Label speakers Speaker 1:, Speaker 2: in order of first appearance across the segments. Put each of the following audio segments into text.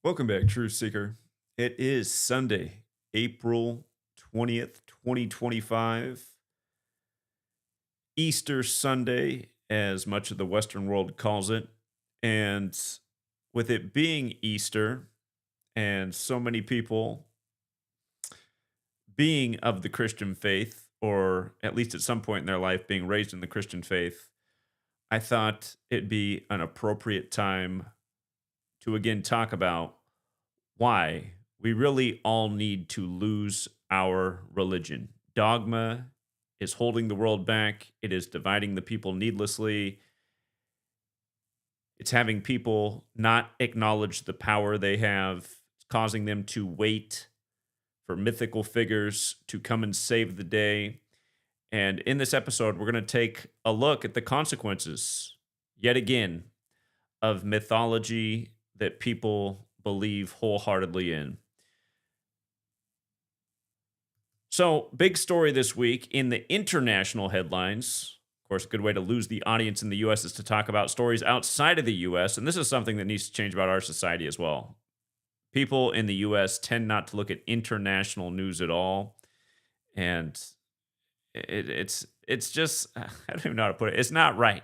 Speaker 1: Welcome back, Truth Seeker. It is Sunday, April 20th, 2025. Easter Sunday, as much of the Western world calls it. And with it being Easter and so many people being of the Christian faith, or at least at some point in their life being raised in the Christian faith, I thought it'd be an appropriate time to again talk about why we really all need to lose our religion. Dogma is holding the world back, it is dividing the people needlessly, it's having people not acknowledge the power they have, it's causing them to wait for mythical figures to come and save the day. And in this episode, we're going to take a look at the consequences, yet again, of mythology that people believe wholeheartedly in. So, big story this week in the international headlines. Of course, a good way to lose the audience in the U.S. is to talk about stories outside of the U.S., and this is something that needs to change about our society as well. People in the U.S. tend not to look at international news at all, and it's just, I don't even know how to put it. It's not right.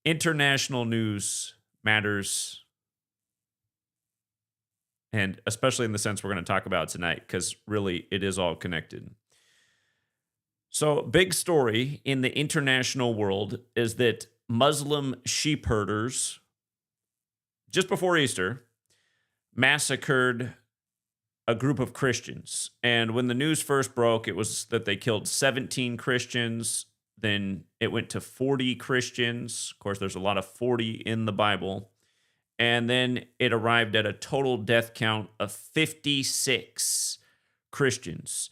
Speaker 1: International news matters, and especially in the sense we're going to talk about tonight, because really it is all connected. So, big story in the international world is that Muslim sheep herders, just before Easter, massacred a group of Christians. And when the news first broke, it was that they killed 17 Christians. Then it went to 40 Christians. Of course, there's a lot of 40 in the Bible. And then it arrived at a total death count of 56 Christians.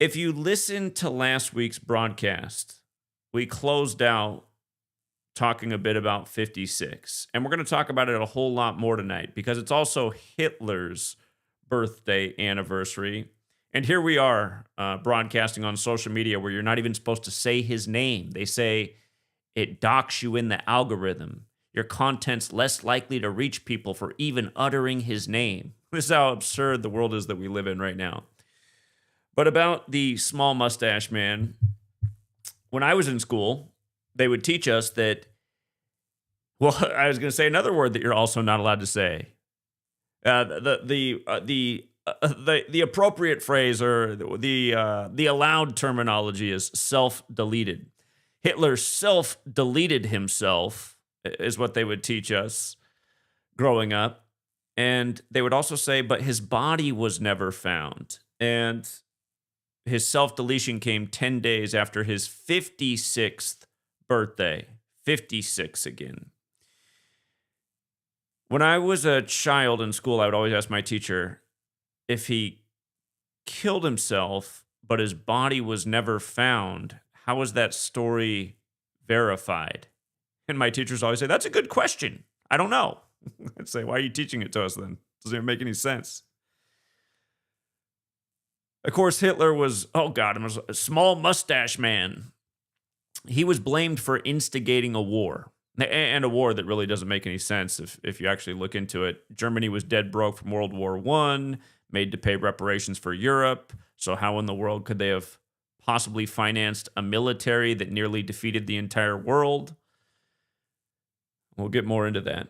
Speaker 1: If you listen to last week's broadcast, we closed out talking a bit about 56. And we're going to talk about it a whole lot more tonight because it's also Hitler's birthday anniversary. And here we are broadcasting on social media where you're not even supposed to say his name. They say it docks you in the algorithm. Your content's less likely to reach people for even uttering his name. This is how absurd the world is that we live in right now. But about the small mustache man, when I was in school, they would teach us that, well, I was going to say another word that you're also not allowed to say. The appropriate phrase or the allowed terminology is self-deleted. Hitler self-deleted himself is what they would teach us growing up. And they would also say, but his body was never found. And his self-deletion came 10 days after his 56th birthday. 56 again. When I was a child in school, I would always ask my teacher if he killed himself, but his body was never found, how was that story verified? And my teachers always say, that's a good question. I don't know. I'd say, why are you teaching it to us then? Doesn't even make any sense. Of course, Hitler was, was a small mustache man. He was blamed for instigating a war, and a war that really doesn't make any sense if you actually look into it. Germany was dead broke from World War I, made to pay reparations for Europe. So how in the world could they have possibly financed a military that nearly defeated the entire world? We'll get more into that.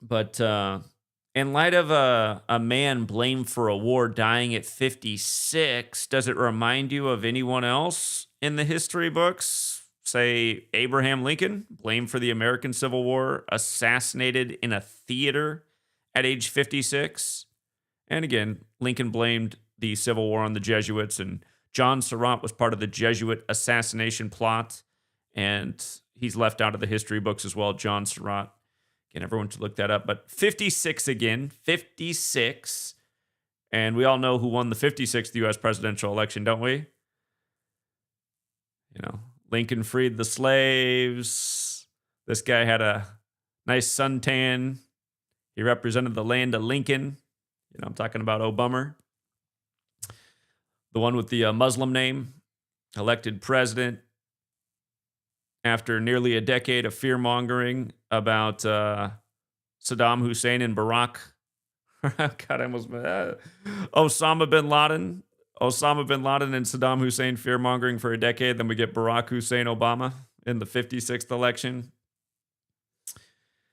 Speaker 1: But in light of a man blamed for a war dying at 56, does it remind you of anyone else in the history books? Say Abraham Lincoln, blamed for the American Civil War, assassinated in a theater at age 56. And again, Lincoln blamed the Civil War on the Jesuits, and John Surratt was part of the Jesuit assassination plot, and he's left out of the history books as well, John Surratt. Again, everyone should look that up. But 56 again, 56. And we all know who won the 56th U.S. presidential election, don't we? You know, Lincoln freed the slaves. This guy had a nice suntan. He represented the land of Lincoln. You know, I'm talking about Obama. The one with the Muslim name, elected president after nearly a decade of fear-mongering about Saddam Hussein and Barack. God, I almost Osama bin Laden. Osama bin Laden and Saddam Hussein fear mongering for a decade. Then we get Barack Hussein Obama in the 56th election.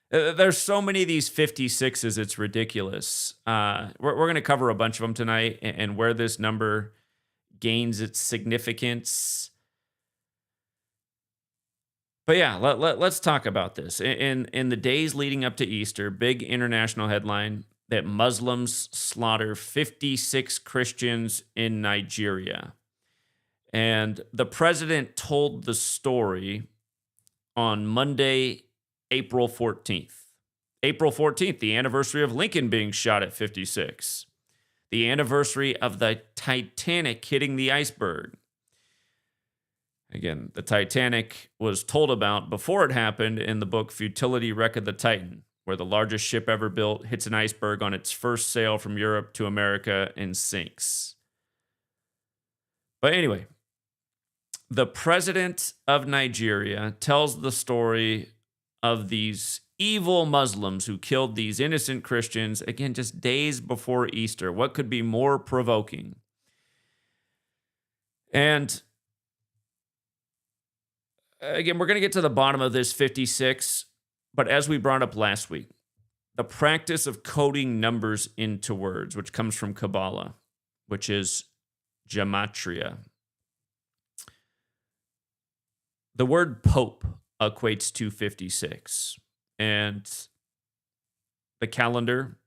Speaker 1: There's so many of these 56s, it's ridiculous. We're going to cover a bunch of them tonight and where this number gains its significance. But yeah, let's talk about this. In the days leading up to Easter, big international headline that Muslims slaughter 56 Christians in Nigeria. And the president told the story on Monday, April 14th. April 14th, the anniversary of Lincoln being shot at 56. The anniversary of the Titanic hitting the iceberg. Again, the Titanic was told about before it happened in the book Futility Wreck of the Titan, where the largest ship ever built hits an iceberg on its first sail from Europe to America and sinks. But anyway, the president of Nigeria tells the story of these evil Muslims who killed these innocent Christians, again, just days before Easter. What could be more provoking? And again, we're going to get to the bottom of this 56, but as we brought up last week, the practice of coding numbers into words, which comes from Kabbalah, which is Gematria. The word Pope equates to 56, and the calendar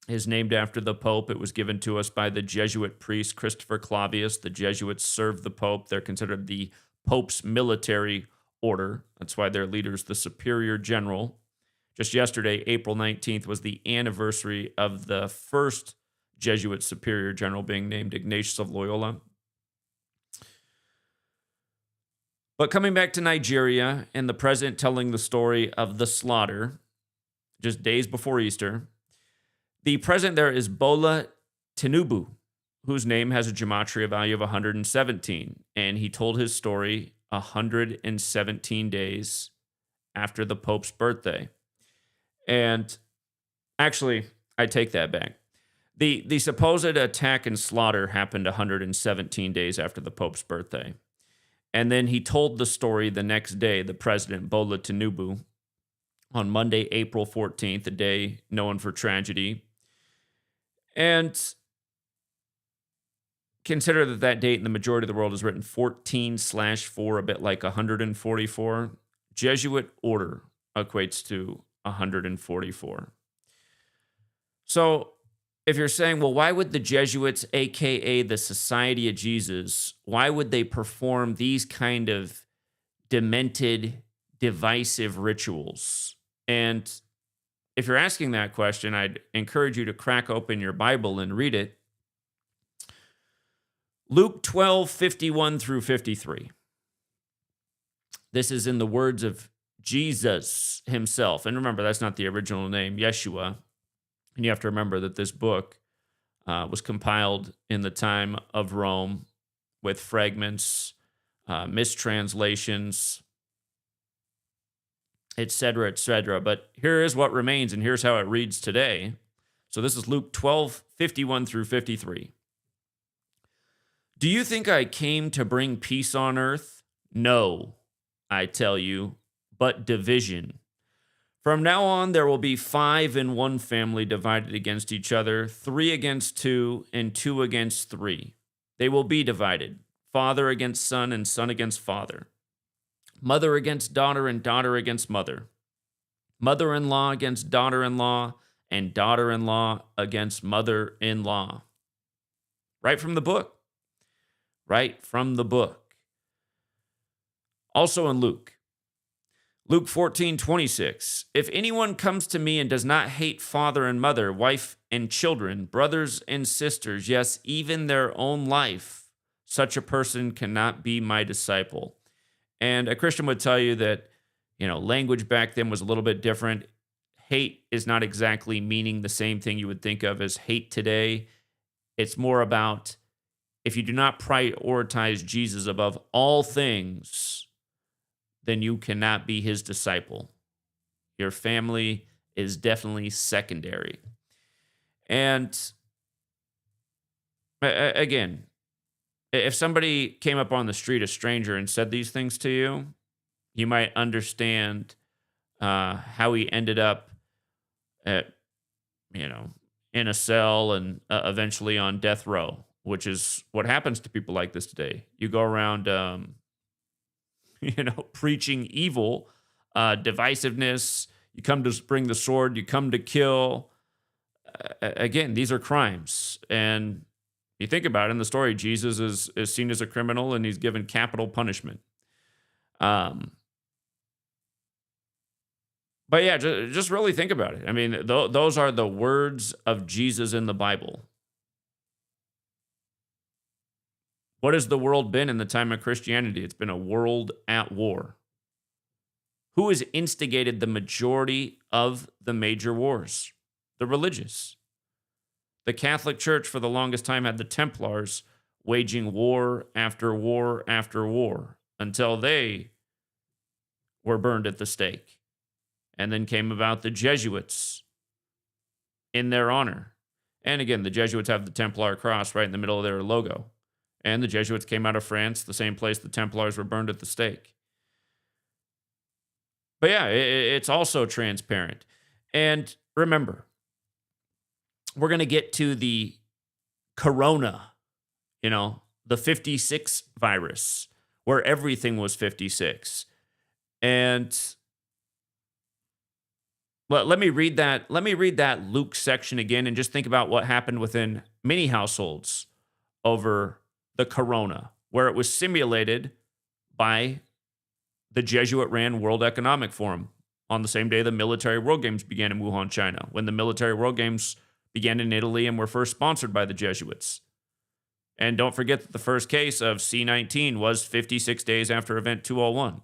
Speaker 1: is named after the Pope. It was given to us by the Jesuit priest Christopher Clavius. The Jesuits served the Pope. They're considered the Pope's military order. That's why their leader's the superior general. Just yesterday, April 19th, was the anniversary of the first Jesuit superior general being named Ignatius of Loyola. But coming back to Nigeria and the president telling the story of the slaughter just days before Easter, the president there is Bola Tinubu, whose name has a gematria value of 117. And he told his story 117 days after the Pope's birthday. And actually, I take that back. The supposed attack and slaughter happened 117 days after the Pope's birthday. And then he told the story the next day, the president, Bola Tinubu, on Monday, April 14th, a day known for tragedy. And consider that date in the majority of the world is written 14/4, a bit like 144. Jesuit order equates to 144. So if you're saying, well, why would the Jesuits, aka the Society of Jesus, why would they perform these kind of demented, divisive rituals? And if you're asking that question, I'd encourage you to crack open your Bible and read it. Luke 12:51 through 53. This is in the words of Jesus himself. And remember, that's not the original name, Yeshua. And you have to remember that this book was compiled in the time of Rome with fragments, mistranslations, etc., etc. But here is what remains, and here's how it reads today. So this is Luke 12:51 through 53. Do you think I came to bring peace on earth? No, I tell you, but division. From now on, there will be 5 in one family divided against each other, 3 against 2, and 2 against 3. They will be divided, father against son, and son against father, mother against daughter, and daughter against mother, mother-in-law against daughter-in-law, and daughter-in-law against mother-in-law. Right from the book. Right from the book. Also in Luke 14:26. If anyone comes to me and does not hate father and mother, wife and children, brothers and sisters, yes, even their own life, such a person cannot be my disciple. And a Christian would tell you that, language back then was a little bit different. Hate is not exactly meaning the same thing you would think of as hate today. It's more about if you do not prioritize Jesus above all things, then you cannot be his disciple. Your family is definitely secondary. And again, if somebody came up on the street, a stranger, and said these things to you, you might understand how he ended up at, in a cell and eventually on death row, which is what happens to people like this today. You go around, preaching evil, divisiveness. You come to bring the sword. You come to kill. Again, these are crimes. And you think about it in the story, Jesus is seen as a criminal and he's given capital punishment. But yeah, just really think about it. I mean, those are the words of Jesus in the Bible. What has the world been in the time of Christianity? It's been a world at war. Who has instigated the majority of the major wars? The religious. The Catholic Church for the longest time had the Templars waging war after war after war until they were burned at the stake. And then came about the Jesuits in their honor. And again, the Jesuits have the Templar cross right in the middle of their logo. And the Jesuits came out of France, the same place the Templars were burned at the stake. But yeah, it's also transparent. And remember, we're going to get to the corona, the 56 virus, where everything was 56. And let me read that. Let me read that Luke section again and just think about what happened within many households over the corona, where it was simulated by the Jesuit-ran World Economic Forum on the same day the Military World Games began in Wuhan, China, when the Military World Games began in Italy and were first sponsored by the Jesuits. And don't forget that the first case of C-19 was 56 days after Event 201.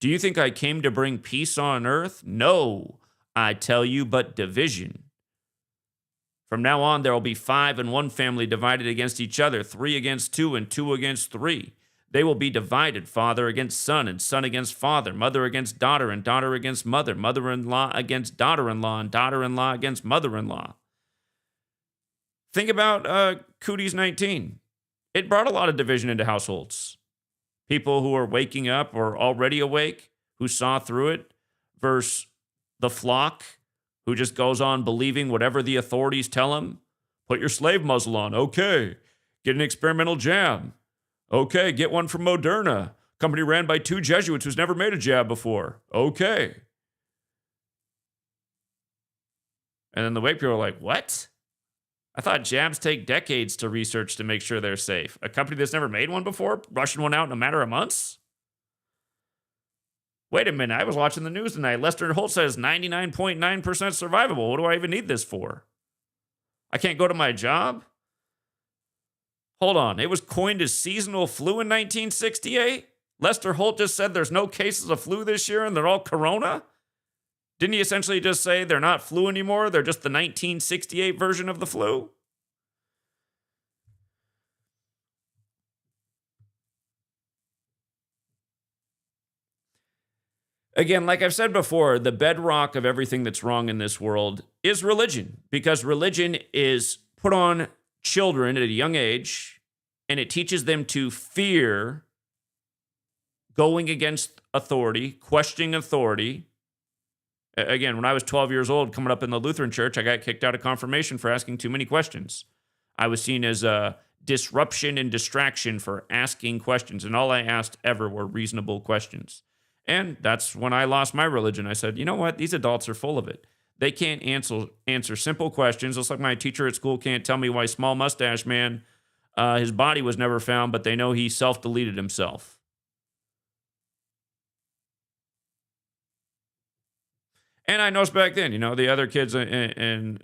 Speaker 1: Do you think I came to bring peace on earth? No, I tell you, but division. From now on, there will be 5 in one family divided against each other, 3 against 2, and 2 against 3. They will be divided, father against son, and son against father, mother against daughter, and daughter against mother, mother-in-law against daughter-in-law, and daughter-in-law against mother-in-law. Think about Cooties 19. It brought a lot of division into households. People who are waking up or already awake, who saw through it, versus the flock, who just goes on believing whatever the authorities tell him. Put your slave muzzle on. Okay. Get an experimental jab. Okay, get one from Moderna. Company ran by 2 Jesuits who's never made a jab before. Okay. And then the wake people are like, what? I thought jabs take decades to research to make sure they're safe. A company that's never made one before, rushing one out in a matter of months? Wait a minute, I was watching the news tonight. Lester Holt says 99.9% survivable. What do I even need this for? I can't go to my job? Hold on, it was coined as seasonal flu in 1968? Lester Holt just said there's no cases of flu this year and they're all corona? Didn't he essentially just say they're not flu anymore? They're just the 1968 version of the flu? Again, like I've said before, the bedrock of everything that's wrong in this world is religion, because religion is put on children at a young age, and it teaches them to fear going against authority, questioning authority. Again, when I was 12 years old, coming up in the Lutheran church, I got kicked out of confirmation for asking too many questions. I was seen as a disruption and distraction for asking questions, and all I asked ever were reasonable questions. And that's when I lost my religion. I said, you know what? These adults are full of it. They can't answer simple questions, just like my teacher at school can't tell me why Small Mustache Man, his body was never found, but they know he self-deleted himself. And I noticed back then, the other kids in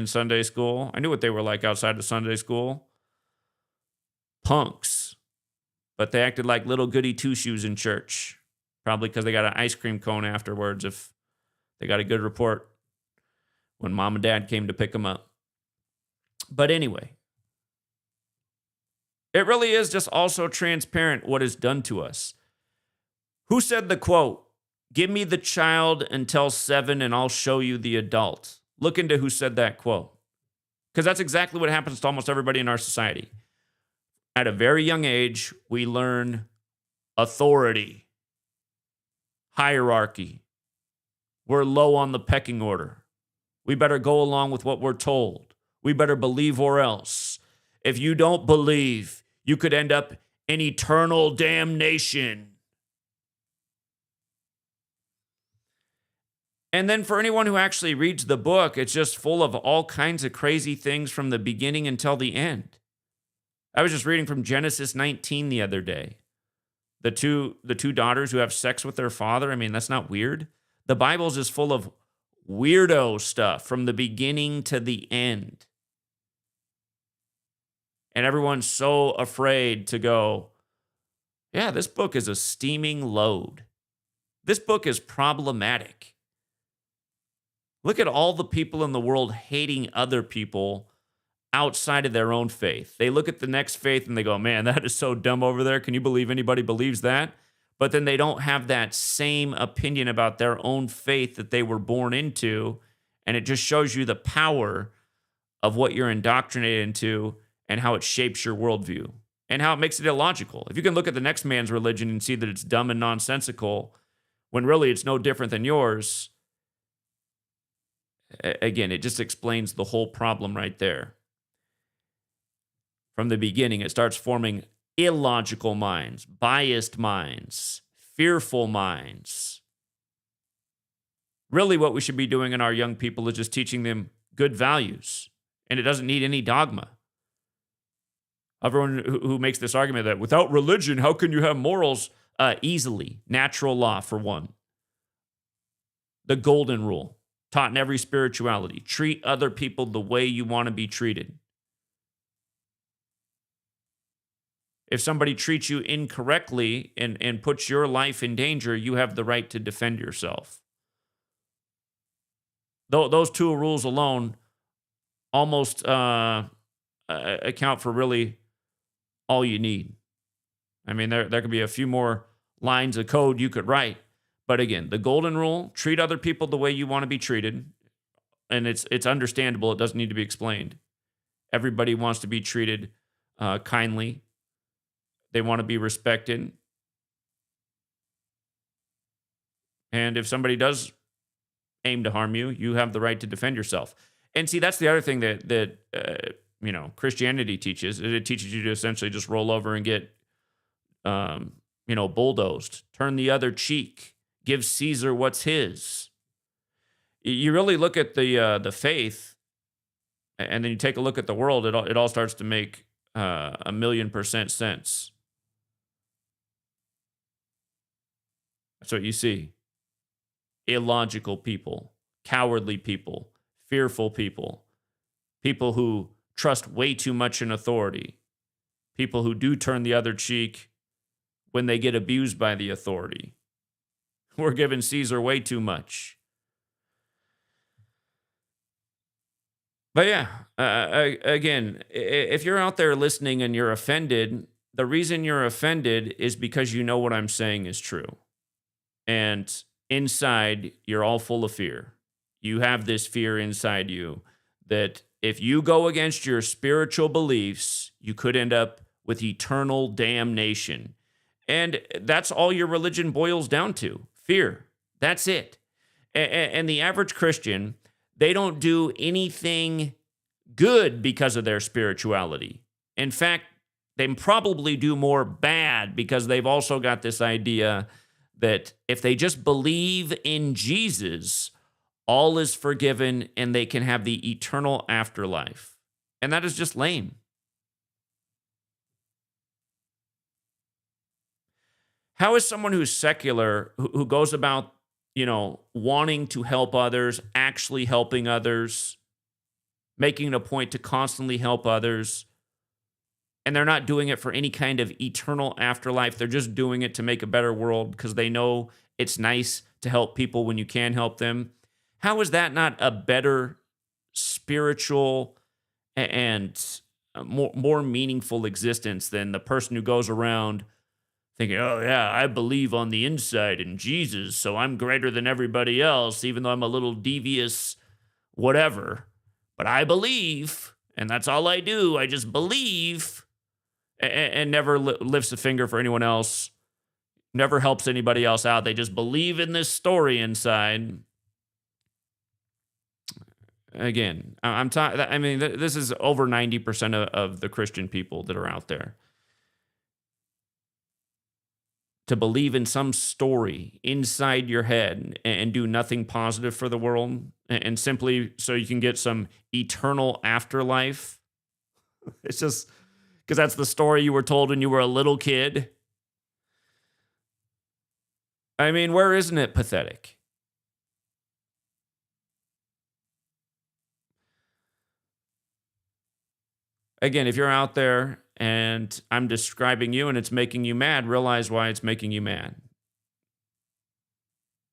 Speaker 1: Sunday school, I knew what they were like outside of Sunday school. Punks. But they acted like little goody two-shoes in church. Probably because they got an ice cream cone afterwards if they got a good report when mom and dad came to pick them up. But anyway, it really is just also transparent what is done to us. Who said the quote, Give me the child until 7 and I'll show you the adult. Look into who said that quote. Because that's exactly what happens to almost everybody in our society. At a very young age, we learn authority, hierarchy. We're low on the pecking order. We better go along with what we're told. We better believe or else. If you don't believe, you could end up in eternal damnation. And then for anyone who actually reads the book, it's just full of all kinds of crazy things from the beginning until the end. I was just reading from Genesis 19 the other day. The two daughters who have sex with their father. I mean, that's not weird. The Bible's just full of weirdo stuff from the beginning to the end. And everyone's so afraid to go, yeah, this book is a steaming load. This book is problematic. Look at all the people in the world hating other people outside of their own faith. They look at the next faith and they go, man, that is so dumb over there. Can you believe anybody believes that? But then they don't have that same opinion about their own faith that they were born into. And it just shows you the power of what you're indoctrinated into and how it shapes your worldview and how it makes it illogical. If you can look at the next man's religion and see that it's dumb and nonsensical, when really it's no different than yours, again, it just explains the whole problem right there. From the beginning, it starts forming illogical minds, biased minds, fearful minds. Really, what we should be doing in our young people is just teaching them good values, and it doesn't need any dogma. Everyone who makes this argument that without religion, how can you have morals? Easily. Natural law, for one. The golden rule, taught in every spirituality. Treat other people the way you want to be treated. If somebody treats you incorrectly and puts your life in danger, you have the right to defend yourself. Those two rules alone almost account for really all you need. I mean, there could be a few more lines of code you could write. But again, the golden rule, treat other people the way you want to be treated. And it's understandable. It doesn't need to be explained. Everybody wants to be treated kindly. They want to be respected. And if somebody does aim to harm you, you have the right to defend yourself. And see, that's the other thing that Christianity teaches. It teaches you to essentially just roll over and get, bulldozed. Turn the other cheek. Give Caesar what's his. You really look at the faith, and then you take a look at the world. It all starts to make 1,000,000% sense. That's what you see. Illogical people, cowardly people, fearful people, people who trust way too much in authority, people who do turn the other cheek when they get abused by the authority. We're giving Caesar way too much. But yeah, again, if you're out there listening and you're offended, the reason you're offended is because you know what I'm saying is true. And inside, you're all full of fear. You have this fear inside you that if you go against your spiritual beliefs, you could end up with eternal damnation. And that's all your religion boils down to. Fear. That's it. And the average Christian, they don't do anything good because of their spirituality. In fact, they probably do more bad because they've also got this idea that if they just believe in Jesus, all is forgiven and they can have the eternal afterlife. And that is just lame. How is someone who's secular, who goes about, wanting to help others, actually helping others, making it a point to constantly help others, and they're not doing it for any kind of eternal afterlife. They're just doing it to make a better world because they know it's nice to help people when you can help them. How is that not a better spiritual and more meaningful existence than the person who goes around thinking, oh, yeah, I believe on the inside in Jesus, so I'm greater than everybody else, even though I'm a little devious, whatever. But I believe, and that's all I do. I just believe, and never lifts a finger for anyone else, never helps anybody else out. They just believe in this story inside. Again, I'm talking. I mean, this is over 90% of the Christian people that are out there. To believe in some story inside your head and do nothing positive for the world, and simply so you can get some eternal afterlife. It's just because that's the story you were told when you were a little kid. I mean, where isn't it pathetic? Again, if you're out there and I'm describing you and it's making you mad, realize why it's making you mad.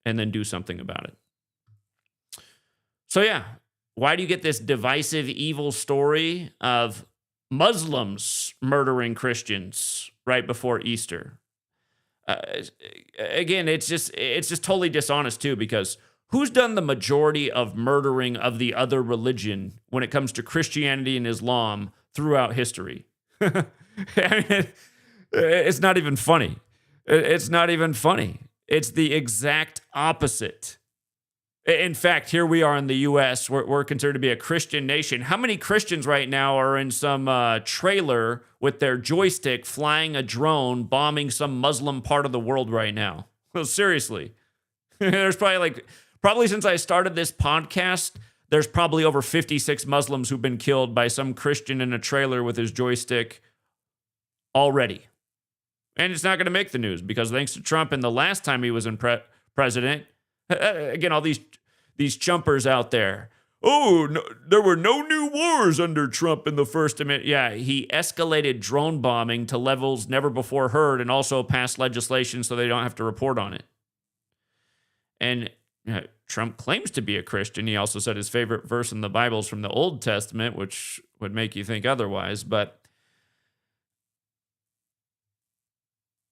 Speaker 1: And then do something about it. So, yeah, why do you get this divisive, evil story of Muslims murdering Christians right before Easter? Again, it's just totally dishonest, too, because who's done the majority of murdering of the other religion when it comes to Christianity and Islam throughout history? I mean, it's not even funny. It's not even funny. It's the exact opposite. In fact, here we are in the U.S. We're considered to be a Christian nation. How many Christians right now are in some trailer with their joystick flying a drone, bombing some Muslim part of the world right now? Well, seriously. There's probably since I started this podcast, there's probably over 56 Muslims who've been killed by some Christian in a trailer with his joystick already. And it's not going to make the news because thanks to Trump and the last time he was in president, again, all these chumpers out there. Oh, no, there were no new wars under Trump in the First Amendment. Yeah, he escalated drone bombing to levels never before heard and also passed legislation so they don't have to report on it. And Trump claims to be a Christian. He also said his favorite verse in the Bible is from the Old Testament, which would make you think otherwise. But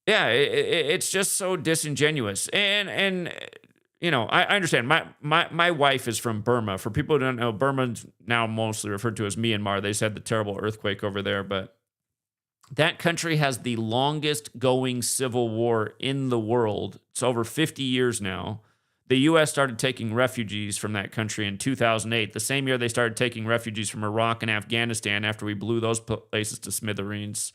Speaker 1: yeah, it's just so disingenuous. And I understand. My wife is from Burma. For people who don't know, Burma's now mostly referred to as Myanmar. They just had the terrible earthquake over there, but that country has the longest going civil war in the world. It's over 50 years now. The U.S. started taking refugees from that country in 2008, the same year they started taking refugees from Iraq and Afghanistan after we blew those places to smithereens.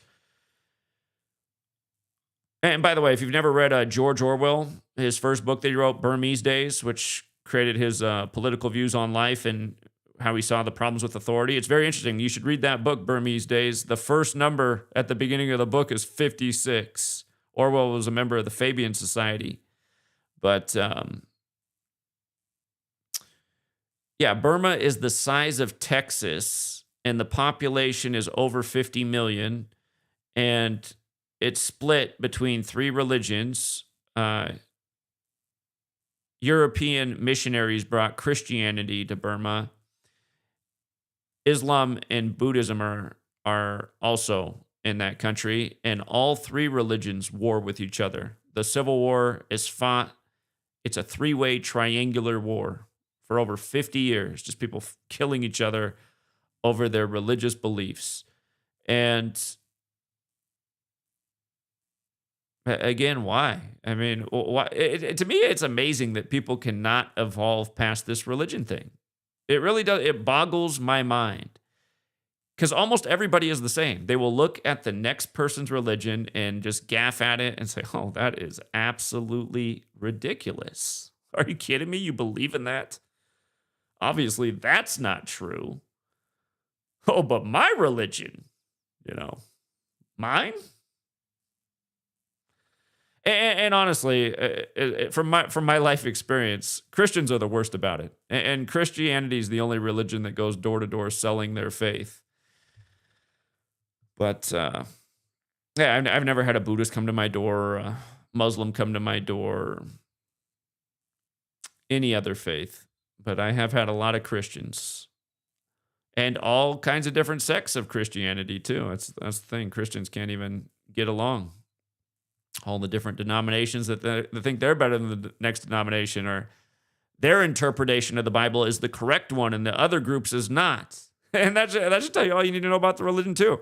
Speaker 1: And by the way, if you've never read George Orwell, his first book that he wrote, Burmese Days, which created his political views on life and how he saw the problems with authority, it's very interesting. You should read that book, Burmese Days. The first number at the beginning of the book is 56. Orwell was a member of the Fabian Society. But yeah, Burma is the size of Texas, and the population is over 50 million, and it's split between three religions. European missionaries brought Christianity to Burma. Islam and Buddhism are also in that country, and all three religions war with each other. The civil war is fought. It's a three-way triangular war for over 50 years, just people killing each other over their religious beliefs. And again, why? I mean, why? To me, it's amazing that people cannot evolve past this religion thing. It really does. It boggles my mind. Because almost everybody is the same. They will look at the next person's religion and just gaff at it and say, oh, that is absolutely ridiculous. Are you kidding me? You believe in that? Obviously, that's not true. Oh, but my religion, mine? And honestly, from my life experience, Christians are the worst about it. And Christianity is the only religion that goes door to door selling their faith. But yeah, I've never had a Buddhist come to my door, or a Muslim come to my door, or any other faith. But I have had a lot of Christians, and all kinds of different sects of Christianity too. That's the thing. Christians can't even get along. All the different denominations that think they're better than the next denomination, or their interpretation of the Bible is the correct one and the other groups is not. And that should tell you all you need to know about the religion too.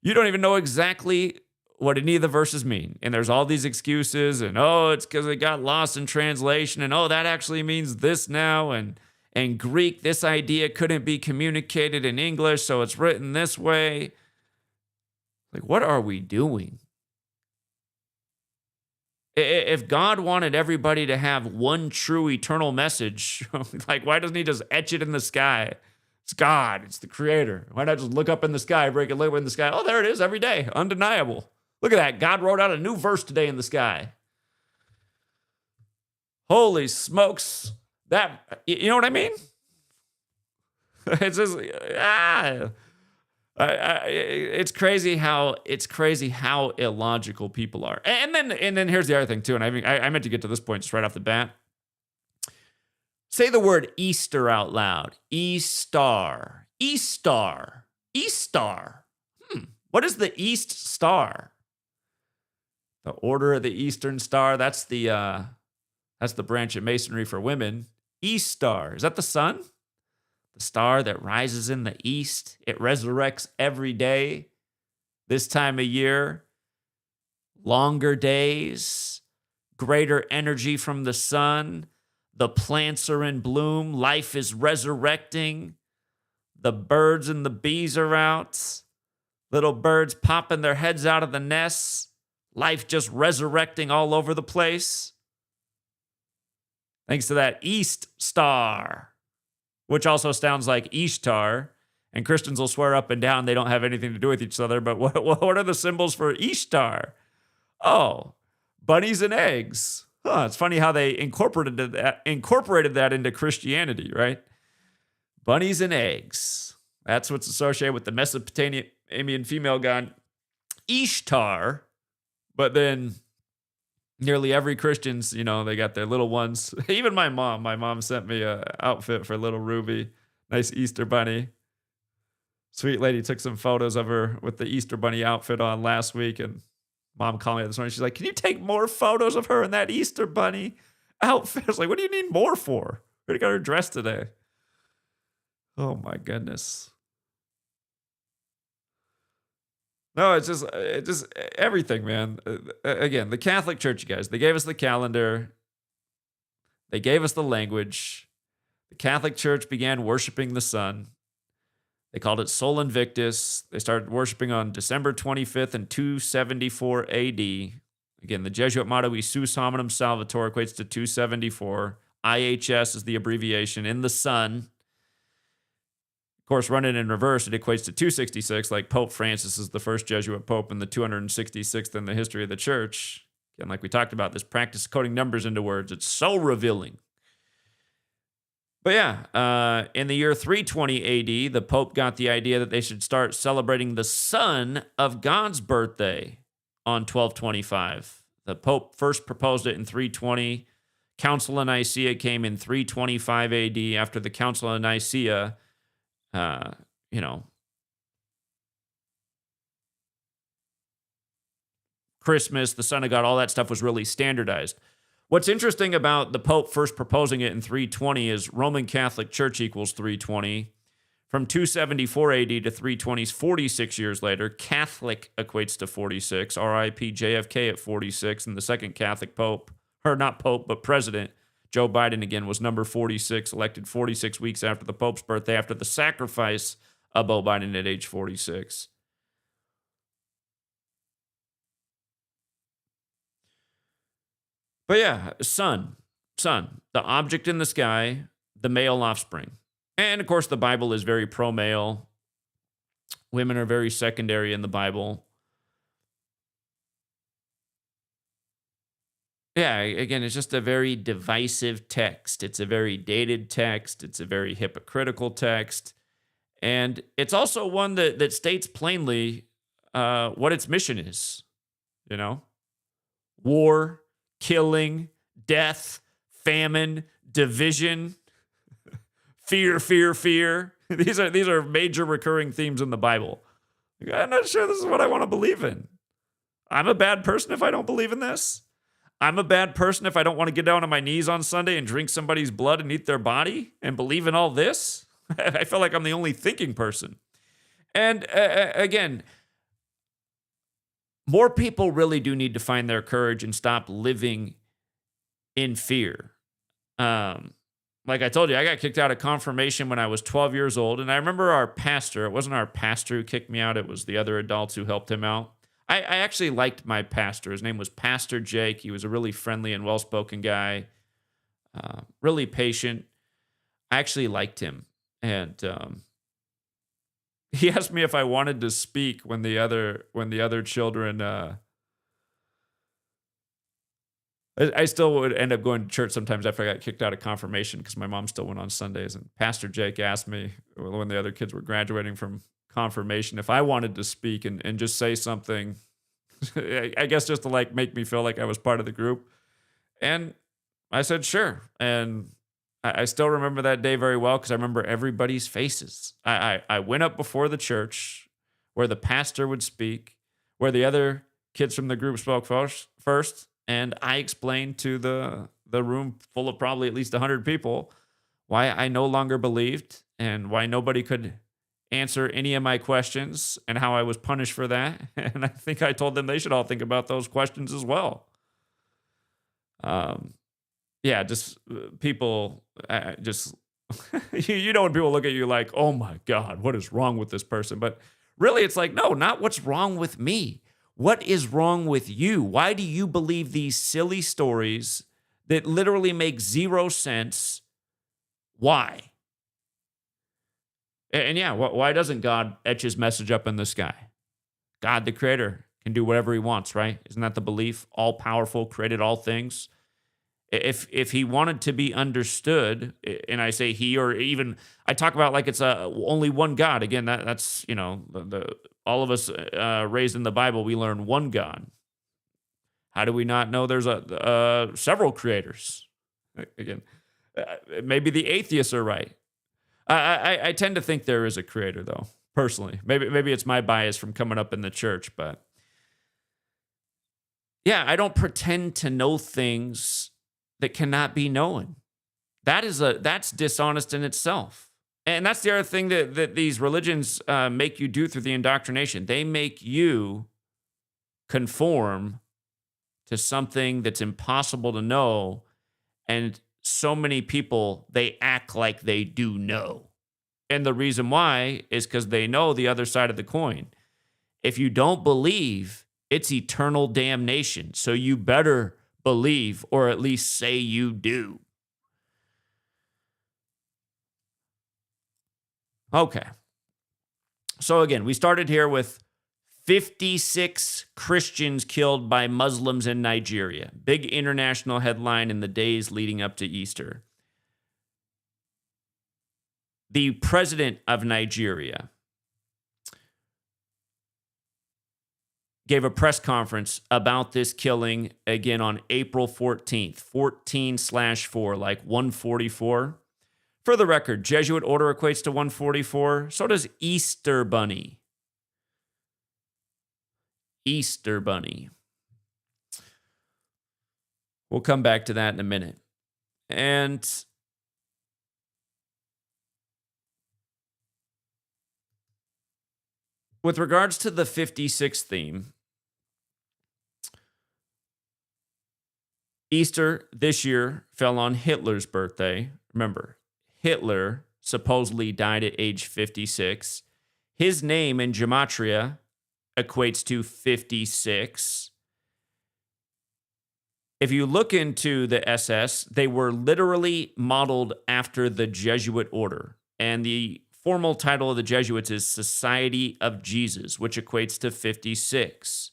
Speaker 1: You don't even know exactly what any of the verses mean. And there's all these excuses and, oh, it's because it got lost in translation. And, oh, that actually means this now. And Greek, this idea couldn't be communicated in English, so it's written this way. Like, what are we doing? If God wanted everybody to have one true eternal message, like, why doesn't he just etch it in the sky? It's God. It's the creator. Why not just look up in the sky, break a limb in the sky? Oh, there it is every day. Undeniable. Look at that. God wrote out a new verse today in the sky. Holy smokes. That, you know what I mean? It's just, it's crazy how illogical people are. And then here's the other thing too. And I meant to get to this point just right off the bat. Say the word Easter out loud. Eastar. Eastar. Eastar. What is the East Star? The Order of the Eastern Star. That's the branch of Masonry for women. East Star. Is that the sun? The star that rises in the east. It resurrects every day. This time of year. Longer days. Greater energy from the sun. The plants are in bloom. Life is resurrecting. The birds and the bees are out. Little birds popping their heads out of the nests. Life just resurrecting all over the place. Thanks to that East Star, which also sounds like Ishtar. And Christians will swear up and down they don't have anything to do with each other. But what are the symbols for Ishtar? Oh, bunnies and eggs. Huh, it's funny how they incorporated that into Christianity, right? Bunnies and eggs. That's what's associated with the Mesopotamian female god Ishtar. But then nearly every Christian's, they got their little ones. Even my mom sent me an outfit for little Ruby. Nice Easter bunny. Sweet lady took some photos of her with the Easter bunny outfit on last week, and Mom called me this morning. She's like, can you take more photos of her in that Easter bunny outfit? I was like, what do you need more for? We already got her dressed today. Oh my goodness. No, it's just everything, man. Again, the Catholic Church, you guys, they gave us the calendar. They gave us the language. The Catholic Church began worshiping the sun. They called it Sol Invictus. They started worshiping on December 25th in 274 AD. Again, the Jesuit motto, Isus Hominum Salvator, equates to 274. IHS is the abbreviation, in the sun. Of course, run it in reverse, it equates to 266, like Pope Francis is the first Jesuit pope and the 266th in the history of the church. Again, like we talked about, this practice of coding numbers into words, it's so revealing. But yeah, in the year 320 AD, the Pope got the idea that they should start celebrating the son of God's birthday on 1225. The Pope first proposed it in 320. Council of Nicaea came in 325 AD. After the Council of Nicaea, Christmas, the Son of God, all that stuff was really standardized. What's interesting about the Pope first proposing it in 320 is Roman Catholic Church equals 320. From 274 AD to 320 is 46 years later. Catholic equates to 46. R.I.P. JFK at 46. And the second Catholic Pope, or not Pope, but President, Joe Biden again, was number 46, elected 46 weeks after the Pope's birthday, after the sacrifice of Joe Biden at age 46. But yeah, sun, the object in the sky, the male offspring. And of course, the Bible is very pro-male. Women are very secondary in the Bible. Yeah, again, it's just a very divisive text. It's a very dated text. It's a very hypocritical text. And it's also one that states plainly what its mission is. War, killing, death, famine, division, fear, fear, fear. These are major recurring themes in the Bible. I'm not sure this is what I want to believe in. I'm a bad person if I don't believe in this. I'm a bad person if I don't want to get down on my knees on Sunday and drink somebody's blood and eat their body and believe in all this. I feel like I'm the only thinking person. And again, more people really do need to find their courage and stop living in fear. Like I told you, I got kicked out of confirmation when I was 12 years old. And I remember our pastor, it wasn't our pastor who kicked me out, it was the other adults who helped him out. I actually liked my pastor. His name was Pastor Jake. He was a really friendly and well-spoken guy, really patient. I actually liked him. And he asked me if I wanted to speak when the other children. I still would end up going to church sometimes after I got kicked out of confirmation because my mom still went on Sundays. And Pastor Jake asked me when the other kids were graduating from confirmation if I wanted to speak and just say something, I guess just to like make me feel like I was part of the group. And I said, sure. And I still remember that day very well because I remember everybody's faces. I went up before the church where the pastor would speak, where the other kids from the group spoke first, and I explained to the room full of probably at least 100 people why I no longer believed and why nobody could answer any of my questions and how I was punished for that. And I think I told them they should all think about those questions as well. Yeah, just people, just, you know, when people look at you like, oh my God, what is wrong with this person? But really, it's like, no, not what's wrong with me. What is wrong with you? Why do you believe these silly stories that literally make zero sense? Why? And yeah, why doesn't God etch his message up in the sky? God, the creator, can do whatever he wants, right? Isn't that the belief? All powerful, created all things. If he wanted to be understood, and I say he, or even I talk about like it's only one God. Again, that's you know all of us raised in the Bible, we learn one God. How do we not know there's several creators? Again, maybe the atheists are right. I tend to think there is a creator, though. Personally, maybe it's my bias from coming up in the church, but yeah, I don't pretend to know things that cannot be known. That's dishonest in itself. And that's the other thing that these religions make you do through the indoctrination. They make you conform to something that's impossible to know. And so many people, they act like they do know. And the reason why is because they know the other side of the coin. If you don't believe, it's eternal damnation. So you better believe, or at least say you do. Okay. So again, we started here with 56 Christians killed by Muslims in Nigeria. Big international headline in the days leading up to Easter. The president of Nigeria gave a press conference about this killing again on April 14th, 14/4, like 144. For the record, Jesuit order equates to 144. So does Easter Bunny. Easter Bunny. We'll come back to that in a minute. And with regards to the 56 theme, Easter this year fell on Hitler's birthday. Remember, Hitler supposedly died at age 56. His name in Gematria equates to 56. If you look into the SS, they were literally modeled after the Jesuit order. And the formal title of the Jesuits is Society of Jesus, which equates to 56.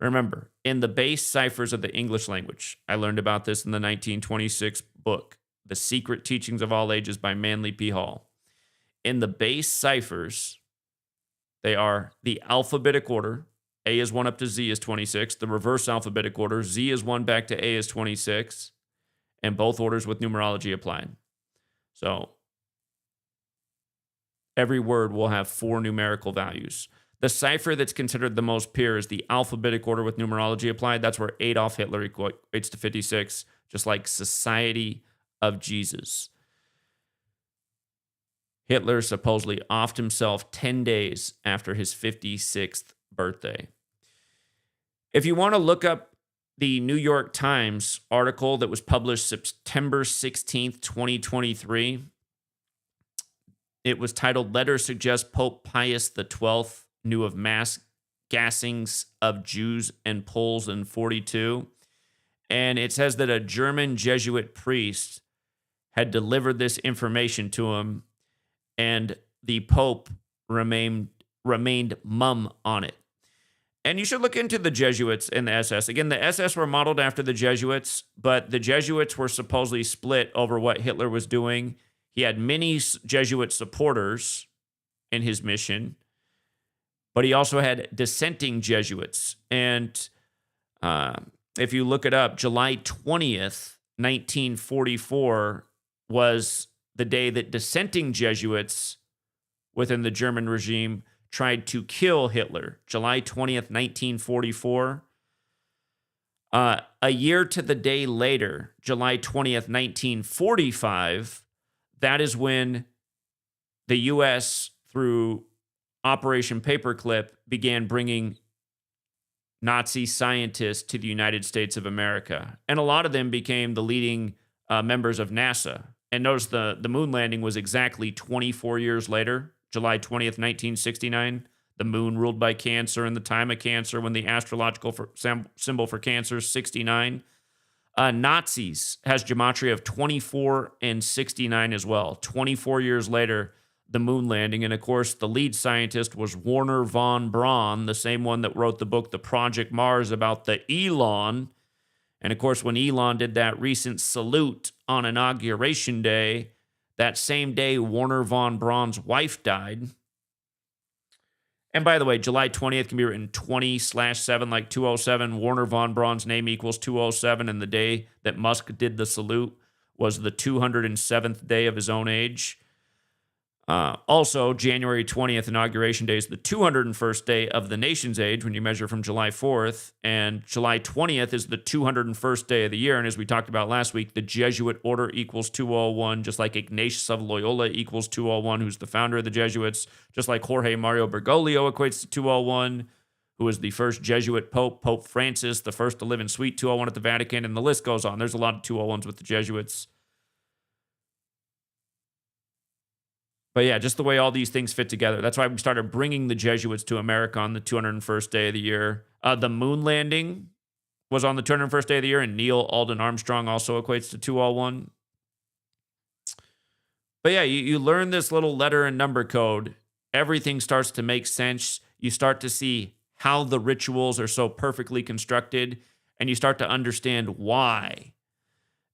Speaker 1: Remember, in the base ciphers of the English language, I learned about this in the 1926 book, The Secret Teachings of All Ages by Manly P. Hall. In the base ciphers, they are the alphabetic order. A is 1 up to Z is 26. The reverse alphabetic order, Z is 1 back to A is 26. And both orders with numerology applied. So every word will have 4 numerical values. The cipher that's considered the most pure is the alphabetic order with numerology applied. That's where Adolf Hitler equates to 56, just like Society of Jesus. Hitler supposedly offed himself 10 days after his 56th birthday. If you want to look up the New York Times article that was published September 16th, 2023, it was titled, "Letter Suggests Pope Pius XII Knew of Mass Gassings of Jews and Poles in 42. And it says that a German Jesuit priest had delivered this information to him, and the Pope remained mum on it. And you should look into the Jesuits and the SS. Again, the SS were modeled after the Jesuits, but the Jesuits were supposedly split over what Hitler was doing. He had many Jesuit supporters in his mission, but he also had dissenting Jesuits. And if you look it up, July 20th, 1944 was the day that dissenting Jesuits within the German regime tried to kill Hitler. July 20th, 1944. A year to the day later, July 20th, 1945, that is when the U.S., through Operation Paperclip, began bringing Nazi scientists to the United States of America. And a lot of them became the leading members of NASA. And notice the moon landing was exactly 24 years later, July 20th, 1969. The moon ruled by Cancer in the time of Cancer, when the astrological symbol for Cancer is 69. Nazis has gematria of 24 and 69 as well. 24 years later, the moon landing. And of course, the lead scientist was Werner von Braun, the same one that wrote the book, The Project Mars, about the Elon. And of course, when Elon did that recent salute on Inauguration Day, that same day, Werner von Braun's wife died. And by the way, July 20th can be written 20/7, like 207. Werner von Braun's name equals 207. And the day that Musk did the salute was the 207th day of his own age. Also, January 20th, Inauguration Day, is the 201st day of the nation's age when you measure from July 4th. And July 20th is the 201st day of the year. And as we talked about last week, the Jesuit order equals 201, just like Ignatius of Loyola equals 201, who's the founder of the Jesuits, just like Jorge Mario Bergoglio equates to 201, who was the first Jesuit pope, Pope Francis, the first to live in Suite 201 at the Vatican, and the list goes on. There's a lot of 201s with the Jesuits. But yeah, just the way all these things fit together. That's why we started bringing the Jesuits to America on the 201st day of the year. The moon landing was on the 201st day of the year, and Neil Alden Armstrong also equates to 201. But yeah, you learn this little letter and number code. Everything starts to make sense. You start to see how the rituals are so perfectly constructed, and you start to understand why.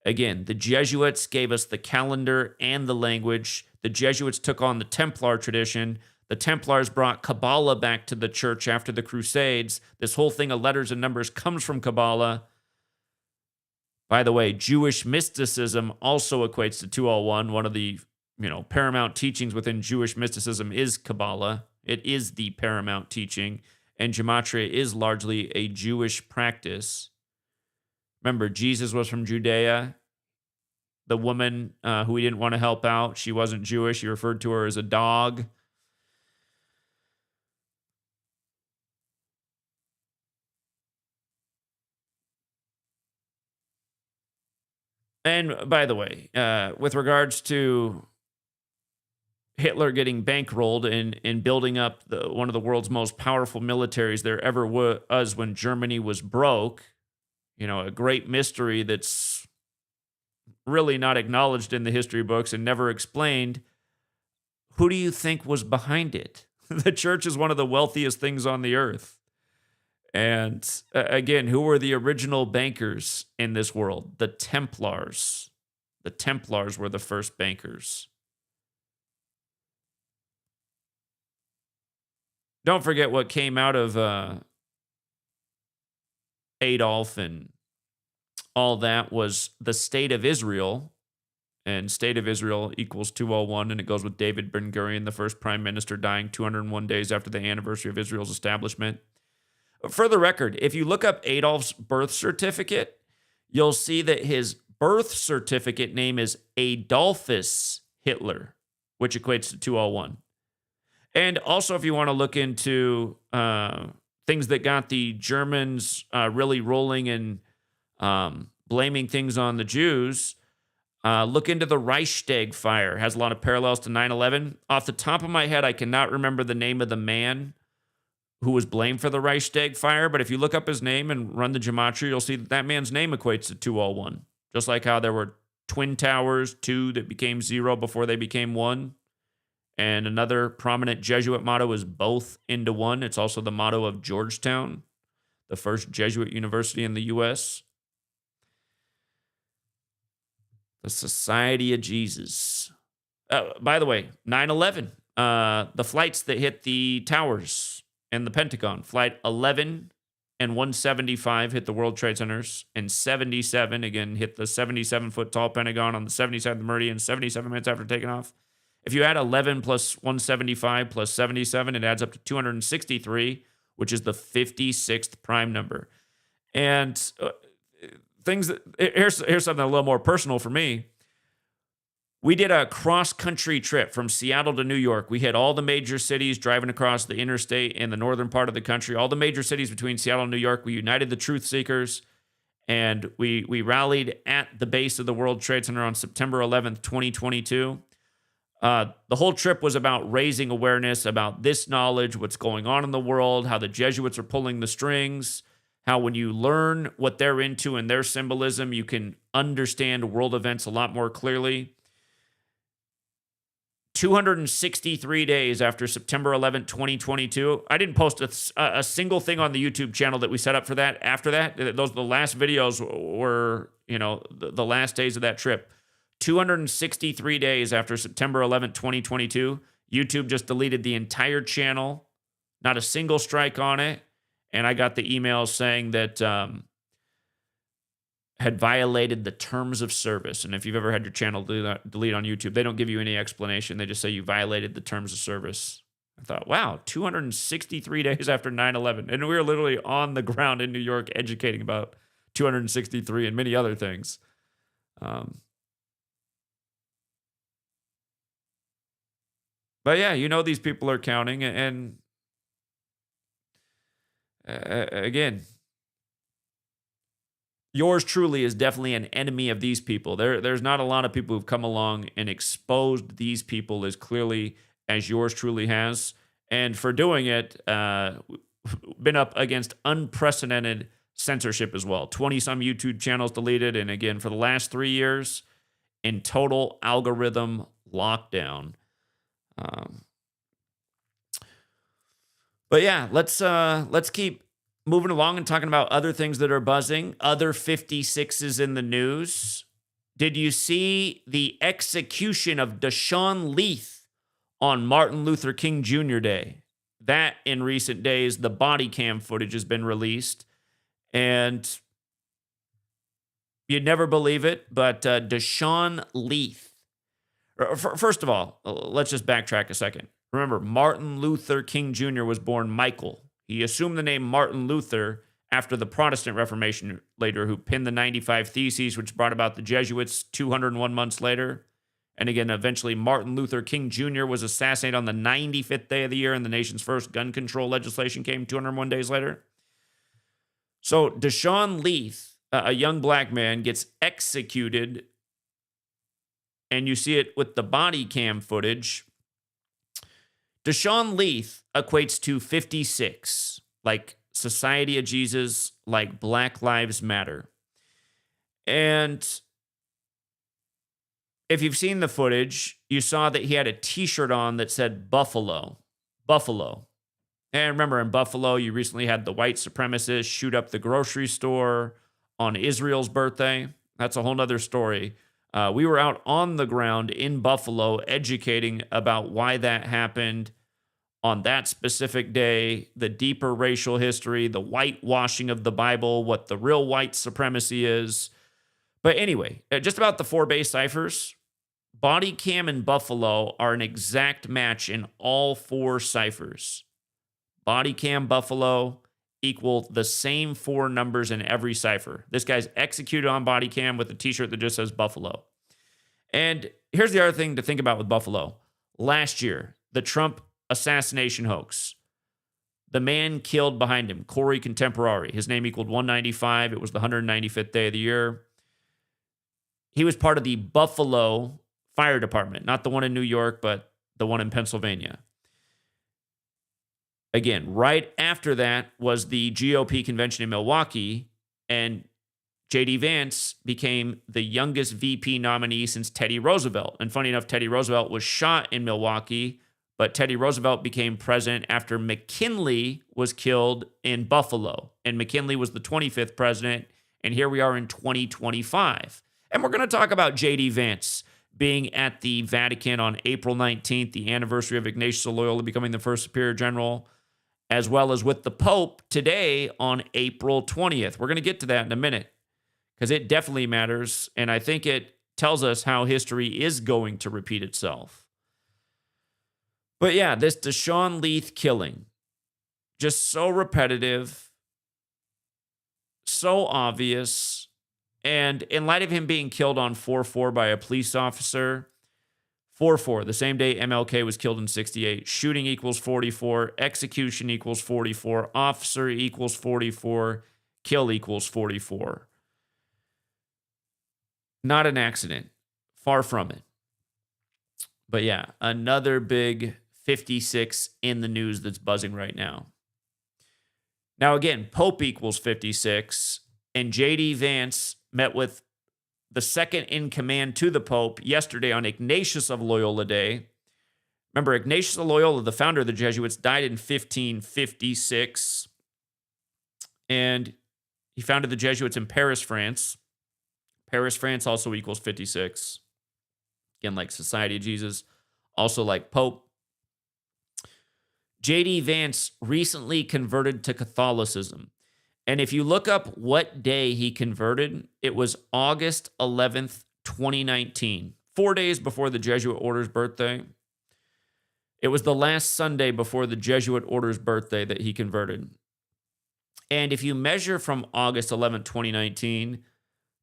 Speaker 1: Again, the Jesuits gave us the calendar and the language. The Jesuits took on the Templar tradition. The Templars brought Kabbalah back to the church after the Crusades. This whole thing of letters and numbers comes from Kabbalah. By the way, Jewish mysticism also equates to 201. One of the, paramount teachings within Jewish mysticism is Kabbalah. It is the paramount teaching, and Gematria is largely a Jewish practice. Remember, Jesus was from Judea. The woman who he didn't want to help out, she wasn't Jewish. He referred to her as a dog. And by the way, with regards to Hitler getting bankrolled and building up one of the world's most powerful militaries there ever was when Germany was broke, a great mystery that's really not acknowledged in the history books and never explained. Who do you think was behind it? The church is one of the wealthiest things on the earth. And again, who were the original bankers in this world? The Templars. The Templars were the first bankers. Don't forget what came out of Adolf and all that was the state of Israel. and State of Israel equals 201, and it goes with David Ben Gurion, the first prime minister, dying 201 days after the anniversary of Israel's establishment. For the record, if you look up Adolf's birth certificate, you'll see that his birth certificate name is Adolphus Hitler, which equates to 201. And also, if you want to look into things that got the Germans really rolling and blaming things on the Jews, look into the Reichstag fire. It has a lot of parallels to 9/11. Off the top of my head, I cannot remember the name of the man who was blamed for the Reichstag fire, but if you look up his name and run the Gematria, you'll see that that man's name equates to 201. Just like how there were twin towers, 2 that became 0 before they became 1. And another prominent Jesuit motto is both into one. It's also the motto of Georgetown, the first Jesuit university in the U.S. The Society of Jesus. By the way, 9/11, the flights that hit the towers and the Pentagon, Flight 11 and 175 hit the World Trade Centers, and 77, again, hit the 77-foot tall Pentagon on the 77th meridian, 77 minutes after taking off. If you add 11 plus 175 plus 77, it adds up to 263, which is the 56th prime number. And here's something a little more personal for me. We did a cross-country trip from Seattle to New York. We hit all the major cities, driving across the interstate in the northern part of the country, all the major cities between Seattle and New York. We united the truth seekers, and we rallied at the base of the World Trade Center on September 11th, 2022. The whole trip was about raising awareness about this knowledge, what's going on in the world, how the Jesuits are pulling the strings, how when you learn what they're into and their symbolism, you can understand world events a lot more clearly. 263 days after September 11th, 2022, I didn't post a single thing on the YouTube channel that we set up for that. After that, those the last videos were, the last days of that trip. 263 days after September 11th, 2022, YouTube just deleted the entire channel, not a single strike on it, and I got the emails saying that had violated the terms of service. And if you've ever had your channel delete on YouTube, they don't give you any explanation. They just say you violated the terms of service. I thought, wow, 263 days after 9/11, and we were literally on the ground in New York educating about 263 and many other things. But yeah, these people are counting. And again, yours truly is definitely an enemy of these people. There's not a lot of people who've come along and exposed these people as clearly as yours truly has. And for doing it, been up against unprecedented censorship as well. 20-some YouTube channels deleted. And again, for the last 3 years, in total algorithm lockdown. But yeah, let's keep moving along and talking about other things that are buzzing. Other 56s in the news. Did you see the execution of Deshaun Leith on Martin Luther King Jr. Day? That in recent days, the body cam footage has been released, and you'd never believe it, but Deshaun Leith. First of all, let's just backtrack a second. Remember, Martin Luther King Jr. was born Michael. He assumed the name Martin Luther after the Protestant Reformation later, who penned the 95 Theses, which brought about the Jesuits 201 months later. And again, eventually, Martin Luther King Jr. was assassinated on the 95th day of the year, and the nation's first gun control legislation came 201 days later. So Deshaun Leith, a young black man, gets executed, and you see it with the body cam footage. Deshaun Leith equates to 56, like Society of Jesus, like Black Lives Matter. And if you've seen the footage, you saw that he had a t-shirt on that said Buffalo. Buffalo. And remember, in Buffalo, you recently had the white supremacists shoot up the grocery store on Israel's birthday. That's a whole nother story. We were out on the ground in Buffalo educating about why that happened on that specific day, the deeper racial history, the whitewashing of the Bible, what the real white supremacy is. But anyway, just about the 4 base ciphers, body cam and Buffalo are an exact match in all 4 ciphers. Body cam Buffalo equal the same 4 numbers in every cipher. This guy's executed on body cam with a t-shirt that just says Buffalo. And here's the other thing to think about with Buffalo. Last year, the Trump assassination hoax. The man killed behind him, Corey Contemporary. His name equaled 195. It was the 195th day of the year. He was part of the Buffalo Fire Department, not the one in New York, but the one in Pennsylvania. Again, right after that was the GOP convention in Milwaukee, and J.D. Vance became the youngest VP nominee since Teddy Roosevelt. And funny enough, Teddy Roosevelt was shot in Milwaukee, but Teddy Roosevelt became president after McKinley was killed in Buffalo. And McKinley was the 25th president, and here we are in 2025. And we're going to talk about J.D. Vance being at the Vatican on April 19th, the anniversary of Ignatius of Loyola becoming the first superior general, as well as with the Pope today on April 20th. We're going to get to that in a minute because it definitely matters, and I think it tells us how history is going to repeat itself. But yeah, this Deshaun Leith killing, just so repetitive, so obvious, and in light of him being killed on 4/4 by a police officer, 4/4, the same day MLK was killed in 68, shooting equals 44, execution equals 44, officer equals 44, kill equals 44. Not an accident. Far from it. But yeah, another big 56 in the news that's buzzing right now. Now again, Pope equals 56, and J.D. Vance met with the second in command to the Pope yesterday on Ignatius of Loyola Day. Remember, Ignatius of Loyola, the founder of the Jesuits, died in 1556, and he founded the Jesuits in Paris, France. Paris, France also equals 56. Again, like Society of Jesus, also like Pope. J.D. Vance recently converted to Catholicism. And if you look up what day he converted, it was August 11th, 2019, 4 days before the Jesuit order's birthday. It was the last Sunday before the Jesuit order's birthday that he converted. And if you measure from August 11th, 2019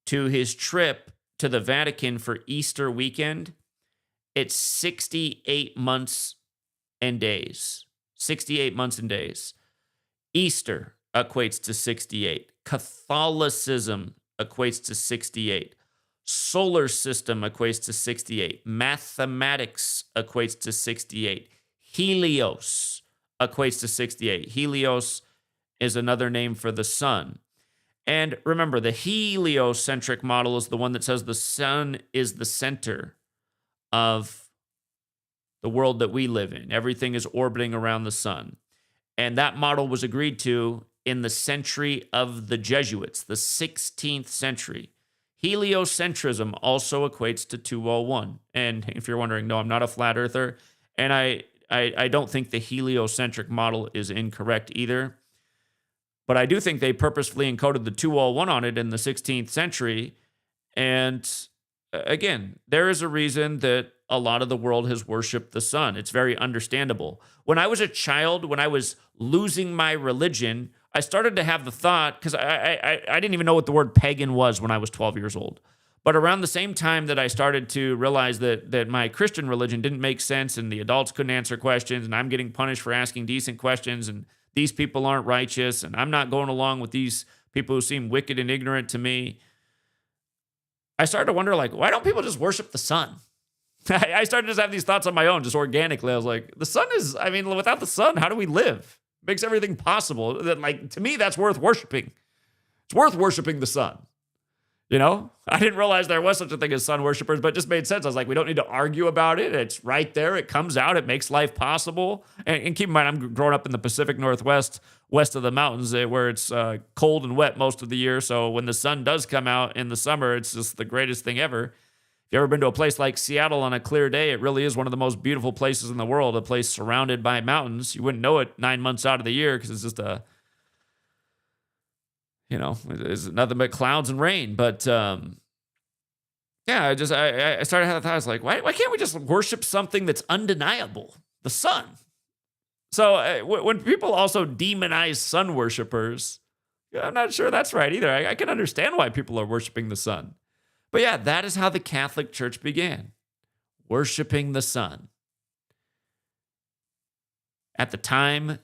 Speaker 1: to his trip to the Vatican for Easter weekend, it's 68 months and days. 68 months and days. Easter equates to 68. Catholicism equates to 68. Solar system equates to 68. Mathematics equates to 68. Helios equates to 68. Helios is another name for the sun. And remember, the heliocentric model is the one that says the sun is the center of the world that we live in. Everything is orbiting around the sun. And that model was agreed to in the century of the Jesuits, the 16th century. Heliocentrism also equates to 201. And if you're wondering, no, I'm not a flat earther. And I don't think the heliocentric model is incorrect either. But I do think they purposefully encoded the 201 on it in the 16th century. And again, there is a reason that a lot of the world has worshipped the sun. It's very understandable. When I was a child, when I was losing my religion, I started to have the thought, because I didn't even know what the word pagan was when I was 12 years old. But around the same time that I started to realize that my Christian religion didn't make sense and the adults couldn't answer questions and I'm getting punished for asking decent questions and these people aren't righteous and I'm not going along with these people who seem wicked and ignorant to me, I started to wonder, like, why don't people just worship the sun? I started to just have these thoughts on my own, just organically. I was like, the sun is, I mean, without the sun, how do we live? It makes everything possible. That, like, to me, that's worth worshiping. It's worth worshiping the sun. You know, I didn't realize there was such a thing as sun worshipers, but it just made sense. I was like, we don't need to argue about it. It's right there. It comes out. It makes life possible. And keep in mind, I'm growing up in the Pacific Northwest, west of the mountains, where it's cold and wet most of the year. So when the sun does come out in the summer, it's just the greatest thing ever. If you've ever been to a place like Seattle on a clear day, it really is one of the most beautiful places in the world, a place surrounded by mountains. You wouldn't know it 9 months out of the year because it's just it's nothing but clouds and rain. But Yeah, I started having thoughts like, why can't we just worship something that's undeniable, the sun? So when people also demonize sun worshipers, yeah, I'm not sure that's right either. I can understand why people are worshiping the sun. But yeah, that is how the Catholic Church began, worshiping the sun. At the time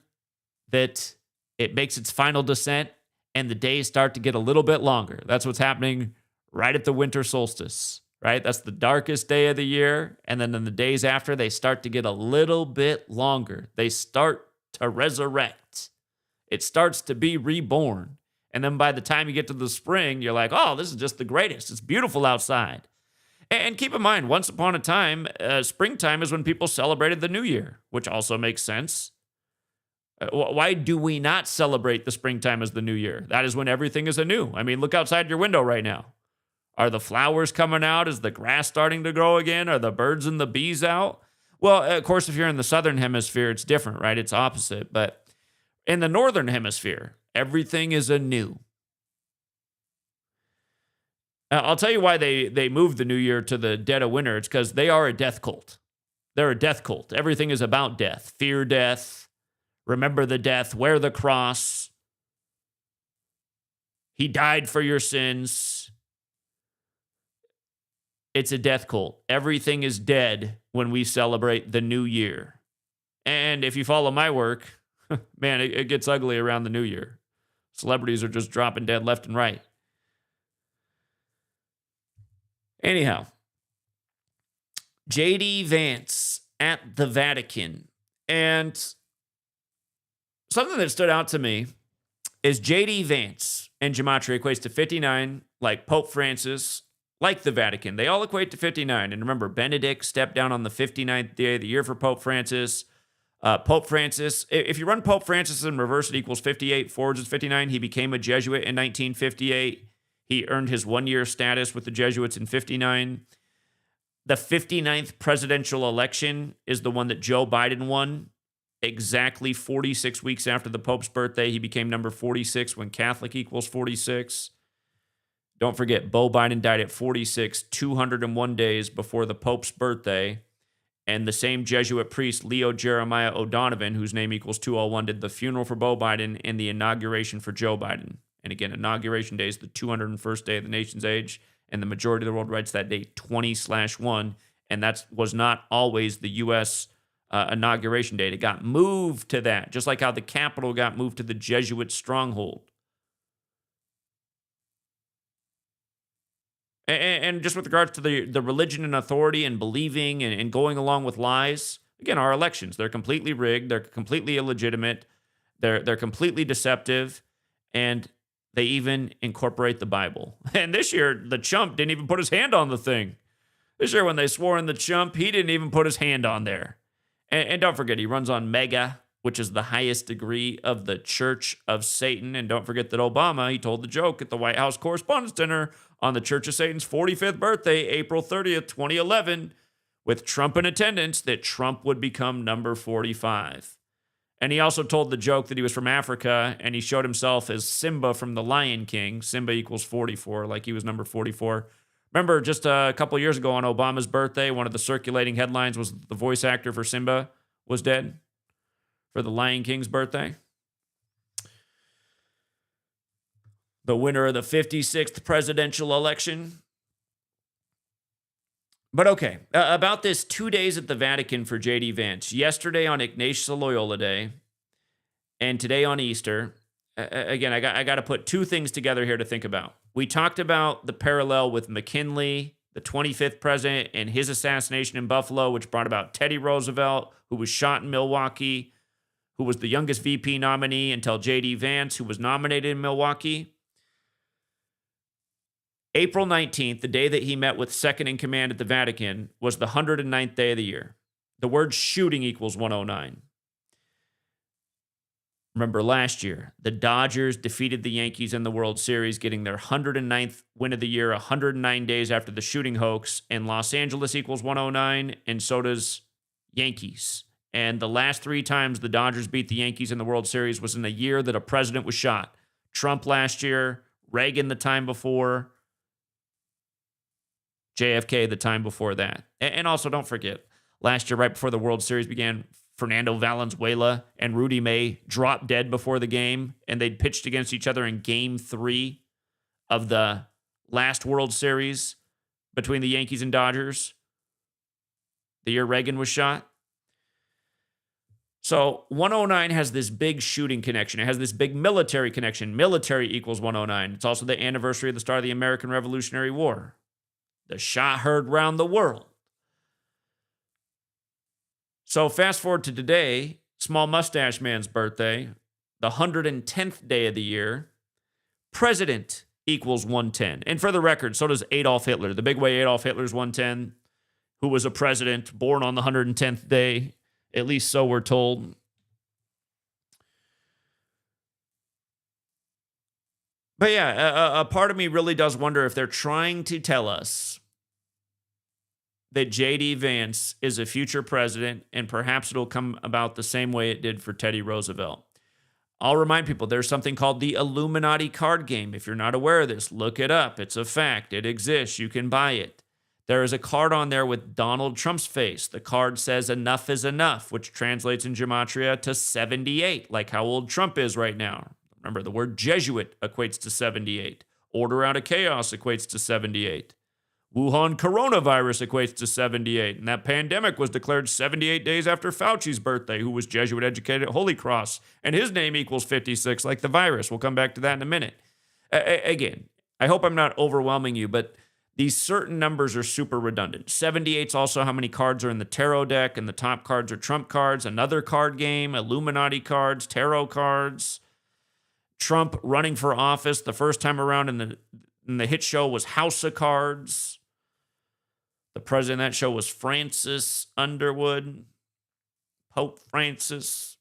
Speaker 1: that it makes its final descent and the days start to get a little bit longer. That's what's happening right at the winter solstice, right? That's the darkest day of the year. And then in the days after, they start to get a little bit longer. They start to resurrect. It starts to be reborn. And then by the time you get to the spring, you're like, oh, this is just the greatest. It's beautiful outside. And keep in mind, once upon a time, springtime is when people celebrated the new year, which also makes sense. Why do we not celebrate the springtime as the new year? That is when everything is anew. I mean, look outside your window right now. Are the flowers coming out? Is the grass starting to grow again? Are the birds and the bees out? Well, of course, if you're in the southern hemisphere, it's different, right? It's opposite. But in the northern hemisphere, everything is anew. I'll tell you why they moved the new year to the dead of winter. It's because they are a death cult. They're a death cult. Everything is about death. Fear death. Remember the death. Wear the cross. He died for your sins. It's a death cult. Everything is dead when we celebrate the new year. And if you follow my work, man, it gets ugly around the new year. Celebrities are just dropping dead left and right. Anyhow, J.D. Vance at the Vatican. And something that stood out to me is J.D. Vance and Gematria equates to 59, like Pope Francis, like the Vatican. They all equate to 59. And remember, Benedict stepped down on the 59th day of the year for Pope Francis. Pope Francis, if you run Pope Francis in reverse, it equals 58. Forwards is 59. He became a Jesuit in 1958. He earned his one-year status with the Jesuits in 59. The 59th presidential election is the one that Joe Biden won. Exactly 46 weeks after the Pope's birthday, he became number 46 when Catholic equals 46. Don't forget, Beau Biden died at 46, 201 days before the Pope's birthday. And the same Jesuit priest, Leo Jeremiah O'Donovan, whose name equals 201, did the funeral for Beau Biden and the inauguration for Joe Biden. And again, Inauguration Day is the 201st day of the nation's age, and the majority of the world writes that date 20/1, and that was not always the U.S. Inauguration date. It got moved to that, just like how the Capitol got moved to the Jesuit stronghold. And just with regards to the religion and authority and believing and going along with lies, again, our elections, they're completely rigged, they're completely illegitimate, they're completely deceptive, and they even incorporate the Bible. And this year, the chump didn't even put his hand on the thing. This year, when they swore in the chump, he didn't even put his hand on there. And don't forget, he runs on Mega, which is the highest degree of the Church of Satan. And don't forget that Obama, he told the joke at the White House Correspondents' Dinner on the Church of Satan's 45th birthday, April 30th, 2011, with Trump in attendance, that Trump would become number 45. And he also told the joke that he was from Africa, and he showed himself as Simba from The Lion King. Simba equals 44, like he was number 44. Remember, just a couple years ago on Obama's birthday, one of the circulating headlines was the voice actor for Simba was dead for The Lion King's birthday. The winner of the 56th presidential election. But okay, about this 2 days at the Vatican for J.D. Vance. Yesterday on Ignatius of Loyola Day, and today on Easter. Again, I got to put two things together here to think about. We talked about the parallel with McKinley, the 25th president, and his assassination in Buffalo, which brought about Teddy Roosevelt, who was shot in Milwaukee, who was the youngest VP nominee until J.D. Vance, who was nominated in Milwaukee. April 19th, the day that he met with second in command at the Vatican, was the 109th day of the year. The word shooting equals 109. Remember last year, the Dodgers defeated the Yankees in the World Series, getting their 109th win of the year 109 days after the shooting hoax, and Los Angeles equals 109, and so does Yankees. And the last three times the Dodgers beat the Yankees in the World Series was in a year that a president was shot. Trump last year, Reagan the time before, JFK the time before that. And also, don't forget, last year, right before the World Series began, Fernando Valenzuela and Rudy May dropped dead before the game, and they'd pitched against each other in Game 3 of the last World Series between the Yankees and Dodgers, the year Reagan was shot. So 109 has this big shooting connection. It has this big military connection. Military equals 109. It's also the anniversary of the start of the American Revolutionary War. The Shah heard round the world. So fast forward to today, Small Mustache Man's birthday, the 110th day of the year. President equals 110. And for the record, so does Adolf Hitler. The big way Adolf Hitler's 110, who was a president born on the 110th day. At least so we're told. But yeah, a part of me really does wonder if they're trying to tell us that J.D. Vance is a future president, and perhaps it'll come about the same way it did for Teddy Roosevelt. I'll remind people, there's something called the Illuminati card game. If you're not aware of this, look it up. It's a fact. It exists. You can buy it. There is a card on there with Donald Trump's face. The card says enough is enough, which translates in Gematria to 78, like how old Trump is right now. Remember, the word Jesuit equates to 78. Order out of chaos equates to 78. Wuhan coronavirus equates to 78. And that pandemic was declared 78 days after Fauci's birthday, who was Jesuit educated at Holy Cross. And his name equals 56, like the virus. We'll come back to that in a minute. Again, I hope I'm not overwhelming you, but these certain numbers are super redundant. 78 is also how many cards are in the tarot deck, and the top cards are Trump cards. Another card game, Illuminati cards, tarot cards. Trump running for office the first time around in the hit show was House of Cards. The president of that show was Francis Underwood, Pope Francis.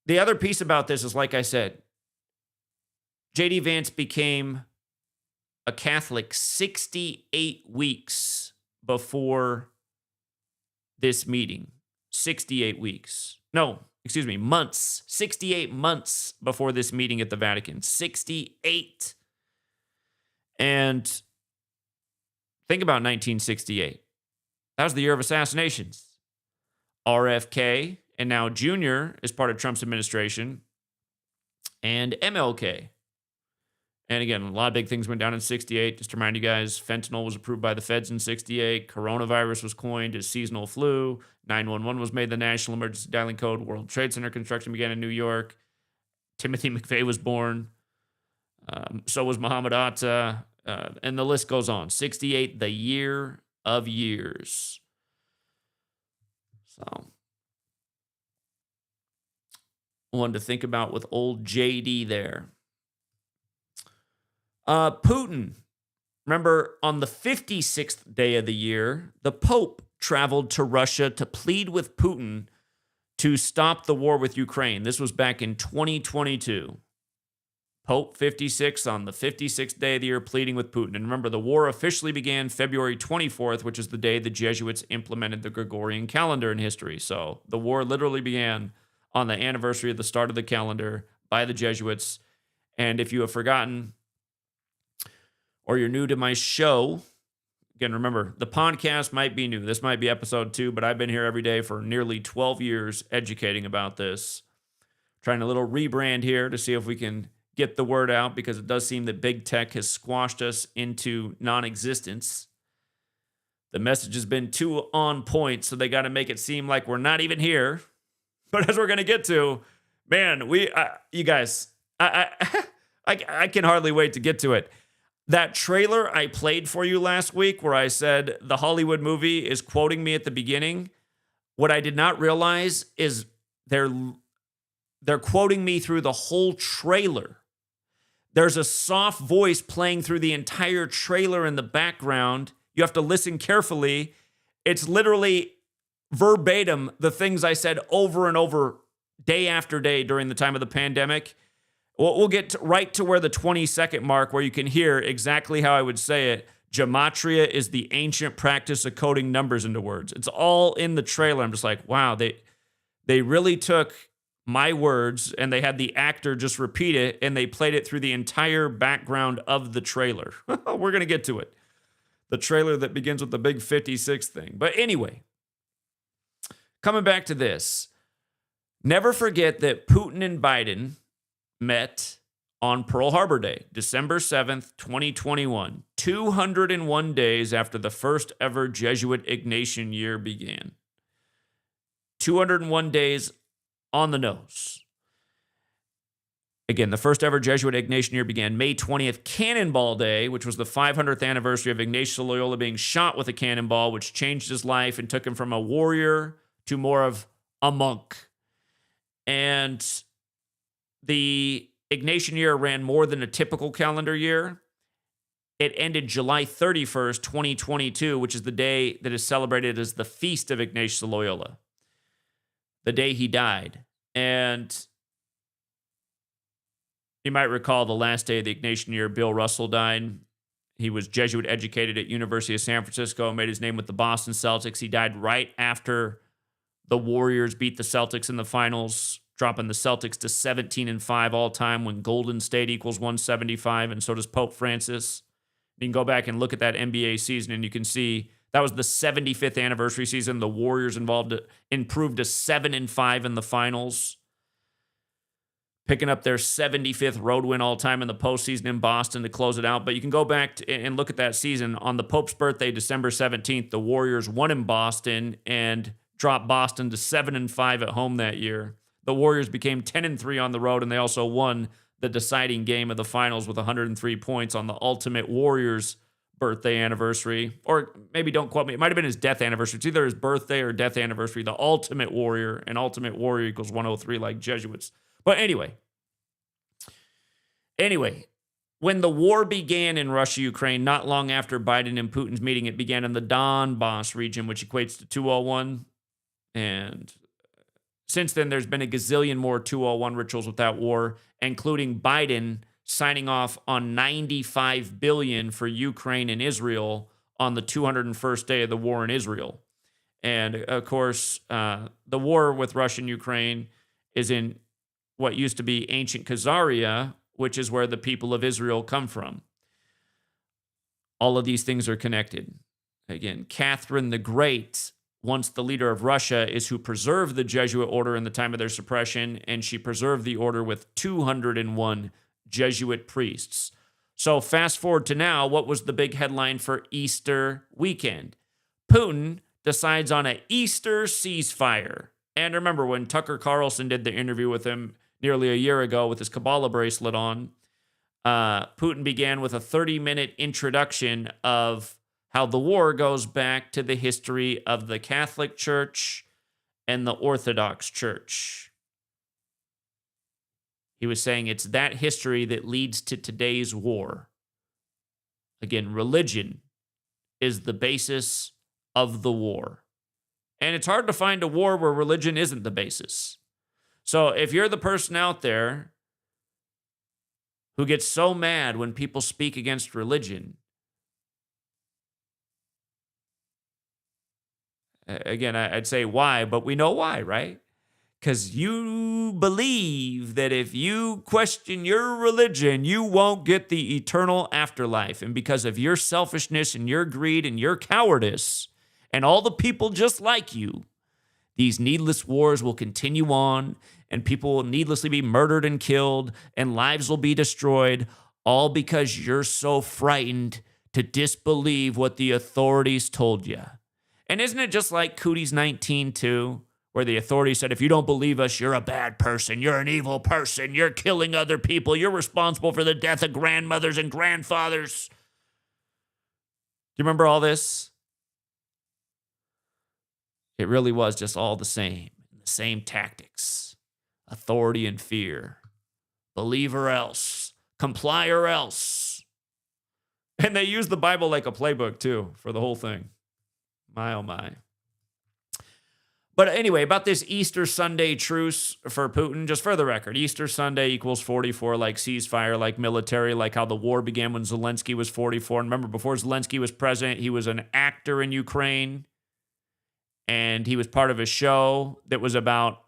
Speaker 1: The other piece about this is, like I said, J.D. Vance became a Catholic 68 weeks before this meeting. 68 weeks. No, excuse me, months. 68 months before this meeting at the Vatican. 68. And think about 1968. That was the year of assassinations. RFK, and now Jr. is part of Trump's administration, and MLK. And again, a lot of big things went down in 68. Just to remind you guys, fentanyl was approved by the feds in 68. Coronavirus was coined as seasonal flu. 911 was made the national emergency dialing code. World Trade Center construction began in New York. Timothy McVeigh was born. So was Muhammad Atta. And the list goes on. 68, the year of years. So one to think about with old JD there. Putin. Remember, on the 56th day of the year, the Pope traveled to Russia to plead with Putin to stop the war with Ukraine. This was back in 2022. Pope 56 on the 56th day of the year pleading with Putin. And remember, the war officially began February 24th, which is the day the Jesuits implemented the Gregorian calendar in history. So the war literally began on the anniversary of the start of the calendar by the Jesuits. And if you have forgotten, or you're new to my show, again, remember, the podcast might be new. This might be episode 2, but I've been here every day for nearly 12 years educating about this. Trying a little rebrand here to see if we can get the word out, because it does seem that big tech has squashed us into non-existence. The message has been too on point, so they got to make it seem like we're not even here. But as we're going to get to, man, you guys, I can hardly wait to get to it. That trailer I played for you last week where I said the Hollywood movie is quoting me at the beginning, what I did not realize is they're quoting me through the whole trailer. There's a soft voice playing through the entire trailer in the background. You have to listen carefully. It's literally verbatim the things I said over and over day after day during the time of the pandemic. We'll get right to where the 20-second mark where you can hear exactly how I would say it. Gematria is the ancient practice of coding numbers into words. It's all in the trailer. I'm just like, wow, they really took my words, and they had the actor just repeat it, and they played it through the entire background of the trailer. We're going to get to it. The trailer that begins with the big 56 thing. But anyway, coming back to this, never forget that Putin and Biden met on Pearl Harbor Day, December 7th, 2021, 201 days after the first ever Jesuit Ignatian year began. 201 days on the nose. Again, the first ever Jesuit Ignatian year began May 20th, Cannonball Day, which was the 500th anniversary of Ignatius Loyola being shot with a cannonball, which changed his life and took him from a warrior to more of a monk. And the Ignatian year ran more than a typical calendar year. It ended July 31st, 2022, which is the day that is celebrated as the Feast of Ignatius Loyola, the day he died. And you might recall the last day of the Ignatian year, Bill Russell died. He was Jesuit educated at University of San Francisco, made his name with the Boston Celtics. He died right after the Warriors beat the Celtics in the finals, dropping the Celtics to 17-5 all time when Golden State equals 175, and so does Pope Francis. You can go back and look at that NBA season, and you can see that was the 75th anniversary season. The Warriors improved to 7-5 in the finals, picking up their 75th road win all time in the postseason in Boston to close it out. But you can go back and look at that season. On the Pope's birthday, December 17th, the Warriors won in Boston and dropped Boston to 7-5 at home that year. The Warriors became 10-3 on the road, and they also won the deciding game of the finals with 103 points on the Ultimate Warriors birthday anniversary. Or maybe don't quote me, it might have been his death anniversary. It's either his birthday or death anniversary. The Ultimate Warrior, and Ultimate Warrior equals 103 like Jesuits. But anyway, when the war began in Russia-Ukraine, not long after Biden and Putin's meeting, it began in the Donbass region, which equates to 201. And since then, there's been a gazillion more 201 rituals with that war, including Biden signing off on $95 billion for Ukraine and Israel on the 201st day of the war in Israel. And of course, the war with Russia and Ukraine is in what used to be ancient Khazaria, which is where the people of Israel come from. All of these things are connected. Again, Catherine the Great, once the leader of Russia, is who preserved the Jesuit order in the time of their suppression, and she preserved the order with 201 Jesuit priests. So fast forward to now, what was the big headline for Easter weekend? Putin decides on an Easter ceasefire. And remember, when Tucker Carlson did the interview with him nearly a year ago with his Kabbalah bracelet on, Putin began with a 30-minute introduction of how the war goes back to the history of the Catholic Church and the Orthodox Church. He was saying it's that history that leads to today's war. Again, religion is the basis of the war. And it's hard to find a war where religion isn't the basis. So if you're the person out there who gets so mad when people speak against religion, again, I'd say why, but we know why, right? Because you believe that if you question your religion, you won't get the eternal afterlife. And because of your selfishness and your greed and your cowardice and all the people just like you, these needless wars will continue on, and people will needlessly be murdered and killed, and lives will be destroyed, all because you're so frightened to disbelieve what the authorities told you. And isn't it just like Cooties 19 too? Where the authorities said, if you don't believe us, you're a bad person, you're an evil person, you're killing other people, you're responsible for the death of grandmothers and grandfathers. Do you remember all this? It really was just all the same tactics. Authority and fear. Believe or else. Comply or else. And they used the Bible like a playbook too for the whole thing. My, oh my. But anyway, about this Easter Sunday truce for Putin, just for the record, Easter Sunday equals 44, like ceasefire, like military, like how the war began when Zelensky was 44. And remember, before Zelensky was president, he was an actor in Ukraine, and he was part of a show that was about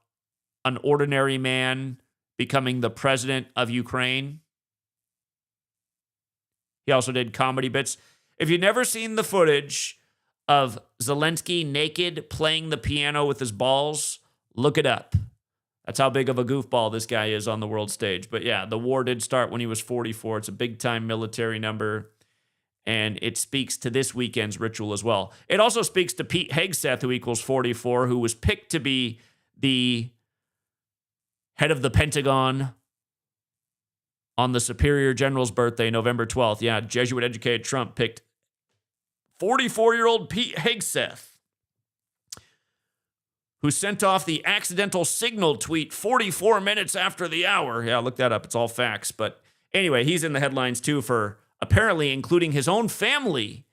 Speaker 1: an ordinary man becoming the president of Ukraine. He also did comedy bits. If you've never seen the footage of Zelensky naked playing the piano with his balls, look it up. That's how big of a goofball this guy is on the world stage. But yeah, the war did start when he was 44. It's a big-time military number, and it speaks to this weekend's ritual as well. It also speaks to Pete Hegseth, who equals 44, who was picked to be the head of the Pentagon on the Superior General's birthday, November 12th. Yeah, Jesuit-educated Trump picked 44-year-old Pete Hegseth, who sent off the accidental signal tweet 44 minutes after the hour. Yeah, look that up. It's all facts. But anyway, he's in the headlines too for apparently including his own family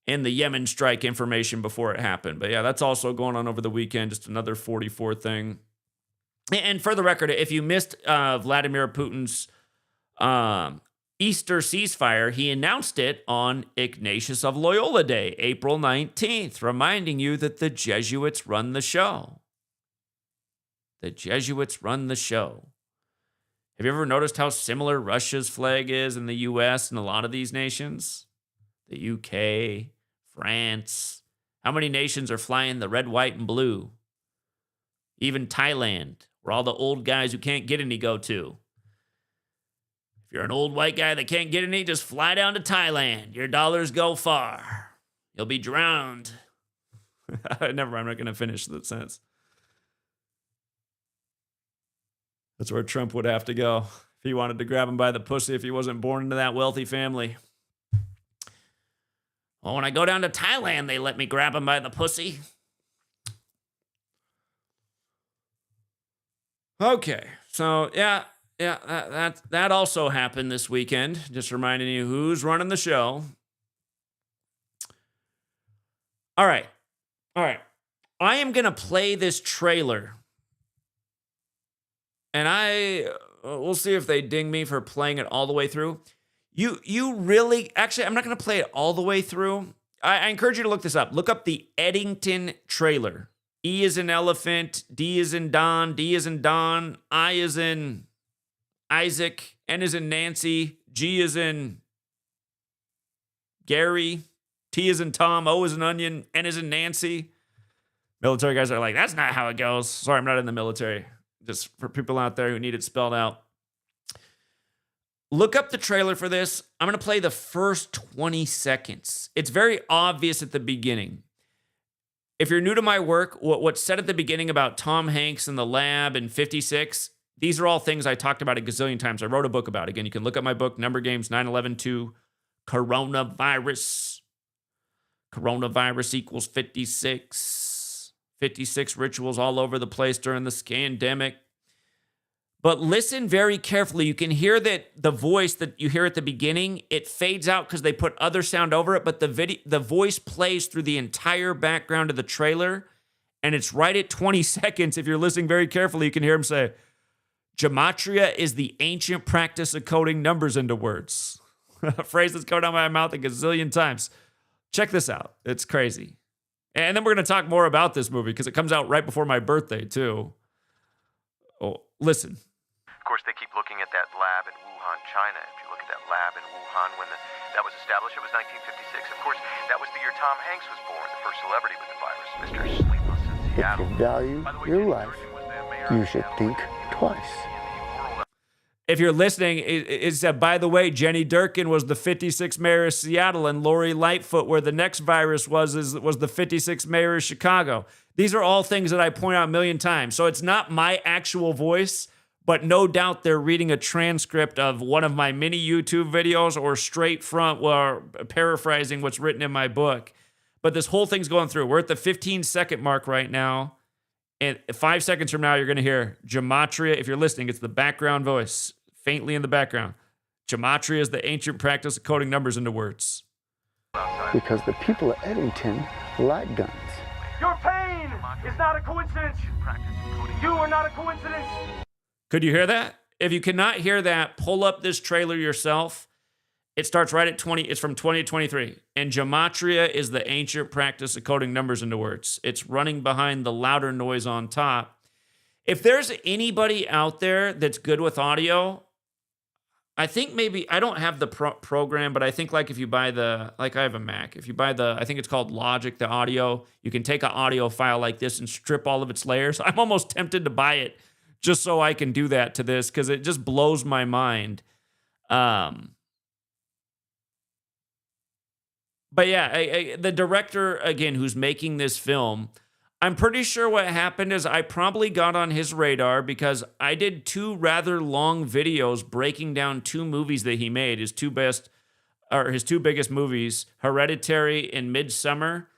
Speaker 1: in the Yemen strike information before it happened. But yeah, that's also going on over the weekend. Just another 44 thing. And for the record, if you missed Vladimir Putin's Easter ceasefire, he announced it on Ignatius of Loyola Day, April 19th, reminding you that the Jesuits run the show. The Jesuits run the show. Have you ever noticed how similar Russia's flag is in the U.S. and a lot of these nations? The U.K., France. How many nations are flying the red, white, and blue? Even Thailand, where all the old guys who can't get any go to. If you're an old white guy that can't get any, just fly down to Thailand. Your dollars go far. You'll be drowned. Never mind, I'm not going to finish the sentence. That's where Trump would have to go if he wanted to grab him by the pussy if he wasn't born into that wealthy family. Well, when I go down to Thailand, they let me grab him by the pussy. Okay, so yeah, that also happened this weekend. Just reminding you who's running the show. All right. I am going to play this trailer. And we'll see if they ding me for playing it all the way through. You really, actually, I'm not going to play it all the way through. I encourage you to look this up. Look up the Eddington trailer. E is in elephant, D is in Don, D is in Don, I is in Isaac, N is in Nancy, G is in Gary, T is in Tom, O is in Onion, N is in Nancy. Military guys are like, that's not how it goes. Sorry, I'm not in the military. Just for people out there who need it spelled out. Look up the trailer for this. I'm going to play the first 20 seconds. It's very obvious at the beginning. If you're new to my work, what's said at the beginning about Tom Hanks and the lab and 56, these are all things I talked about a gazillion times. I wrote a book about it. Again, you can look up my book, Number Games 9/11/2, Coronavirus. Coronavirus equals 56. 56 rituals all over the place during the scandemic. But listen very carefully. You can hear that the voice that you hear at the beginning, it fades out because they put other sound over it, but the voice plays through the entire background of the trailer, and it's right at 20 seconds. If you're listening very carefully, you can hear him say, Gematria is the ancient practice of coding numbers into words. A phrase that's come out of my mouth a gazillion times. Check this out. It's crazy. And then we're going to talk more about this movie because it comes out right before my birthday, too. Oh, listen.
Speaker 2: Of course, they keep looking at that lab in Wuhan, China. If you look at that lab in Wuhan when that was established, it was 1956. Of course, that was the year Tom Hanks was born, the first celebrity with the virus, Mr. Sleepless in Seattle.
Speaker 3: If you value your life, you should think twice.
Speaker 1: If you're listening, it said, by the way, Jenny Durkin was the 56th mayor of Seattle, and Lori Lightfoot, where the next virus was the 56th mayor of Chicago. These are all things that I point out a million times. So it's not my actual voice, but no doubt they're reading a transcript of one of my many YouTube videos or straight from, or paraphrasing what's written in my book. But this whole thing's going through. We're at the 15-second mark right now. And 5 seconds from now, you're going to hear Gematria. If you're listening, it's the background voice, faintly in the background. Gematria is the ancient practice of coding numbers into words.
Speaker 3: Because the people of Eddington like guns.
Speaker 4: Your pain is not a coincidence. You are not a coincidence.
Speaker 1: Could you hear that? If you cannot hear that, pull up this trailer yourself. It starts right at 20. It's from 20 to 23. And Gematria is the ancient practice of coding numbers into words. It's running behind the louder noise on top. If there's anybody out there that's good with audio, I think maybe I don't have the program, but I think like if you buy I have a Mac, if you buy I think it's called Logic, the audio, you can take an audio file like this and strip all of its layers. I'm almost tempted to buy it just so I can do that to this because it just blows my mind. But yeah, the director, again, who's making this film, I'm pretty sure what happened is I probably got on his radar because I did 2 rather long videos breaking down 2 movies that he made, his 2 biggest movies, Hereditary and Midsummer.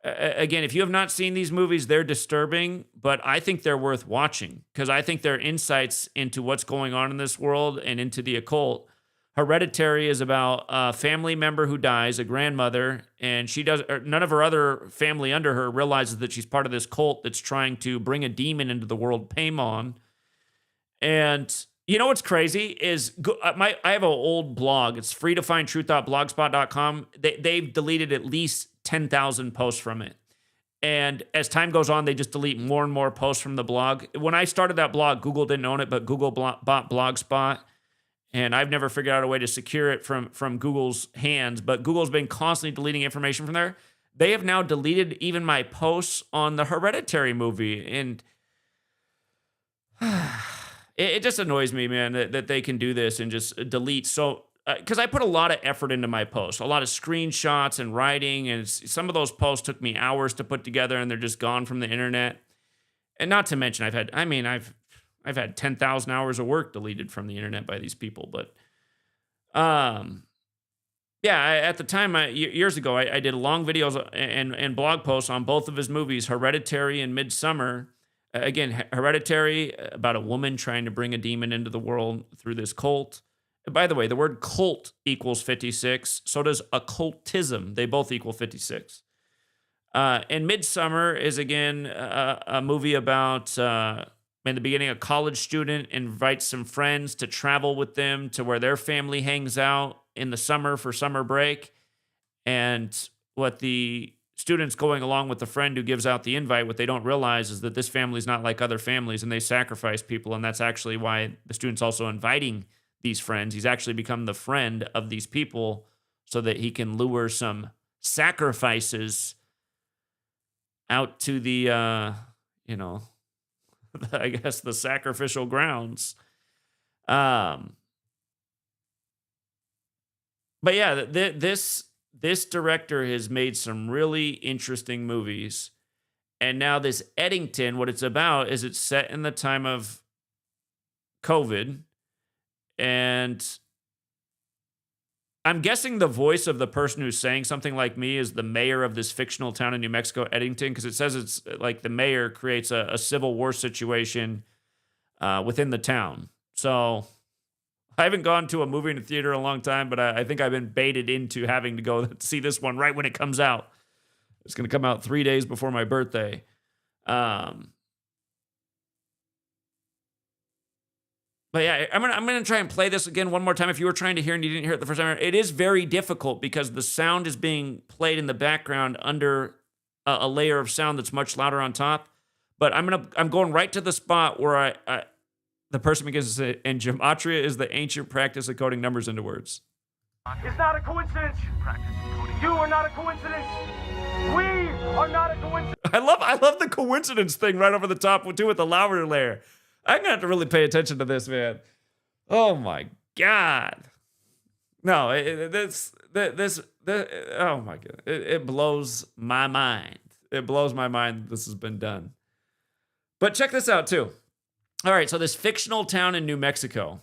Speaker 1: Again, if you have not seen these movies, they're disturbing, but I think they're worth watching because I think they're insights into what's going on in this world and into the occult. Hereditary is about a family member who dies, a grandmother, and none of her other family under her realizes that she's part of this cult that's trying to bring a demon into the world, Paimon. And you know what's crazy is I have an old blog. It's freetofindtruth.blogspot.com. They've deleted at least 10,000 posts from it. And as time goes on, they just delete more and more posts from the blog. When I started that blog, Google didn't own it, but Google bought Blogspot. And I've never figured out a way to secure it from Google's hands, but Google's been constantly deleting information from there. They have now deleted even my posts on the Hereditary movie, and it just annoys me, man, that they can do this and just delete. So, because I put a lot of effort into my posts, a lot of screenshots and writing, and some of those posts took me hours to put together, and they're just gone from the internet. And not to mention, I've had 10,000 hours of work deleted from the internet by these people. But, at the time, years ago, I did long videos and blog posts on both of his movies, Hereditary and Midsummer. Again, Hereditary, about a woman trying to bring a demon into the world through this cult. By the way, the word cult equals 56. So does occultism. They both equal 56. And Midsummer is, again, a movie about... in the beginning, a college student invites some friends to travel with them to where their family hangs out in the summer for summer break. And what the students going along with the friend who gives out the invite, what they don't realize is that this family's not like other families and they sacrifice people. And that's actually why the student's also inviting these friends. He's actually become the friend of these people so that he can lure some sacrifices out to the, I guess the sacrificial grounds. But yeah, this director has made some really interesting movies. And now this Eddington, what it's about is it's set in the time of COVID. And I'm guessing the voice of the person who's saying something like me is the mayor of this fictional town in New Mexico, Eddington, because it says it's like the mayor creates a civil war situation within the town. So I haven't gone to a movie in a theater in a long time, but I think I've been baited into having to go see this one right when it comes out. It's going to come out 3 days before my birthday. But yeah, I'm gonna try and play this again one more time. If you were trying to hear and you didn't hear it the first time, it is very difficult because the sound is being played in the background under a layer of sound that's much louder on top. But I'm going right to the spot where the person begins to say, and Gematria is the ancient practice of coding numbers into words.
Speaker 4: It's not a coincidence. You are not a coincidence. We are not a coincidence.
Speaker 1: I love the coincidence thing right over the top too with the louder layer. I'm gonna have to really pay attention to this, man. Oh my God. No, oh my God. It blows my mind. It blows my mind that this has been done. But check this out too. All right, so this fictional town in New Mexico.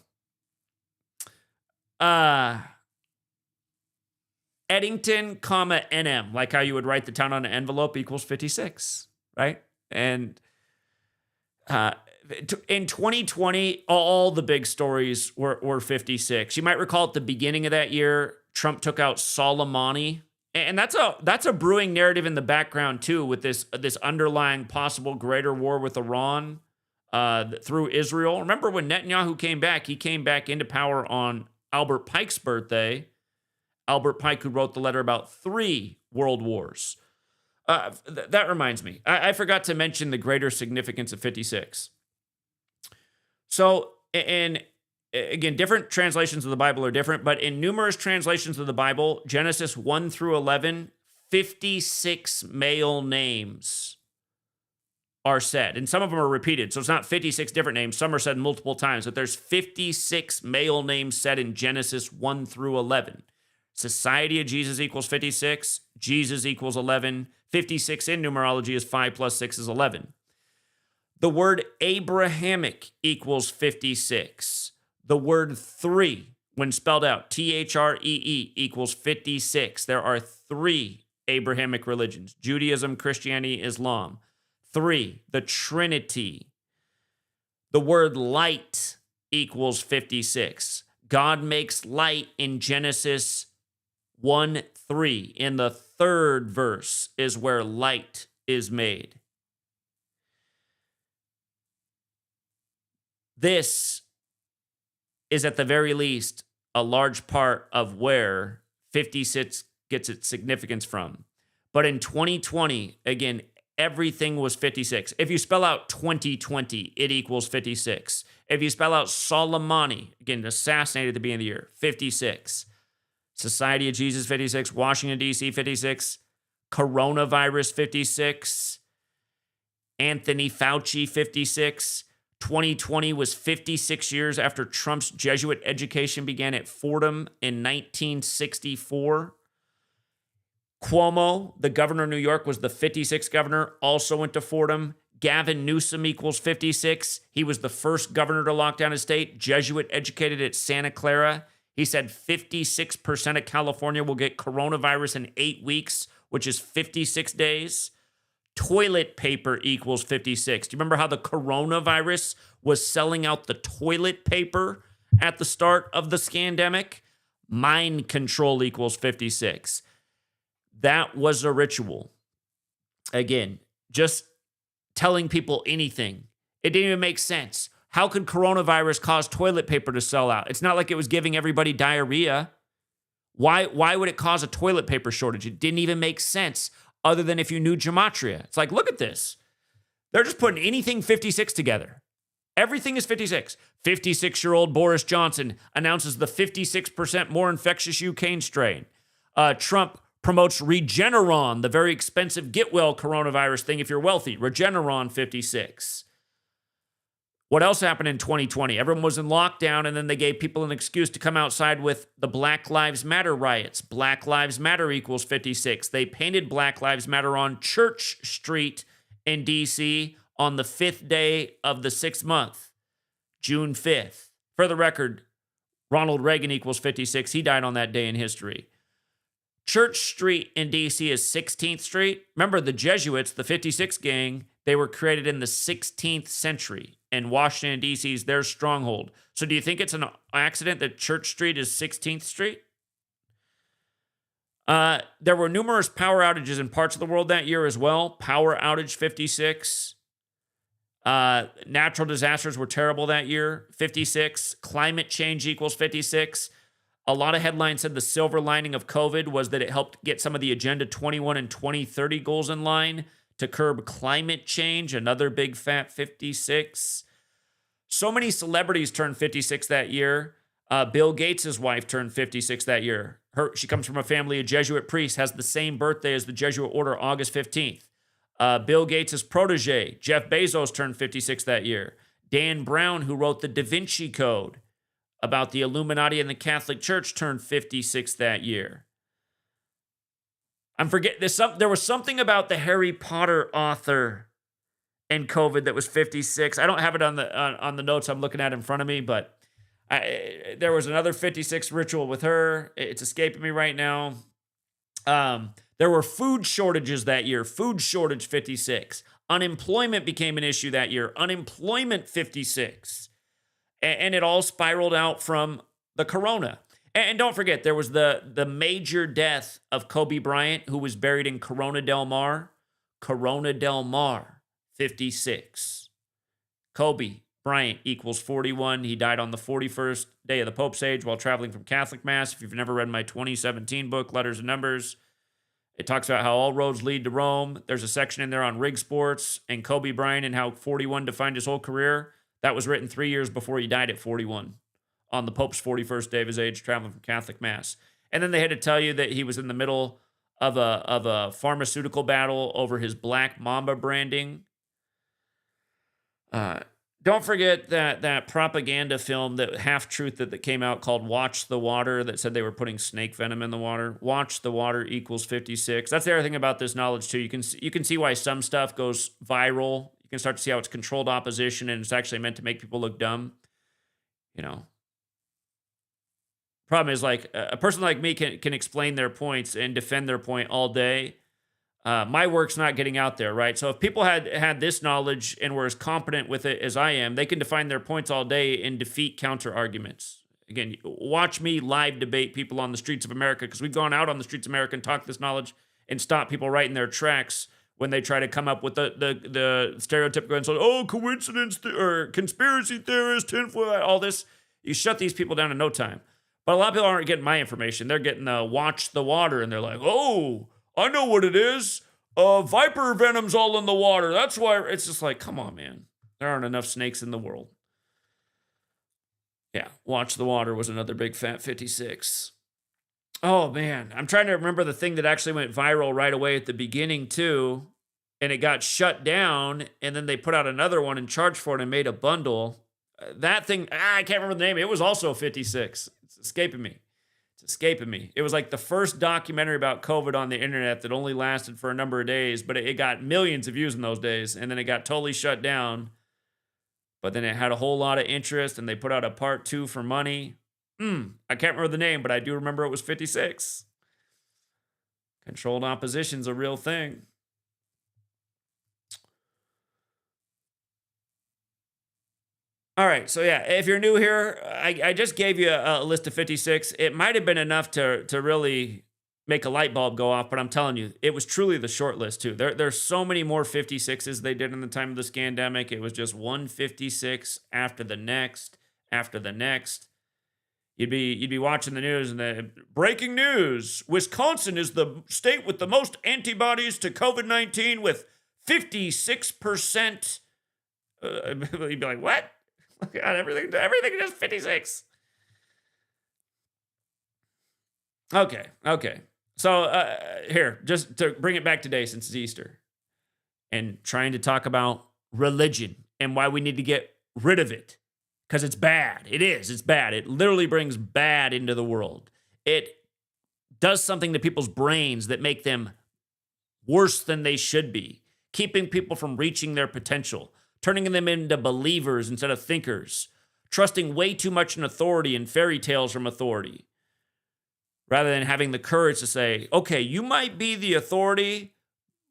Speaker 1: Eddington, NM, like how you would write the town on an envelope equals 56, right? And in 2020, all the big stories were 56. You might recall at the beginning of that year, Trump took out Soleimani. And that's a brewing narrative in the background, too, with this underlying possible greater war with Iran through Israel. Remember when Netanyahu came back, he came back into power on Albert Pike's birthday. Albert Pike, who wrote the letter about 3 world wars. That reminds me. I forgot to mention the greater significance of 56. So, and again, different translations of the Bible are different, but in numerous translations of the Bible, Genesis 1 through 11, 56 male names are said. And some of them are repeated. So it's not 56 different names. Some are said multiple times, but there's 56 male names said in Genesis 1 through 11. Society of Jesus equals 56. Jesus equals 11. 56 in numerology is 5 plus 6 is 11. The word Abrahamic equals 56. The word three, when spelled out, T-H-R-E-E, equals 56. There are 3 Abrahamic religions: Judaism, Christianity, Islam. 3, the Trinity. The word light equals 56. God makes light in Genesis 1:3. In the 3rd verse is where light is made. This is at the very least a large part of where 56 gets its significance from. But in 2020, again, everything was 56. If you spell out 2020, it equals 56. If you spell out Soleimani, again, assassinated at the beginning of the year, 56. Society of Jesus, 56. Washington, D.C., 56. Coronavirus, 56. Anthony Fauci, 56. 2020 was 56 years after Trump's Jesuit education began at Fordham in 1964. Cuomo, the governor of New York, was the 56th governor, also went to Fordham. Gavin Newsom equals 56. He was the first governor to lock down his state, Jesuit educated at Santa Clara. He said 56% of California will get coronavirus in 8 weeks, which is 56 days. Toilet paper equals 56. Do you remember how the coronavirus was selling out the toilet paper at the start of the scandemic? Mind control equals 56. That was a ritual. Again, just telling people anything. It didn't even make sense. How could coronavirus cause toilet paper to sell out? It's not like it was giving everybody diarrhea. Why would it cause a toilet paper shortage? It didn't even make sense other than if you knew Gematria. It's like, look at this. They're just putting anything 56 together. Everything is 56. 56-year-old Boris Johnson announces the 56% more infectious UK strain. Trump promotes Regeneron, the very expensive get well coronavirus thing if you're wealthy. Regeneron 56. What else happened in 2020? Everyone was in lockdown, and then they gave people an excuse to come outside with the Black Lives Matter riots. Black Lives Matter equals 56. They painted Black Lives Matter on Church Street in D.C. on the 5th day of the 6th month, June 5th. For the record, Ronald Reagan equals 56. He died on that day in history. Church Street in D.C. is 16th Street. Remember, the Jesuits, the 56 gang, they were created in the 16th century, and Washington, D.C. is their stronghold. So do you think it's an accident that Church Street is 16th Street? There were numerous power outages in parts of the world that year as well. Power outage 56. Natural disasters were terrible that year, 56. Climate change equals 56. A lot of headlines said the silver lining of COVID was that it helped get some of the Agenda 21 and 2030 goals in line to curb climate change, another big fat 56. So many celebrities turned 56 that year. Bill Gates' wife turned 56 that year. She comes from a family of Jesuit priests, has the same birthday as the Jesuit order, August 15th. Bill Gates' protege, Jeff Bezos, turned 56 that year. Dan Brown, who wrote the Da Vinci Code about the Illuminati and the Catholic Church, turned 56 that year. There was something about the Harry Potter author and COVID that was 56. I don't have it on the notes I'm looking at in front of me, but there was another 56 ritual with her. It's escaping me right now. There were food shortages that year. Food shortage 56. Unemployment became an issue that year. Unemployment 56. And it all spiraled out from the corona. And don't forget, there was the major death of Kobe Bryant, who was buried in Corona del Mar. Corona del Mar, 56. Kobe Bryant equals 41. He died on the 41st day of the Pope's age while traveling from Catholic Mass. If you've never read my 2017 book, Letters and Numbers, it talks about how all roads lead to Rome. There's a section in there on rig sports and Kobe Bryant and how 41 defined his whole career. That was written 3 years before he died at 41 on the Pope's 41st day of his age, traveling from Catholic Mass. And then they had to tell you that he was in the middle of a pharmaceutical battle over his Black Mamba branding. Don't forget that propaganda film, that half-truth that came out called Watch the Water, that said they were putting snake venom in the water. Watch the Water equals 56. That's the other thing about this knowledge, too. You can see why some stuff goes viral. You can start to see how it's controlled opposition, and it's actually meant to make people look dumb. You know. Problem is, like, a person like me can explain their points and defend their point all day. My work's not getting out there, right? So if people had this knowledge and were as competent with it as I am, they can define their points all day and defeat counter arguments. Again, watch me live debate people on the streets of America, because we've gone out on the streets of America and talked this knowledge and stopped people right in their tracks when they try to come up with the stereotypical and say, oh, coincidence or conspiracy theorist, tinfoil, all this. You shut these people down in no time. But a lot of people aren't getting my information. They're getting the Watch the Water, and they're like, oh, I know what it is. Viper venom's all in the water. That's why. It's just like, come on, man. There aren't enough snakes in the world. Yeah, Watch the Water was another big fat 56. Oh, man. I'm trying to remember the thing that actually went viral right away at the beginning, too. And it got shut down, and then they put out another one and charged for it and made a bundle. That thing, I can't remember the name. It was also 56. It's escaping me. It was like the first documentary about COVID on the internet that only lasted for a number of days, but it got millions of views in those days, and then it got totally shut down. But then it had a whole lot of interest, and they put out a part 2 for money. I can't remember the name, but I do remember it was 56. Controlled opposition's a real thing. All right, so yeah, if you're new here, I just gave you a list of 56. It might have been enough to really make a light bulb go off, but I'm telling you, it was truly the short list, too. There's so many more 56s they did in the time of the scandemic. It was just one 56 after the next, after the next. You'd be watching the news, and the breaking news: Wisconsin is the state with the most antibodies to COVID-19 with 56%. You'd be like, what? God, everything is 56. Okay. So here, just to bring it back today, since it's Easter, and trying to talk about religion and why we need to get rid of it, because it's bad. It's bad. It literally brings bad into the world. It does something to people's brains that make them worse than they should be, keeping people from reaching their potential, turning them into believers instead of thinkers, trusting way too much in authority and fairy tales from authority, rather than having the courage to say, okay, you might be the authority,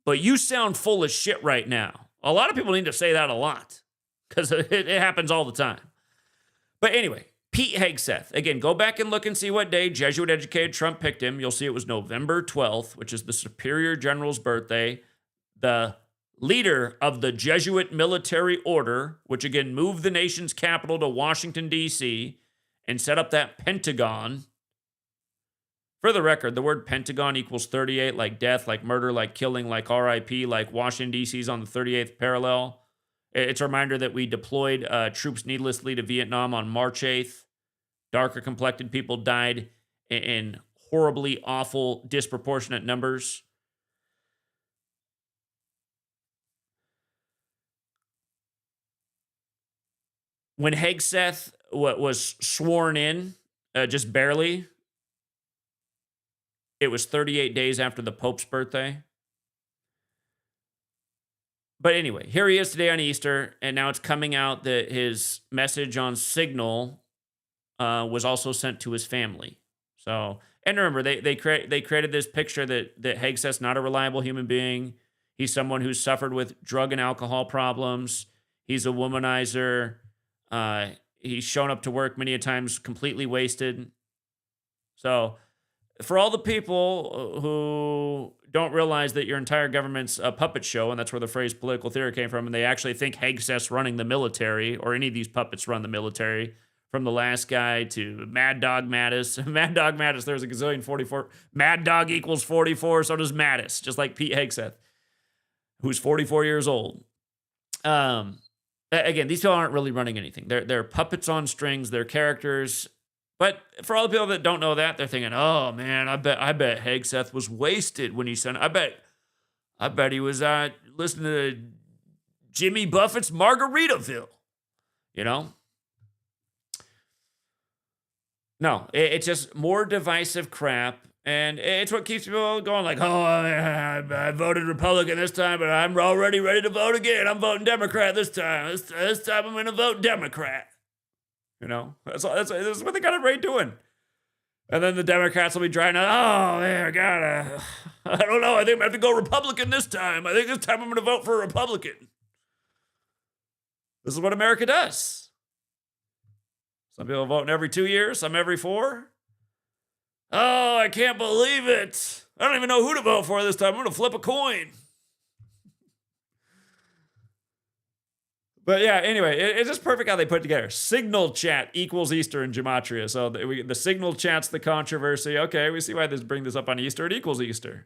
Speaker 1: but you sound full of shit right now. A lot of people need to say that a lot, because it happens all the time. But anyway, Pete Hegseth. Again, go back and look and see what day Jesuit-educated Trump picked him. You'll see it was November 12th, which is the Superior General's birthday. The leader of the Jesuit military order, which again moved the nation's capital to Washington, D.C., and set up that Pentagon. For the record, the word Pentagon equals 38, like death, like murder, like killing, like RIP, like Washington, D.C.'s on the 38th parallel. It's a reminder that we deployed troops needlessly to Vietnam on March 8th. Darker complected people died in horribly awful, disproportionate numbers. When Hegseth was sworn in, just barely, it was 38 days after the Pope's birthday. But anyway, here he is today on Easter, and now it's coming out that his message on Signal was also sent to his family. So, and remember, they created this picture that Hegseth's not a reliable human being. He's someone who's suffered with drug and alcohol problems. He's a womanizer. He's shown up to work many a times completely wasted. So, for all the people who don't realize that your entire government's a puppet show, and that's where the phrase political theater came from, and they actually think Hegseth's running the military, or any of these puppets run the military, from the last guy to Mad Dog Mattis. Mad Dog Mattis, there's a gazillion 44. Mad Dog equals 44, so does Mattis, just like Pete Hegseth, who's 44 years old. Again, these people aren't really running anything. They're puppets on strings. They're characters. But for all the people that don't know that, they're thinking, "Oh man, I bet Hegseth was wasted when he sent. I bet he was listening to Jimmy Buffett's Margaritaville." You know? No, it's just more divisive crap. And it's what keeps people going like, "Oh, I voted Republican this time, but I'm already ready to vote again. I'm voting Democrat this time. This time I'm going to vote Democrat." You know, that's what they got everybody doing. And then the Democrats will be trying to, "Oh, man, I don't know. I think I have to go Republican this time. I think this time I'm going to vote for a Republican." This is what America does. Some people voting every 2 years, some every 4. "Oh, I can't believe it. I don't even know who to vote for this time. I'm going to flip a coin." But yeah, anyway, it's just perfect how they put it together. Signal chat equals Easter in Gematria. So the signal chat's the controversy. Okay, we see why bring this up on Easter. It equals Easter.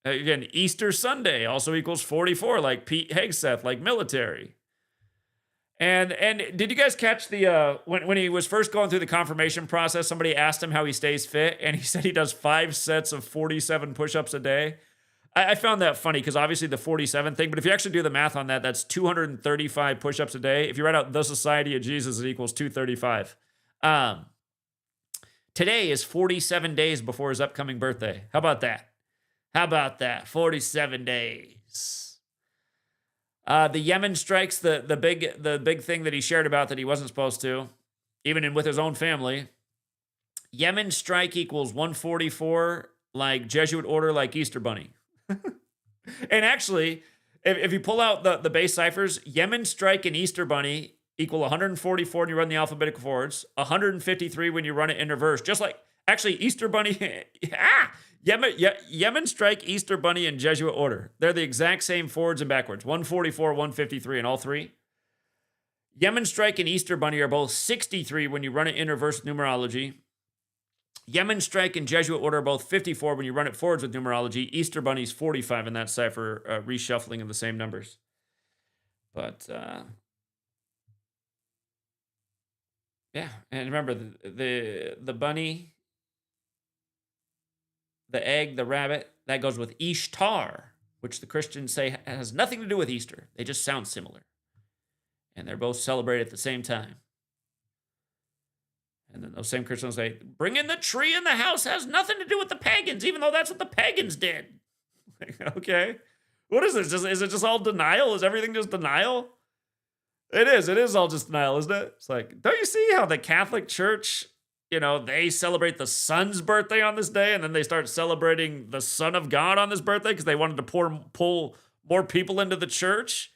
Speaker 1: Again, Easter Sunday also equals 44, like Pete Hegseth, like military. And did you guys catch the when he was first going through the confirmation process, somebody asked him how he stays fit, and he said he does 5 sets of 47 push-ups a day. I found that funny because obviously the 47 thing, but if you actually do the math on that, that's 235 push-ups a day. If you write out the Society of Jesus, it equals 235. Today is 47 days before his upcoming birthday. How about that? 47 days. The Yemen strikes, the big thing that he shared about that he wasn't supposed to, even with his own family. Yemen strike equals 144, like Jesuit order, like Easter Bunny. And actually, if you pull out the base ciphers, Yemen strike and Easter Bunny equal 144 when you run the alphabetical forwards, 153 when you run it in reverse. Just like, actually, Easter Bunny, Yemen strike, Easter Bunny, and Jesuit order. They're the exact same forwards and backwards, 144, 153 in all three. Yemen strike and Easter Bunny are both 63 when you run it in reverse numerology. Yemen strike and Jesuit order are both 54 when you run it forwards with numerology. Easter Bunny's 45 in that cipher, reshuffling of the same numbers. But, yeah, and remember, the bunny, the egg, the rabbit, that goes with Ishtar, which the Christians say has nothing to do with Easter. They just sound similar. And they're both celebrated at the same time. And then those same Christians say, bringing the tree in the house has nothing to do with the pagans, even though that's what the pagans did. Okay. What is this? Is it just all denial? Is everything just denial? It is. It is all just denial, isn't it? It's like, don't you see how the Catholic Church, they celebrate the Son's birthday on this day, and then they start celebrating the Son of God on this birthday because they wanted to pull more people into the church,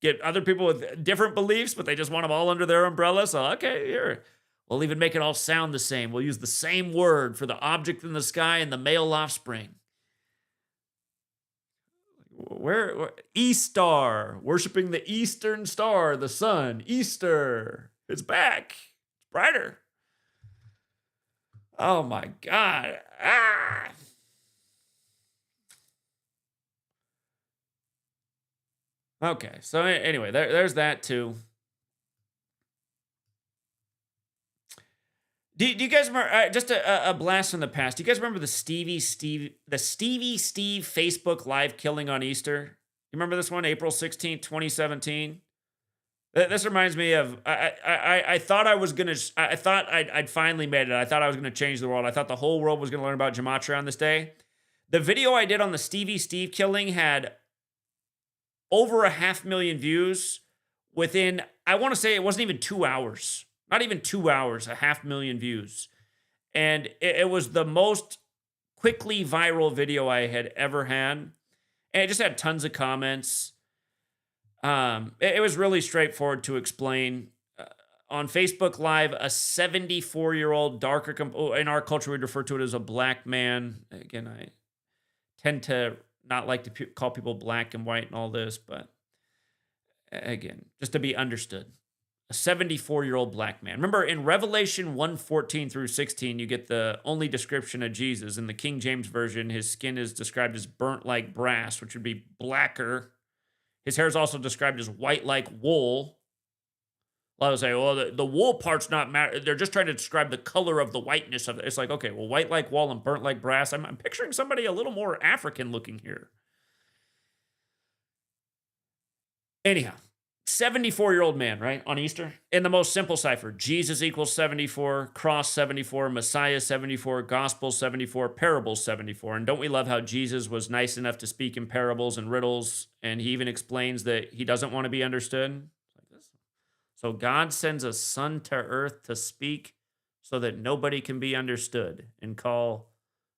Speaker 1: get other people with different beliefs, but they just want them all under their umbrella. So, okay, here. We'll even make it all sound the same. We'll use the same word for the object in the sky and the male offspring. Where Eastar, worshiping the Eastern Star, the sun, Easter. It's back. It's brighter. Oh my God. Okay, so anyway, there's that too. Do you guys remember, just a blast from the past, do you guys remember the Stevie Steve Facebook live killing on Easter? You remember this one, April 16th, 2017? This reminds me of, I thought I'd finally made it. I thought I was going to change the world. I thought the whole world was going to learn about Gematria on this day. The video I did on the Stevie Steve killing had over 500,000 views within, I want to say it wasn't even 2 hours. Not even 2 hours, 500,000 views. And it was the most quickly viral video I had ever had. And it just had tons of comments. It was really straightforward to explain. On Facebook Live, a 74-year-old darker, in our culture, we'd refer to it as a black man. Again, I tend to not like to call people black and white and all this, but again, just to be understood. A 74-year-old black man. Remember, in Revelation 1:14 through 16, you get the only description of Jesus. In the King James Version, his skin is described as burnt like brass, which would be blacker. His hair is also described as white like wool, A lot of say, well, the wool part's not matter. They're just trying to describe the color of the whiteness of it. It's like, okay, well, white like wool and burnt like brass. I'm picturing somebody a little more African looking here. Anyhow, 74-year-old man, right, on Easter. In the most simple cipher, Jesus equals 74, cross 74, Messiah 74, gospel 74, parables 74. And don't we love how Jesus was nice enough to speak in parables and riddles, and he even explains that he doesn't want to be understood? So God sends a son to earth to speak so that nobody can be understood and call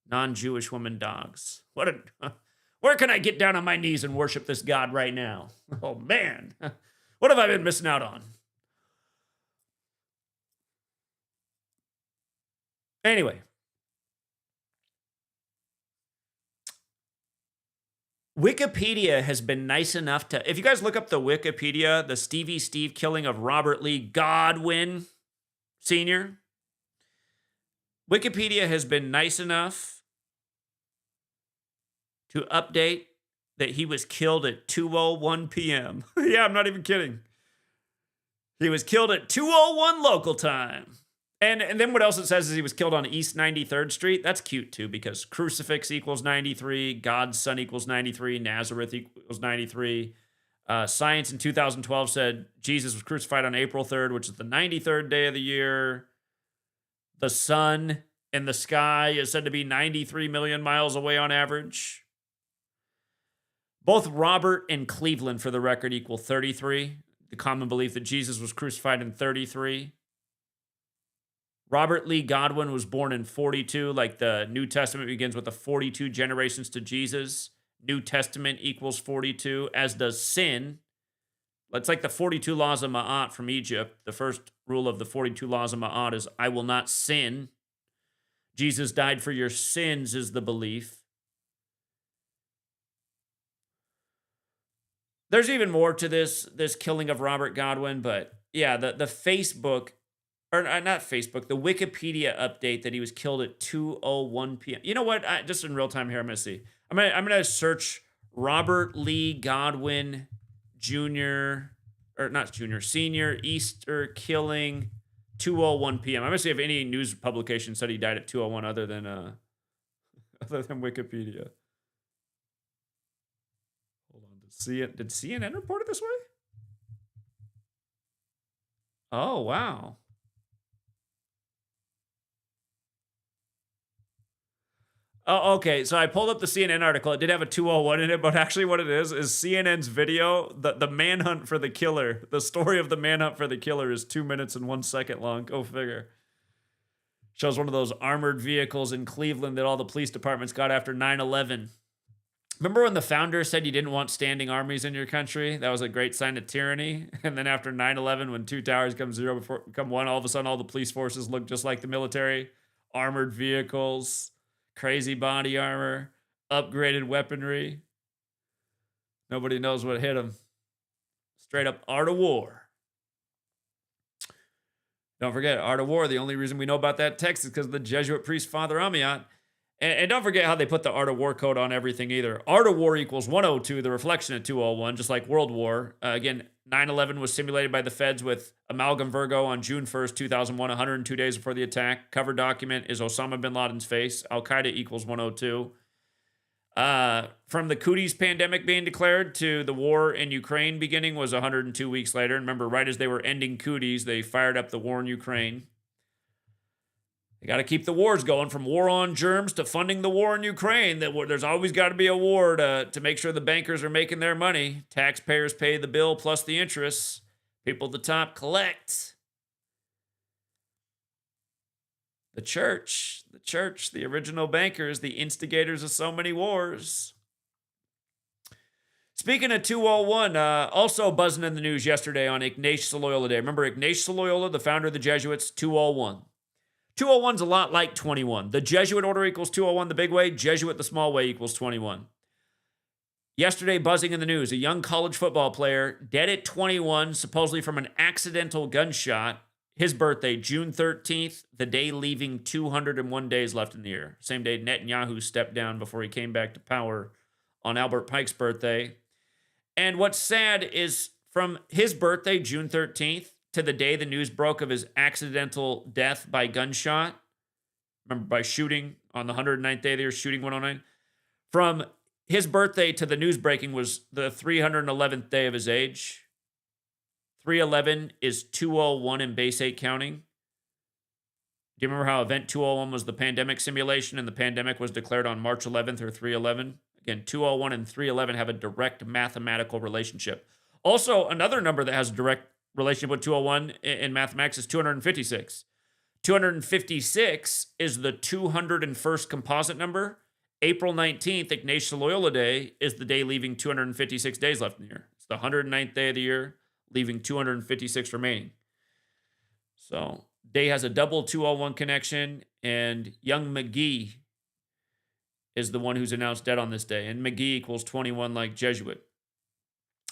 Speaker 1: non-Jewish women dogs. Where can I get down on my knees and worship this God right now? Oh, man. What have I been missing out on? Anyway. Wikipedia has been nice enough to, if you guys look up the Wikipedia, the Stevie Steve killing of Robert Lee Godwin Sr., Wikipedia has been nice enough to update that he was killed at 2:01 p.m. Yeah, I'm not even kidding. He was killed at 2:01 local time. And then what else it says is he was killed on East 93rd Street. That's cute, too, because crucifix equals 93, God's son equals 93, Nazareth equals 93. Science in 2012 said Jesus was crucified on April 3rd, which is the 93rd day of the year. The sun in the sky is said to be 93 million miles away on average. Both Robert and Cleveland, for the record, equal 33. The common belief that Jesus was crucified in 33. Robert Lee Godwin was born in 42, like the New Testament begins with the 42 generations to Jesus. New Testament equals 42, as does sin. It's like the 42 laws of Ma'at from Egypt. The first rule of the 42 laws of Ma'at is, I will not sin. Jesus died for your sins is the belief. There's even more to this killing of Robert Godwin, but yeah, the Facebook, or not Facebook, the Wikipedia update that he was killed at 2:01 p.m. You know what? Just in real time here, I'm going to see. I'm gonna search Robert Lee Godwin Jr., or not Jr., Senior, Easter killing, 2:01 p.m. I'm going to see if any news publication said he died at 2:01 other than Wikipedia. Hold on. Did CNN report it this way? Oh, wow. Oh, okay. So I pulled up the CNN article. It did have a 2:01 in it, but actually what it is CNN's video, the manhunt for the killer. The story of the manhunt for the killer is 2 minutes and 1 second long. Go figure. Shows one of those armored vehicles in Cleveland that all the police departments got after 9/11. Remember when the founder said you didn't want standing armies in your country? That was a great sign of tyranny. And then after 9/11, when 2 towers become 0 become 1, all of a sudden all the police forces look just like the military. Armored vehicles, crazy body armor, upgraded weaponry. Nobody knows what hit them. Straight up art of war. Don't forget, art of war, the only reason we know about that text is because of the Jesuit priest, Father Amiot. And don't forget how they put the art of war code on everything either. Art of war equals 102, the reflection at 2:01, just like World War. Again, 9/11 was simulated by the feds with Amalgam Virgo on June 1st, 2001, 102 days before the attack. Cover document is Osama bin Laden's face. Al-Qaeda equals 102. From the cooties pandemic being declared to the war in Ukraine beginning was 102 weeks later. And remember, right as they were ending cooties, they fired up the war in Ukraine. They got to keep the wars going, from war on germs to funding the war in Ukraine. There's always got to be a war to make sure the bankers are making their money. Taxpayers pay the bill plus the interest. People at the top collect. The church, the original bankers, the instigators of so many wars. Speaking of 2:01, also buzzing in the news yesterday on Ignatius Loyola Day. Remember Ignatius Loyola, the founder of the Jesuits, 2:01. 2:01's a lot like 21. The Jesuit order equals 2:01 the big way. Jesuit the small way equals 21. Yesterday, buzzing in the news, a young college football player dead at 21, supposedly from an accidental gunshot. His birthday, June 13th, the day leaving 201 days left in the year. Same day Netanyahu stepped down before he came back to power on Albert Pike's birthday. And what's sad is from his birthday, June 13th, to the day the news broke of his accidental death by gunshot. Remember, by shooting on the 109th day of the year, shooting 109. From his birthday to the news breaking was the 311th day of his age. 311 is 201 in base 8 counting. Do you remember how Event 201 was the pandemic simulation and the pandemic was declared on March 11th or 311? Again, 201 and 311 have a direct mathematical relationship. Also, another number that has a direct relationship with 201 in mathematics is 256. 256 is the 201st composite number. April 19th, Ignatius Loyola Day, is the day leaving 256 days left in the year. It's the 109th day of the year, leaving 256 remaining. So, day has a double 201 connection, and young McGee is the one who's announced dead on this day. And McGee equals 21 like Jesuit.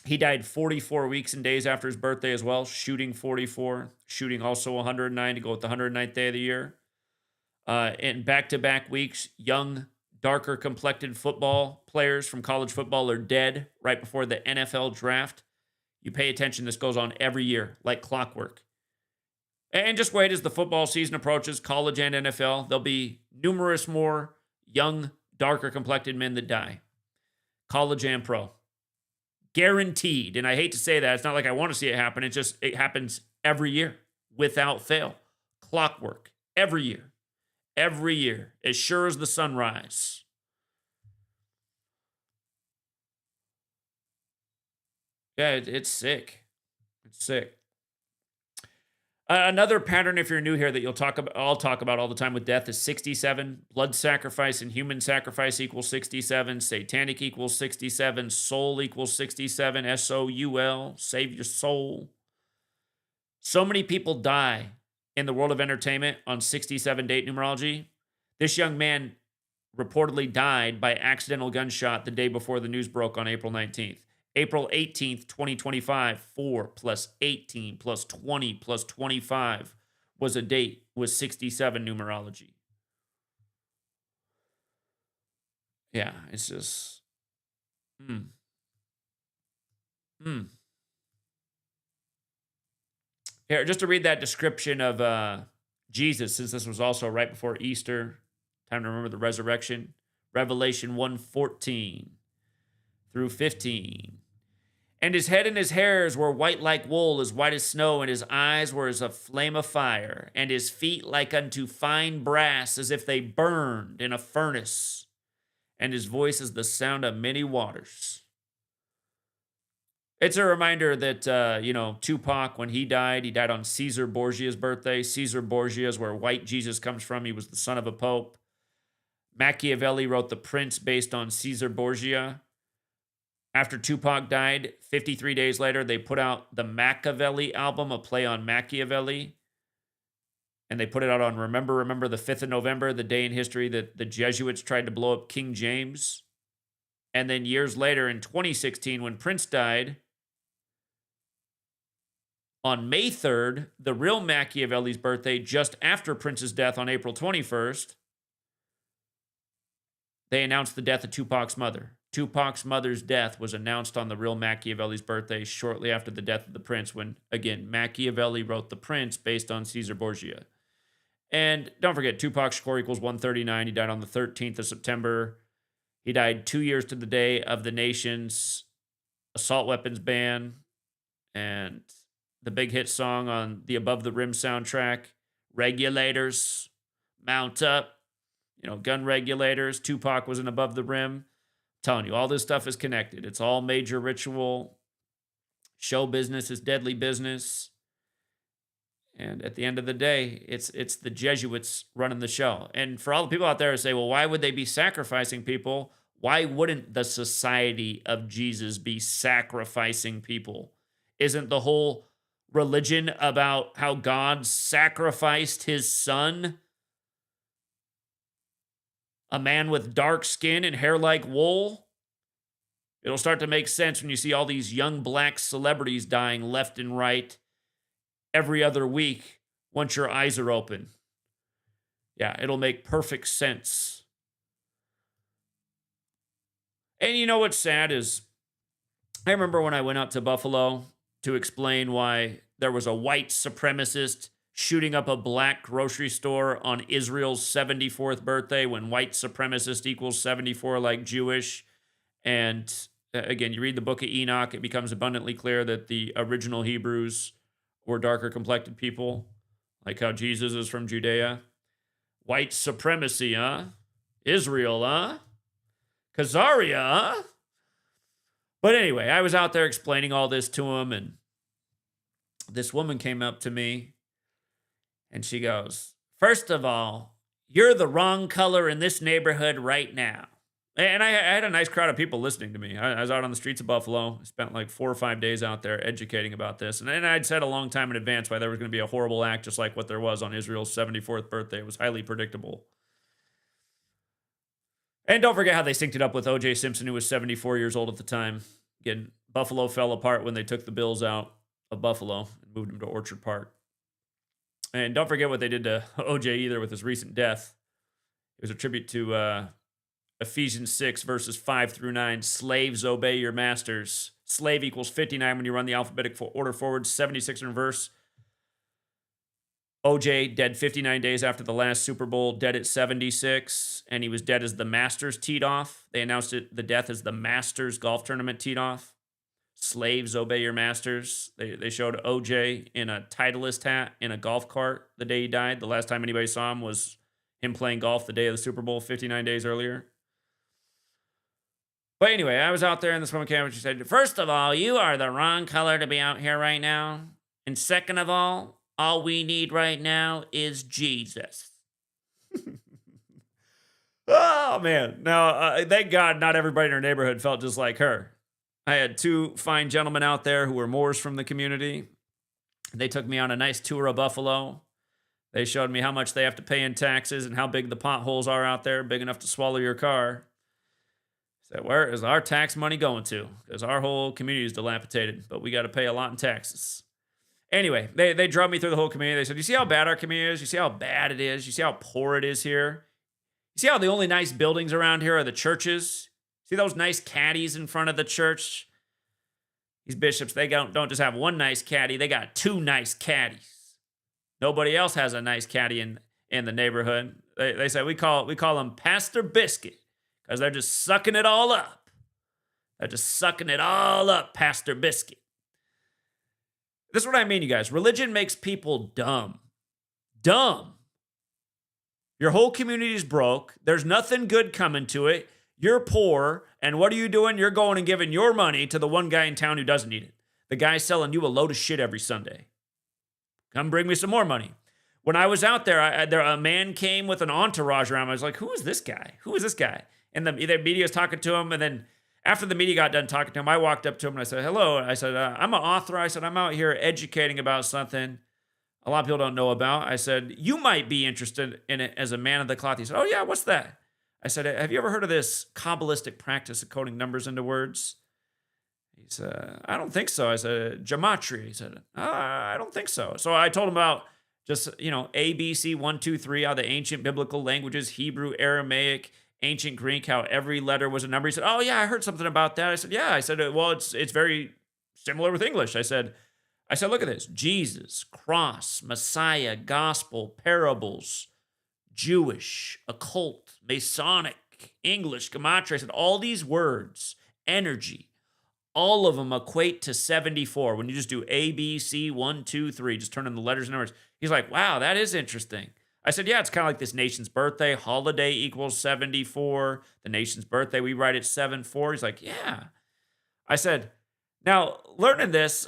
Speaker 1: He died 44 weeks and days after his birthday as well, shooting 44, shooting also 109 to go with the 109th day of the year. In back-to-back weeks, young, darker complected football players from college football are dead right before the NFL draft. You pay attention, this goes on every year, like clockwork. And just wait as the football season approaches, college and NFL, there'll be numerous more young, darker complected men that die. College and pro. Guaranteed. And I hate to say that. It's not like I want to see it happen. It happens every year without fail. Clockwork. Every year. Every year. As sure as the sunrise. Yeah, it's sick. It's sick. Another pattern, if you're new here, that I'll talk about all the time with death is 67. Blood sacrifice and human sacrifice equals 67. Satanic equals 67. Soul equals 67. S-O-U-L. Save your soul. So many people die in the world of entertainment on 67 date numerology. This young man reportedly died by accidental gunshot the day before the news broke on April 19th. April 18th, 2025, 4 plus 18 plus 20 plus 25 was a date with 67 numerology. Yeah, it's just... Here, just to read that description of Jesus, since this was also right before Easter, time to remember the resurrection. Revelation 1:14 through 15. And his head and his hairs were white like wool, as white as snow, and his eyes were as a flame of fire, and his feet like unto fine brass, as if they burned in a furnace, and his voice is the sound of many waters. It's a reminder that, Tupac, when he died on Caesar Borgia's birthday. Caesar Borgia is where white Jesus comes from. He was the son of a pope. Machiavelli wrote The Prince based on Caesar Borgia. After Tupac died, 53 days later, they put out the Machiavelli album, a play on Machiavelli. And they put it out on Remember the 5th of November, the day in history that the Jesuits tried to blow up King James. And then years later, in 2016, when Prince died, on May 3rd, the real Machiavelli's birthday, just after Prince's death on April 21st, they announced the death of Tupac's mother. Tupac's mother's death was announced on the real Machiavelli's birthday shortly after the death of the prince, when, again, Machiavelli wrote The Prince based on Caesar Borgia. And don't forget, Tupac's score equals 139. He died on the 13th of September. He died 2 years to the day of the nation's assault weapons ban and the big hit song on the Above the Rim soundtrack, Regulators, Mount Up, gun regulators. Tupac was in Above the Rim. Telling you, all this stuff is connected. It's all major ritual. Show business is deadly business. And at the end of the day, it's the Jesuits running the show. And for all the people out there who say, well, why would they be sacrificing people? Why wouldn't the Society of Jesus be sacrificing people? Isn't the whole religion about how God sacrificed his son? A man with dark skin and hair like wool? It'll start to make sense when you see all these young black celebrities dying left and right every other week once your eyes are open. Yeah, it'll make perfect sense. And you know what's sad is, I remember when I went out to Buffalo to explain why there was a white supremacist shooting up a black grocery store on Israel's 74th birthday when white supremacist equals 74 like Jewish. And again, you read the book of Enoch, it becomes abundantly clear that the original Hebrews were darker complected people, like how Jesus is from Judea. White supremacy, huh? Israel, huh? Khazaria, huh? But anyway, I was out there explaining all this to him, and this woman came up to me, and she goes, "First of all, you're the wrong color in this neighborhood right now." And I had a nice crowd of people listening to me. I was out on the streets of Buffalo. I spent like 4 or 5 days out there educating about this. And I'd said a long time in advance why there was going to be a horrible act, just like what there was on Israel's 74th birthday. It was highly predictable. And don't forget how they synced it up with O.J. Simpson, who was 74 years old at the time. Again, Buffalo fell apart when they took the Bills out of Buffalo and moved him to Orchard Park. And don't forget what they did to O.J. either with his recent death. It was a tribute to Ephesians 6, verses 5 through 9. Slaves, obey your masters. Slave equals 59 when you run the alphabetical order forward. 76 in reverse. OJ dead 59 days after the last Super Bowl, dead at 76, and he was dead as the Masters teed off. They announced the death as the Masters golf tournament teed off. Slaves, obey your masters. They showed OJ in a Titleist hat in a golf cart the day he died. The last time anybody saw him was him playing golf the day of the Super Bowl 59 days earlier. But anyway, I was out there and this woman came up and she said, "First of all, you are the wrong color to be out here right now. And second of all we need right now is Jesus." Oh, man. Now, thank God not everybody in her neighborhood felt just like her. I had 2 fine gentlemen out there who were Moors from the community. They took me on a nice tour of Buffalo. They showed me how much they have to pay in taxes and how big the potholes are out there, big enough to swallow your car. I said, where is our tax money going to? Because our whole community is dilapidated, but we got to pay a lot in taxes. Anyway, they drove me through the whole community. They said, "You see how bad our community is? You see how bad it is? You see how poor it is here? You see how the only nice buildings around here are the churches? See those nice caddies in front of the church? These bishops, they don't just have one nice caddy. They got 2 nice caddies. Nobody else has a nice caddy in the neighborhood." They said, we call them Pastor Biscuit because they're just sucking it all up. They're just sucking it all up, Pastor Biscuit. This is what I mean, you guys. Religion makes people dumb. Dumb. Your whole community is broke. There's nothing good coming to it. You're poor. And what are you doing? You're going and giving your money to the one guy in town who doesn't need it. The guy selling you a load of shit every Sunday. Come bring me some more money. When I was out there, a man came with an entourage around him. I was like, who is this guy? Who is this guy? And the media was talking to him. And then after the media got done talking to him, I walked up to him and I said, "Hello." I said, "I'm an author." I said, "I'm out here educating about something a lot of people don't know about." I said, "You might be interested in it as a man of the cloth." He said, "Oh yeah, what's that?" I said, "Have you ever heard of this Kabbalistic practice of coding numbers into words?" He said, "I don't think so." I said, "Gematria." He said, "I don't think so." So I told him about just, A, B, C, 1, 2, 3, how the ancient biblical languages, Hebrew, Aramaic, ancient Greek, how every letter was a number. He said, "Oh yeah, I heard something about that." I said, "Yeah." I said, "Well, it's very similar with English." I said, "Look at this: Jesus, cross, Messiah, gospel, parables, Jewish, occult, Masonic, English, Gematria." I said, all these words, energy, all of them equate to 74. When you just do A, B, C, 1, 2, 3, just turn in the letters and numbers. He's like, "Wow, that is interesting." I said, "Yeah, it's kind of like this nation's birthday. Holiday equals 74. The nation's birthday, we write it 7-4. He's like, "Yeah." I said, "Now, learning this,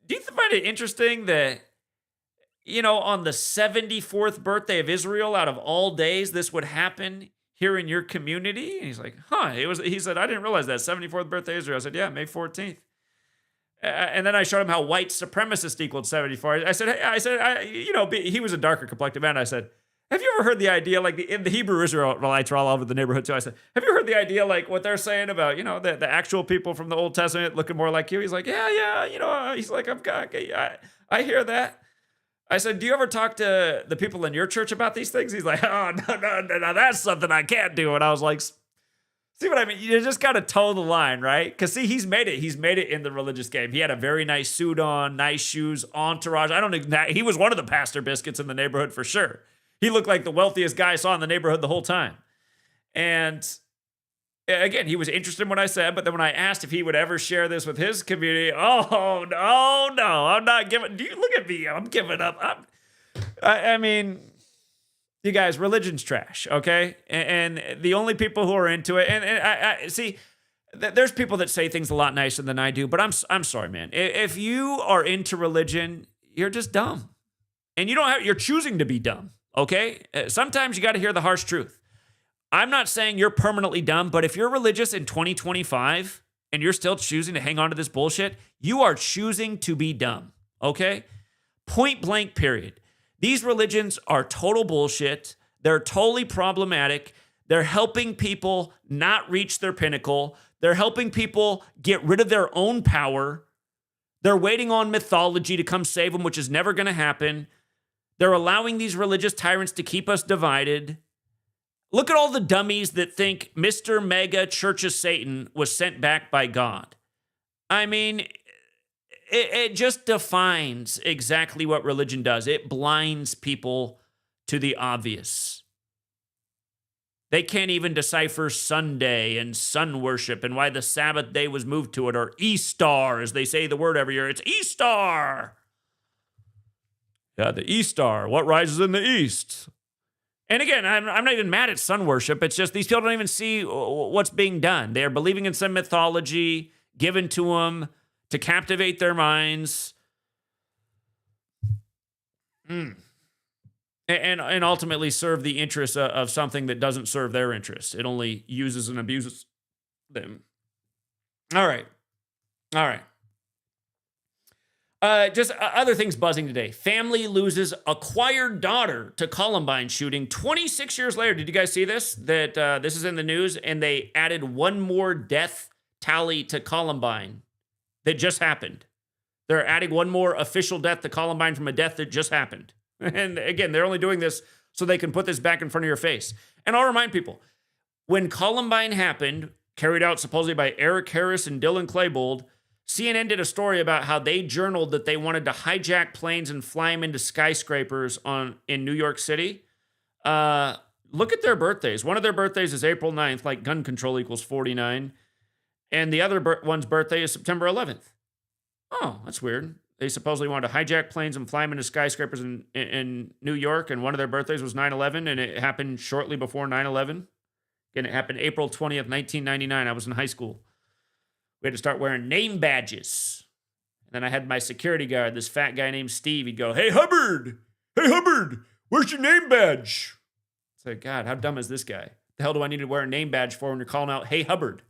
Speaker 1: do you find it interesting that, on the 74th birthday of Israel, out of all days, this would happen here in your community?" And he's like, he said, "I didn't realize that. 74th birthday of Israel." I said, "Yeah, May 14th. And then I showed him how white supremacist equaled 74. I said, he was a darker complected man. I said, "Have you ever heard the idea, like the Hebrew Israelites are all over the neighborhood too?" I said, "Have you heard the idea, like what they're saying about, the actual people from the Old Testament looking more like you?" He's like, yeah. He's like, I hear that. I said, "Do you ever talk to the people in your church about these things?" He's like, "Oh, no, that's something I can't do." And I was like, See what I mean? You just got to toe the line, right? Because see, he's made it. He's made it in the religious game. He had a very nice suit on, nice shoes, entourage. I don't know. He was one of the pastor biscuits in the neighborhood for sure. He looked like the wealthiest guy I saw in the neighborhood the whole time. And again, he was interested in what I said, but then when I asked if he would ever share this with his community, oh no, I'm not giving. Do you look at me? I'm giving up. I mean, you guys, religion's trash, okay? And the only people who are into it, and I see, there's people that say things a lot nicer than I do, but I'm sorry, man. If you are into religion, you're just dumb, and you're choosing to be dumb, okay? Sometimes you got to hear the harsh truth. I'm not saying you're permanently dumb, but if you're religious in 2025 and you're still choosing to hang on to this bullshit, you are choosing to be dumb, okay? Point blank, period. These religions are total bullshit. They're totally problematic. They're helping people not reach their pinnacle. They're helping people get rid of their own power. They're waiting on mythology to come save them, which is never going to happen. They're allowing these religious tyrants to keep us divided. Look at all the dummies that think Mr. Mega Church of Satan was sent back by God. I mean, it just defines exactly what religion does. It blinds people to the obvious. They can't even decipher Sunday and sun worship and why the Sabbath day was moved to it, or Easter, as they say the word every year. It's Easter. Yeah, the Easter. What rises in the east? And again, I'm not even mad at sun worship. It's just these people don't even see what's being done. They are believing in some mythology given to them to captivate their minds. And ultimately serve the interests of something that doesn't serve their interests. It only uses and abuses them. All right. Just other things buzzing today. Family loses acquired daughter to Columbine shooting 26 years later. Did you guys see this? That this is in the news, and they added one more death tally to Columbine that just happened. They're adding one more official death to Columbine from a death that just happened. And again, they're only doing this so they can put this back in front of your face. And I'll remind people, when Columbine happened, carried out supposedly by Eric Harris and Dylan Klebold, CNN did a story about how they journaled that they wanted to hijack planes and fly them into skyscrapers in New York City. Look at their birthdays. One of their birthdays is April 9th, like gun control equals 49. And the other one's birthday is September 11th. Oh, that's weird. They supposedly wanted to hijack planes and fly them into skyscrapers in New York, and one of their birthdays was 9/11, and it happened shortly before 9/11. Again, it happened April 20th, 1999. I was in high school. We had to start wearing name badges. And then I had my security guard, this fat guy named Steve. He'd go, "Hey, Hubbard! Hey, Hubbard! Where's your name badge?" It's like, God, how dumb is this guy? The hell do I need to wear a name badge for when you're calling out, "Hey, Hubbard!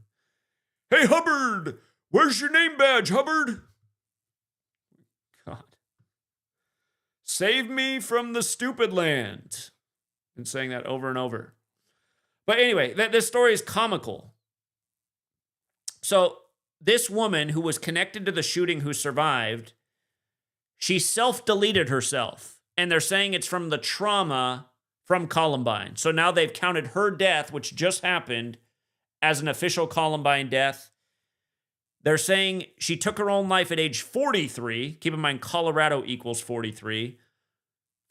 Speaker 1: Hey, Hubbard! Where's your name badge, Hubbard?" God. Save me from the stupid land. Been saying that over and over. But anyway, this story is comical. So this woman who was connected to the shooting who survived, she self-deleted herself. And they're saying it's from the trauma from Columbine. So now they've counted her death, which just happened, as an official Columbine death. They're saying she took her own life at age 43. Keep in mind, Colorado equals 43.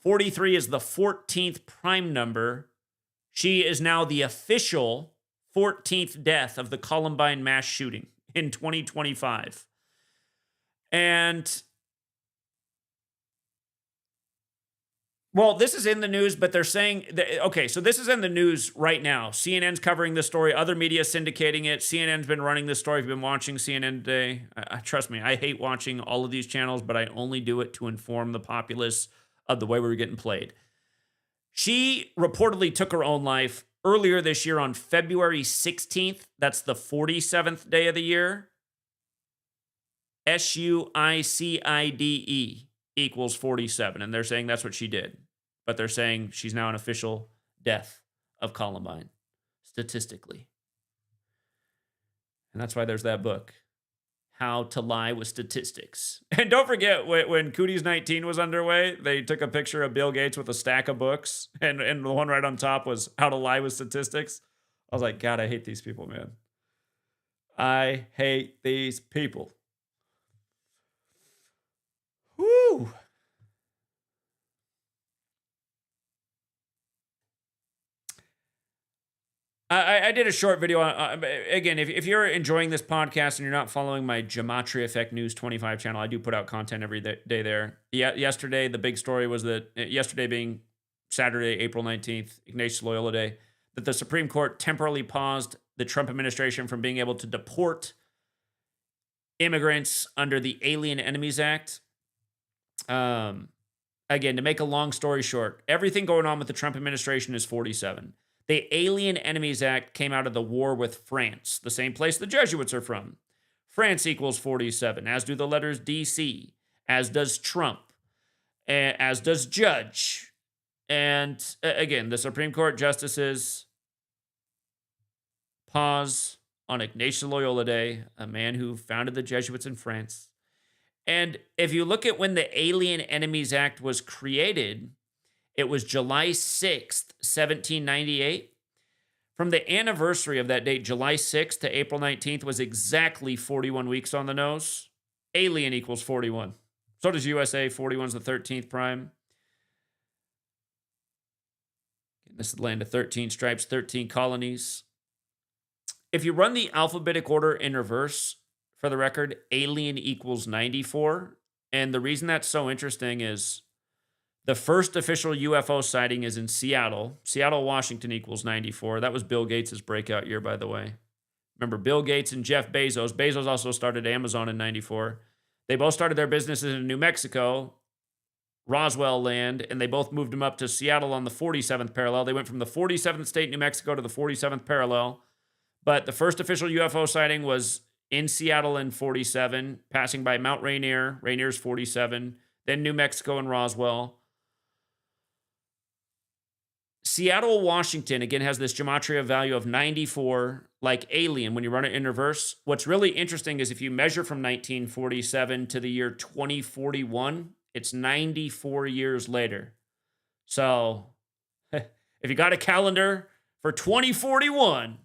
Speaker 1: 43 is the 14th prime number. She is now the official 14th death of the Columbine mass shooting in 2025. And, well, this is in the news, but they're saying, okay, so this is in the news right now. CNN's covering this story. Other media syndicating it. CNN's been running this story. If you've been watching CNN today, trust me, I hate watching all of these channels, but I only do it to inform the populace of the way we're getting played. She reportedly took her own life earlier this year on February 16th. That's the 47th day of the year. SUICIDE equals 47. And they're saying that's what she did. But they're saying she's now an official death of Columbine, statistically. And that's why there's that book, How to Lie with Statistics. And don't forget, when Cooties 19 was underway, they took a picture of Bill Gates with a stack of books, and the one right on top was How to Lie with Statistics. I was like, God, I hate these people, man. I hate these people. Whoo! I did a short video. Again, if you're enjoying this podcast and you're not following my GematriaEffectNews 25 channel, I do put out content every day there. Yeah, yesterday, the big story was that, yesterday being Saturday, April 19th, Ignatius Loyola Day, that the Supreme Court temporarily paused the Trump administration from being able to deport immigrants under the Alien Enemies Act. Again, to make a long story short, everything going on with the Trump administration is 47. The Alien Enemies Act came out of the war with France, the same place the Jesuits are from. France equals 47, as do the letters DC, as does Trump, as does Judge. And again, the Supreme Court justices pause on Ignatius Loyola Day, a man who founded the Jesuits in France. And if you look at when the Alien Enemies Act was created, it was July 6th, 1798. From the anniversary of that date, July 6th to April 19th, was exactly 41 weeks on the nose. Alien equals 41. So does USA. 41 is the 13th prime. This is the land of 13 stripes, 13 colonies. If you run the alphabetic order in reverse, for the record, alien equals 94. And the reason that's so interesting is the first official UFO sighting is in Seattle. Seattle, Washington equals 94. That was Bill Gates' breakout year, by the way. Remember, Bill Gates and Jeff Bezos. Bezos also started Amazon in 94. They both started their businesses in New Mexico, Roswell land, and they both moved them up to Seattle on the 47th parallel. They went from the 47th state, New Mexico, to the 47th parallel. But the first official UFO sighting was in Seattle in 47, passing by Mount Rainier. Rainier's 47. Then New Mexico and Roswell. Seattle, Washington, again, has this gematria value of 94, like alien, when you run it in reverse. What's really interesting is if you measure from 1947 to the year 2041, it's 94 years later. So if you got a calendar for 2041,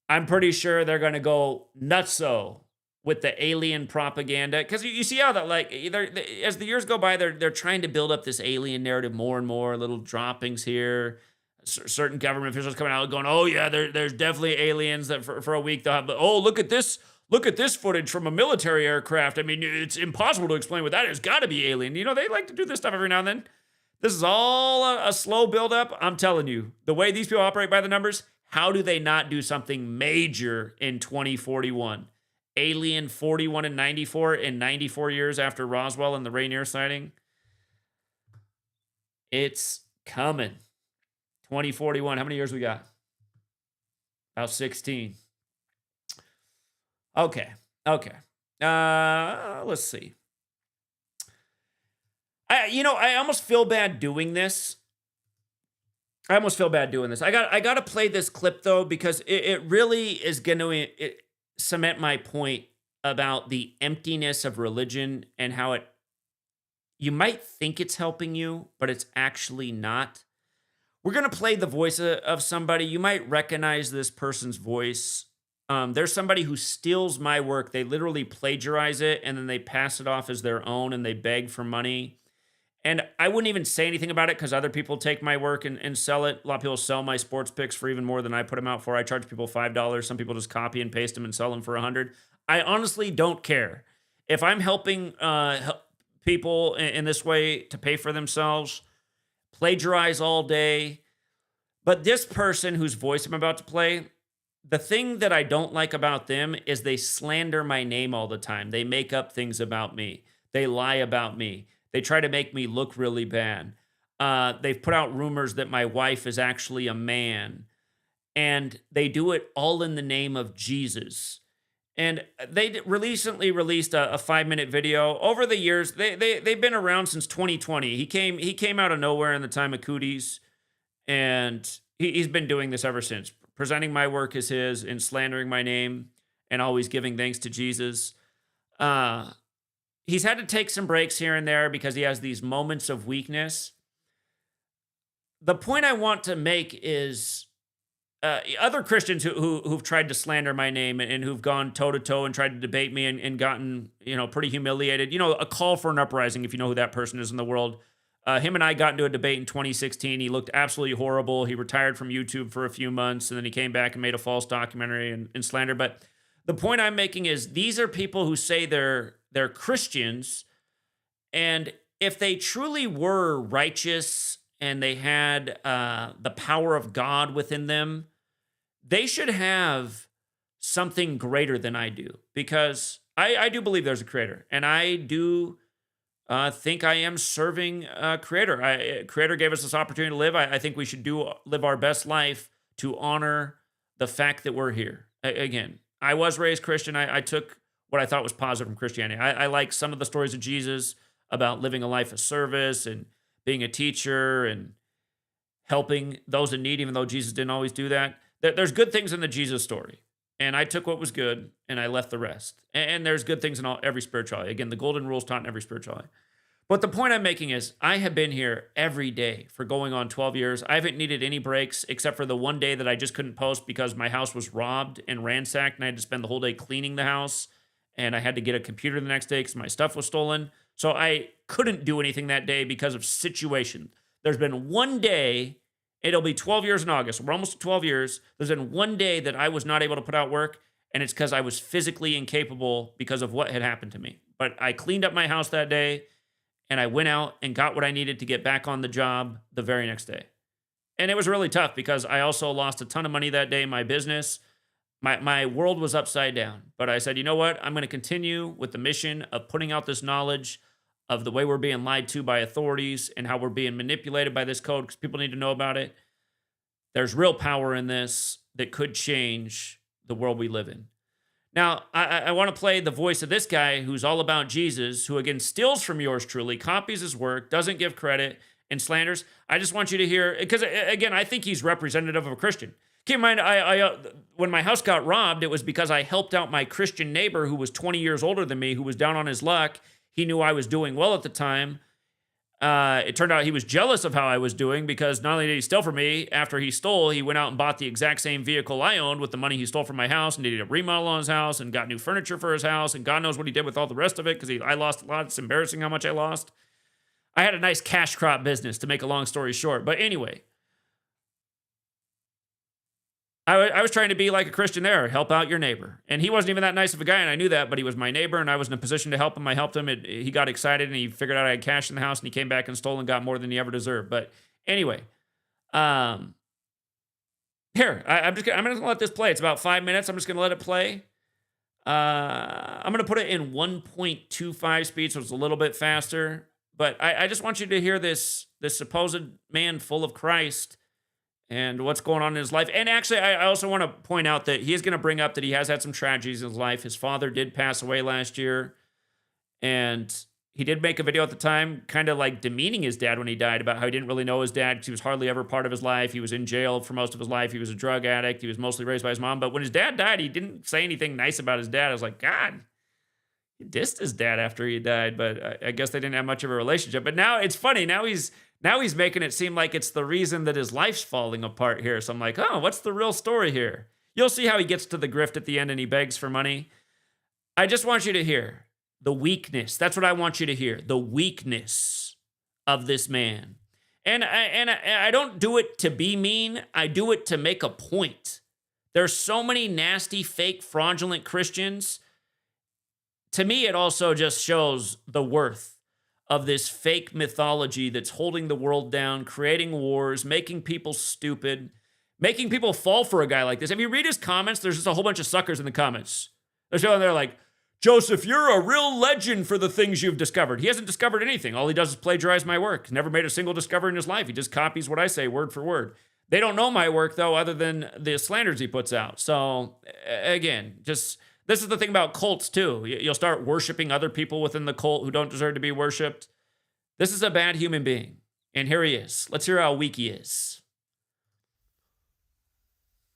Speaker 1: I'm pretty sure they're going to go nutso with the alien propaganda. Because you see how that, like, as the years go by, they're trying to build up this alien narrative more and more, little droppings here. Certain government officials coming out going, oh, yeah, there's definitely aliens that for a week they'll have, oh, look at this footage from a military aircraft. I mean, it's impossible to explain what that is. Got to be alien. You know, they like to do this stuff every now and then. This is all a slow buildup. I'm telling you, the way these people operate by the numbers, how do they not do something major in 2041? Alien 41 and 94 in 94 years after Roswell and the Rainier sighting. It's coming. 2041. How many years we got? About 16. Okay. Let's see. I almost feel bad doing this. I got to play this clip, though, because it really is going to cement my point about the emptiness of religion and how you might think it's helping you, but it's actually not. We're going to play the voice of somebody. You might recognize this person's voice. There's somebody who steals my work. They literally plagiarize it, and then they pass it off as their own, and they beg for money. And I wouldn't even say anything about it because other people take my work and sell it. A lot of people sell my sports picks for even more than I put them out for. I charge people $5. Some people just copy and paste them and sell them for $100. I honestly don't care. If I'm helping people in this way to pay for themselves, plagiarize all day. But this person whose voice I'm about to play, the thing that I don't like about them is they slander my name all the time. They make up things about me. They lie about me. They try to make me look really bad. They've put out rumors that my wife is actually a man. And they do it all in the name of Jesus. And they recently released a 5-minute video. Over the years, they've been around since 2020. He came out of nowhere in the time of cooties. And he's been doing this ever since. Presenting my work as his and slandering my name and always giving thanks to Jesus. He's had to take some breaks here and there because he has these moments of weakness. The point I want to make is, other Christians who've tried to slander my name and who've gone toe to toe and tried to debate me and gotten, pretty humiliated. A call for an uprising, if you know who that person is in the world. Him and I got into a debate in 2016. He looked absolutely horrible. He retired from YouTube for a few months, and then he came back and made a false documentary and slander. But the point I'm making is these are people who say they're Christians, and if they truly were righteous and they had the power of God within them, they should have something greater than I do, because I do believe there's a creator, and I do think I am serving a creator. Creator gave us this opportunity to live. I think we should live our best life to honor the fact that we're here. Again, I was raised Christian. I took what I thought was positive from Christianity. I like some of the stories of Jesus about living a life of service and being a teacher and helping those in need, even though Jesus didn't always do that. There's good things in the Jesus story, and I took what was good and I left the rest. And there's good things in every spirituality. Again, the golden rules taught in every spirituality. But the point I'm making is I have been here every day for going on 12 years. I haven't needed any breaks except for the one day that I just couldn't post because my house was robbed and ransacked, and I had to spend the whole day cleaning the house, and I had to get a computer the next day because my stuff was stolen. So I couldn't do anything that day because of situation. There's been one day. It'll be 12 years in August. We're almost at 12 years. There's been one day that I was not able to put out work, and it's because I was physically incapable because of what had happened to me. But I cleaned up my house that day, and I went out and got what I needed to get back on the job the very next day. And it was really tough because I also lost a ton of money that day in my business. My world was upside down. But I said, you know what? I'm going to continue with the mission of putting out this knowledge of the way we're being lied to by authorities and how we're being manipulated by this code, because people need to know about it. There's real power in this that could change the world we live in. Now, I want to play the voice of this guy who's all about Jesus, who, again, steals from yours truly, copies his work, doesn't give credit, and slanders. I just want you to hear, because, again, I think he's representative of a Christian. Keep in mind, when my house got robbed, it was because I helped out my Christian neighbor who was 20 years older than me, who was down on his luck. He knew I was doing well at the time. It turned out he was jealous of how I was doing, because not only did he steal from me, after he stole, he went out and bought the exact same vehicle I owned with the money he stole from my house, and did a remodel on his house and got new furniture for his house, and God knows what he did with all the rest of it, because I lost a lot. It's embarrassing how much I lost. I had a nice cash crop business, to make a long story short. But anyway, I was trying to be like a Christian there, help out your neighbor. And he wasn't even that nice of a guy, and I knew that, but he was my neighbor, and I was in a position to help him. I helped him. He got excited, and he figured out I had cash in the house, and he came back and stole and got more than he ever deserved. But anyway, here, I'm going to let this play. It's about 5 minutes. I'm just going to let it play. I'm going to put it in 1.25 speed, so it's a little bit faster. But I just want you to hear this supposed man full of Christ and what's going on in his life. And actually, I also want to point out that he is going to bring up that he has had some tragedies in his life. His father did pass away last year, and he did make a video at the time kind of like demeaning his dad when he died, about how he didn't really know his dad because he was hardly ever part of his life. He was in jail for most of his life. He was a drug addict. He was mostly raised by his mom. But when his dad died, he didn't say anything nice about his dad. I was like, God, he dissed his dad after he died, but I guess they didn't have much of a relationship. But now it's funny. Now he's making it seem like it's the reason that his life's falling apart here. So I'm like, oh, what's the real story here? You'll see how he gets to the grift at the end and he begs for money. I just want you to hear the weakness. That's what I want you to hear. The weakness of this man. And I don't do it to be mean. I do it to make a point. There's so many nasty, fake, fraudulent Christians. To me, it also just shows the worth of this fake mythology that's holding the world down, creating wars, making people stupid, making people fall for a guy like this. If you read his comments, there's just a whole bunch of suckers in the comments. They're like, Joseph, you're a real legend for the things you've discovered. He hasn't discovered anything. All he does is plagiarize my work. Never made a single discovery in his life. He just copies what I say word for word. They don't know my work, though, other than the slanders he puts out. So, again, this is the thing about cults, too. You'll start worshiping other people within the cult who don't deserve to be worshiped. This is a bad human being. And here he is. Let's hear how weak he is.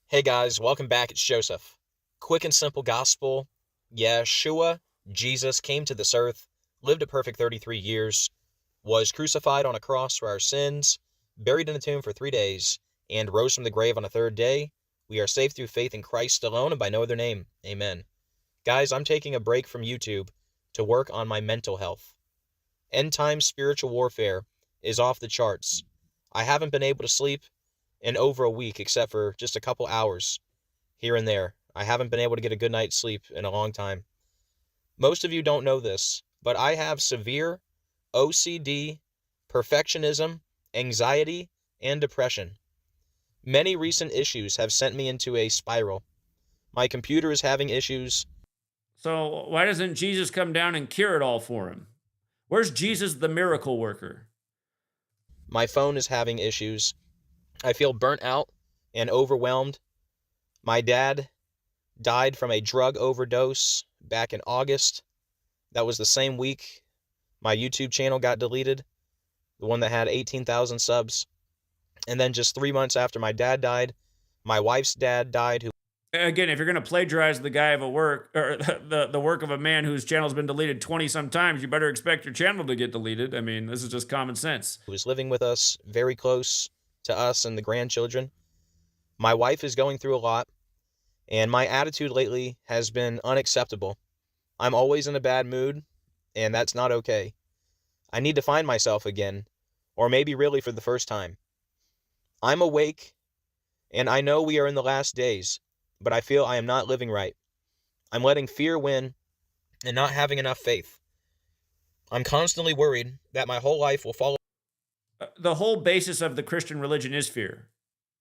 Speaker 5: Hey guys, welcome back. It's Joseph. Quick and simple gospel. Yeshua, Jesus, came to this earth, lived a perfect 33 years, was crucified on a cross for our sins, buried in a tomb for 3 days, and rose from the grave on a third day, We are safe through faith in Christ alone and by no other name. Amen. Guys, I'm taking a break from YouTube to work on my mental health. End-time spiritual warfare is off the charts. I haven't been able to sleep in over a week except for just a couple hours here and there. I haven't been able to get a good night's sleep in a long time. Most of you don't know this, but I have severe OCD, perfectionism, anxiety, and depression. Many recent issues have sent me into a spiral. My computer is having issues.
Speaker 1: So why doesn't Jesus come down and cure it all for him? Where's Jesus the miracle worker?
Speaker 5: My phone is having issues. I feel burnt out and overwhelmed. My dad died from a drug overdose back in August. That was the same week my YouTube channel got deleted, the one that had 18,000 subs. And then just 3 months after my dad died, my wife's dad died. Who
Speaker 1: Again, if you're going to plagiarize the guy of a work, or the work of a man whose channel's been deleted 20 some times, you better expect your channel to get deleted. I mean, this is just common sense.
Speaker 5: was living with us, very close to us and the grandchildren. My wife is going through a lot, and my attitude lately has been unacceptable. I'm always in a bad mood, and that's not okay. I need to find myself again, or maybe really for the first time. I'm awake, and I know we are in the last days, but I feel I am not living right. I'm letting fear win and not having enough faith. I'm constantly worried that my whole life will fall.
Speaker 1: The whole basis of the Christian religion is fear.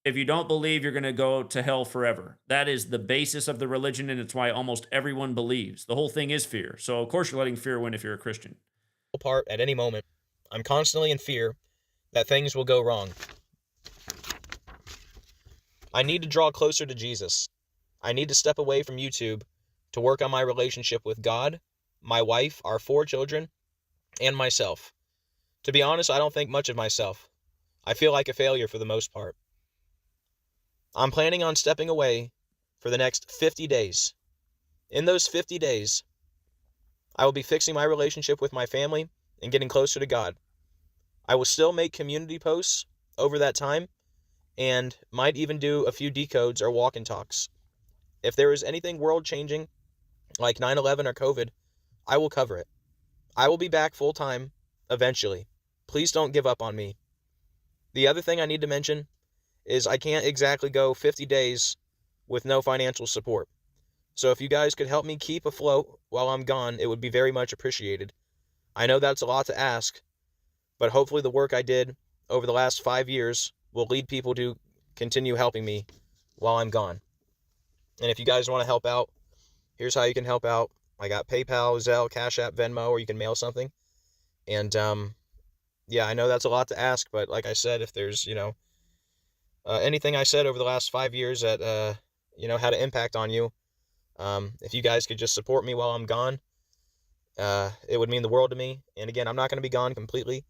Speaker 1: If you don't believe, you're going to go to hell forever. That is the basis of the religion, and it's why almost everyone believes. The whole thing is fear. So, of course, you're letting fear win if you're a Christian.
Speaker 5: Apart at any moment. I'm constantly in fear that things will go wrong. I need to draw closer to Jesus. I need to step away from YouTube to work on my relationship with God, my wife, our 4 children, and myself. To be honest, I don't think much of myself. I feel like a failure for the most part. I'm planning on stepping away for the next 50 days. In those 50 days, I will be fixing my relationship with my family and getting closer to God. I will still make community posts over that time and might even do a few decodes or walk and talks. If there is anything world-changing, like 9/11 or COVID, I will cover it. I will be back full-time eventually. Please don't give up on me. The other thing I need to mention is I can't exactly go 50 days with no financial support. So if you guys could help me keep afloat while I'm gone, it would be very much appreciated. I know that's a lot to ask, but hopefully the work I did over the last 5 years will lead people to continue helping me while I'm gone. And if you guys want to help out, here's how you can help out. I got PayPal, Zelle, CashApp, VenMo, or you can mail something. And yeah, I know that's a lot to ask, but like I said, if there's, anything I said over the last 5 years that, had an impact on you, if you guys could just support me while I'm gone, it would mean the world to me. And again, I'm not going to be gone completely.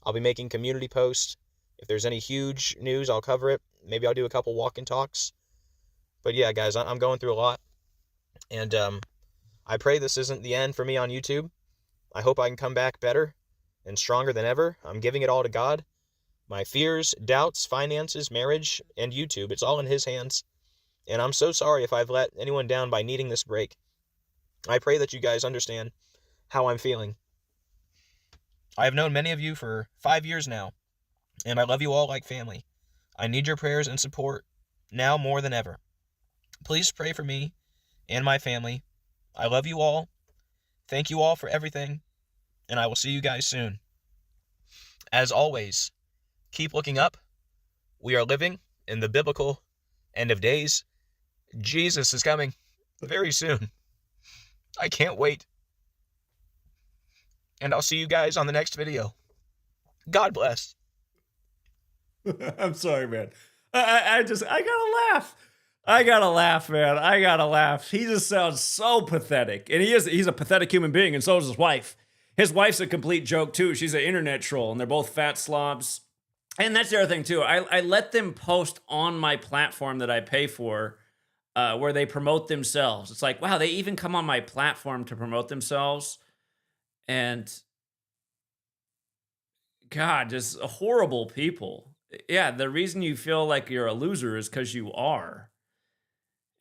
Speaker 5: I'll be making community posts. If there's any huge news, I'll cover it. Maybe I'll do a couple walk and talks. But yeah, guys, I'm going through a lot. And I pray this isn't the end for me on YouTube. I hope I can come back better and stronger than ever. I'm giving it all to God. My fears, doubts, finances, marriage, and YouTube, it's all in His hands. And I'm so sorry if I've let anyone down by needing this break. I pray that you guys understand how I'm feeling. I have known many of you for 5 years now, and I love you all like family. I need your prayers and support now more than ever. Please pray for me and my family. I love you all. Thank you all for everything, and I will see you guys soon. As always, keep looking up. We are living in the biblical end of days. Jesus is coming very soon. I can't wait. And I'll see you guys on the next video. God bless.
Speaker 1: I'm sorry, man. I gotta laugh. I gotta laugh, man. I gotta laugh. He just sounds so pathetic. And he's a pathetic human being, and so is his wife. His wife's a complete joke, too. She's an internet troll, and they're both fat slobs. And that's the other thing, too. I let them post on my platform that I pay for, where they promote themselves. It's like, wow, they even come on my platform to promote themselves. And God, just horrible people. Yeah, the reason you feel like you're a loser is because you are.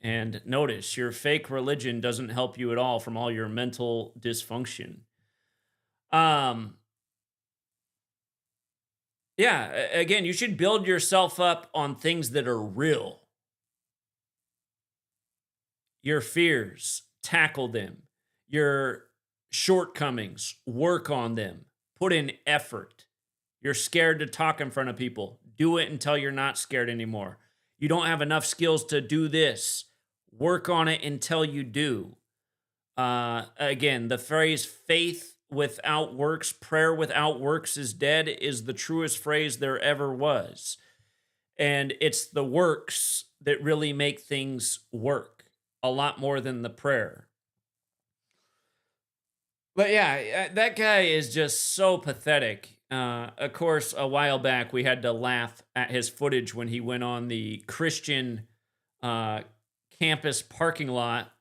Speaker 1: And notice your fake religion doesn't help you at all from all your mental dysfunction. Um, yeah, again, you should build yourself up on things that are real. Your fears, tackle them. Your shortcomings, work on them. Put in effort. You're scared to talk in front of people. Do it until you're not scared anymore. You don't have enough skills to do this. Work on it until you do. Again, the phrase faith without works, prayer without works is dead is the truest phrase there ever was. And it's the works that really make things work a lot more than the prayer. But yeah, that guy is just so pathetic. Of course, a while back, we had to laugh at his footage when he went on the Christian campus parking lot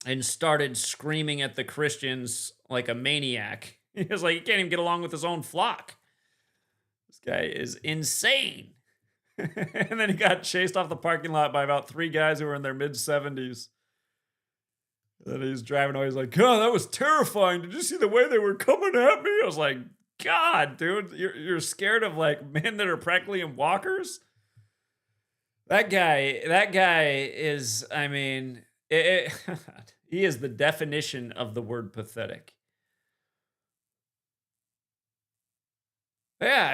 Speaker 1: and started screaming at the Christians like a maniac. He was like, he can't even get along with his own flock. This guy is insane. And then he got chased off the parking lot by about 3 guys who were in their mid-70s. And he's driving away. He's like, God, that was terrifying. Did you see the way they were coming at me? I was like, God, dude, you're scared of like men that are practically in walkers? That guy is, I mean, he is the definition of the word pathetic. But yeah,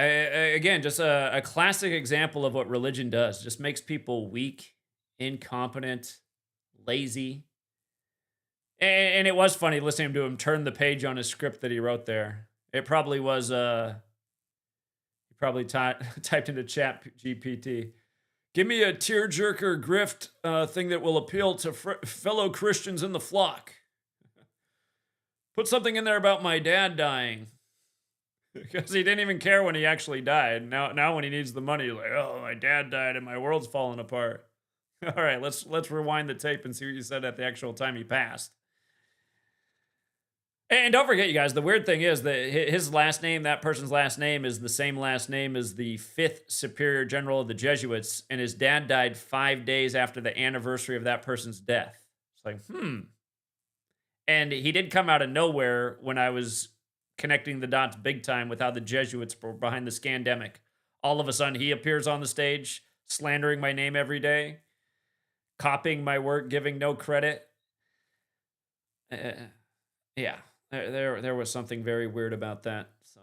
Speaker 1: again, just a classic example of what religion does. Just makes people weak, incompetent, lazy. And it was funny listening to him turn the page on his script that he wrote there. It probably was, he probably typed into Chat GPT. Give me a tearjerker grift thing that will appeal to fellow Christians in the flock. Put something in there about my dad dying. Because he didn't even care when he actually died. Now when he needs the money, he's like, oh, my dad died and my world's falling apart. All right, let's rewind the tape and see what you said at the actual time he passed. And don't forget, you guys, the weird thing is that his last name, that person's last name, is the same last name as the 5th Superior General of the Jesuits, and his dad died 5 days after the anniversary of that person's death. It's like, And he did come out of nowhere when I was connecting the dots big time with how the Jesuits were behind the scandemic. All of a sudden, he appears on the stage, slandering my name every day, copying my work, giving no credit. Yeah. There was something very weird about that. So,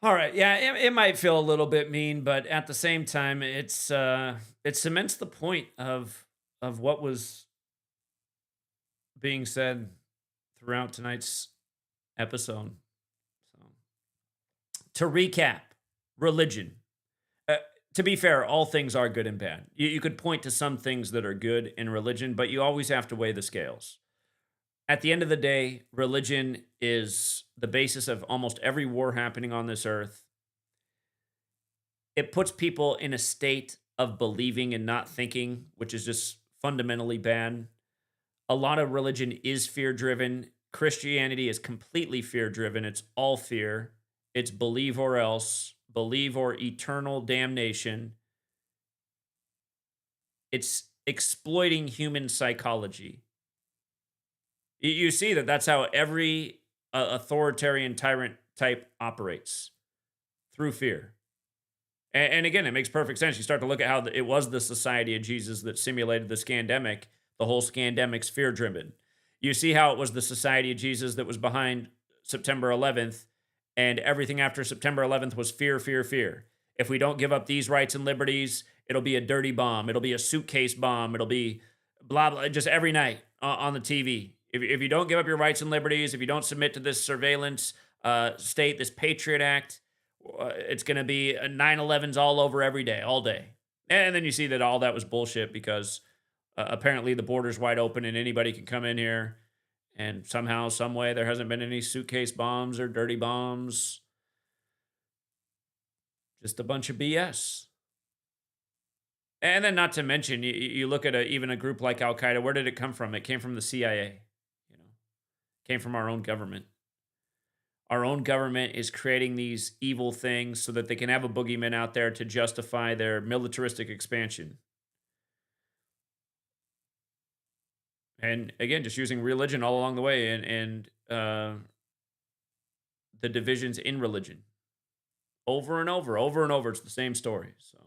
Speaker 1: all right, yeah, it might feel a little bit mean, but at the same time, it cements the point of what was being said throughout tonight's episode. So, to recap, religion. To be fair, all things are good and bad. You could point to some things that are good in religion, but you always have to weigh the scales. At the end of the day, religion is the basis of almost every war happening on this earth. It puts people in a state of believing and not thinking, which is just fundamentally bad. A lot of religion is fear-driven. Christianity is completely fear-driven. It's all fear. It's believe or else, believe or eternal damnation. It's exploiting human psychology. You see that's how every authoritarian tyrant type operates, through fear. And again, it makes perfect sense. You start to look at how it was the Society of Jesus that simulated the scandemic. The whole scandemic's fear-driven. You see how it was the Society of Jesus that was behind September 11th, and everything after September 11th was fear, fear, fear. If we don't give up these rights and liberties, it'll be a dirty bomb. It'll be a suitcase bomb. It'll be blah, blah, just every night on the TV. If you don't give up your rights and liberties, if you don't submit to this surveillance state, this Patriot Act, it's going to be 9/11s all over every day, all day. And then you see that all that was bullshit because apparently the border's wide open and anybody can come in here. And somehow, some way, there hasn't been any suitcase bombs or dirty bombs. Just a bunch of BS. And then, not to mention, you look at even a group like Al Qaeda. Where did it come from? It came from the CIA. You know, came from our own government. Our own government is creating these evil things so that they can have a boogeyman out there to justify their militaristic expansion. And again, just using religion all along the way, and the divisions in religion, over and over, over and over. It's the same story. So.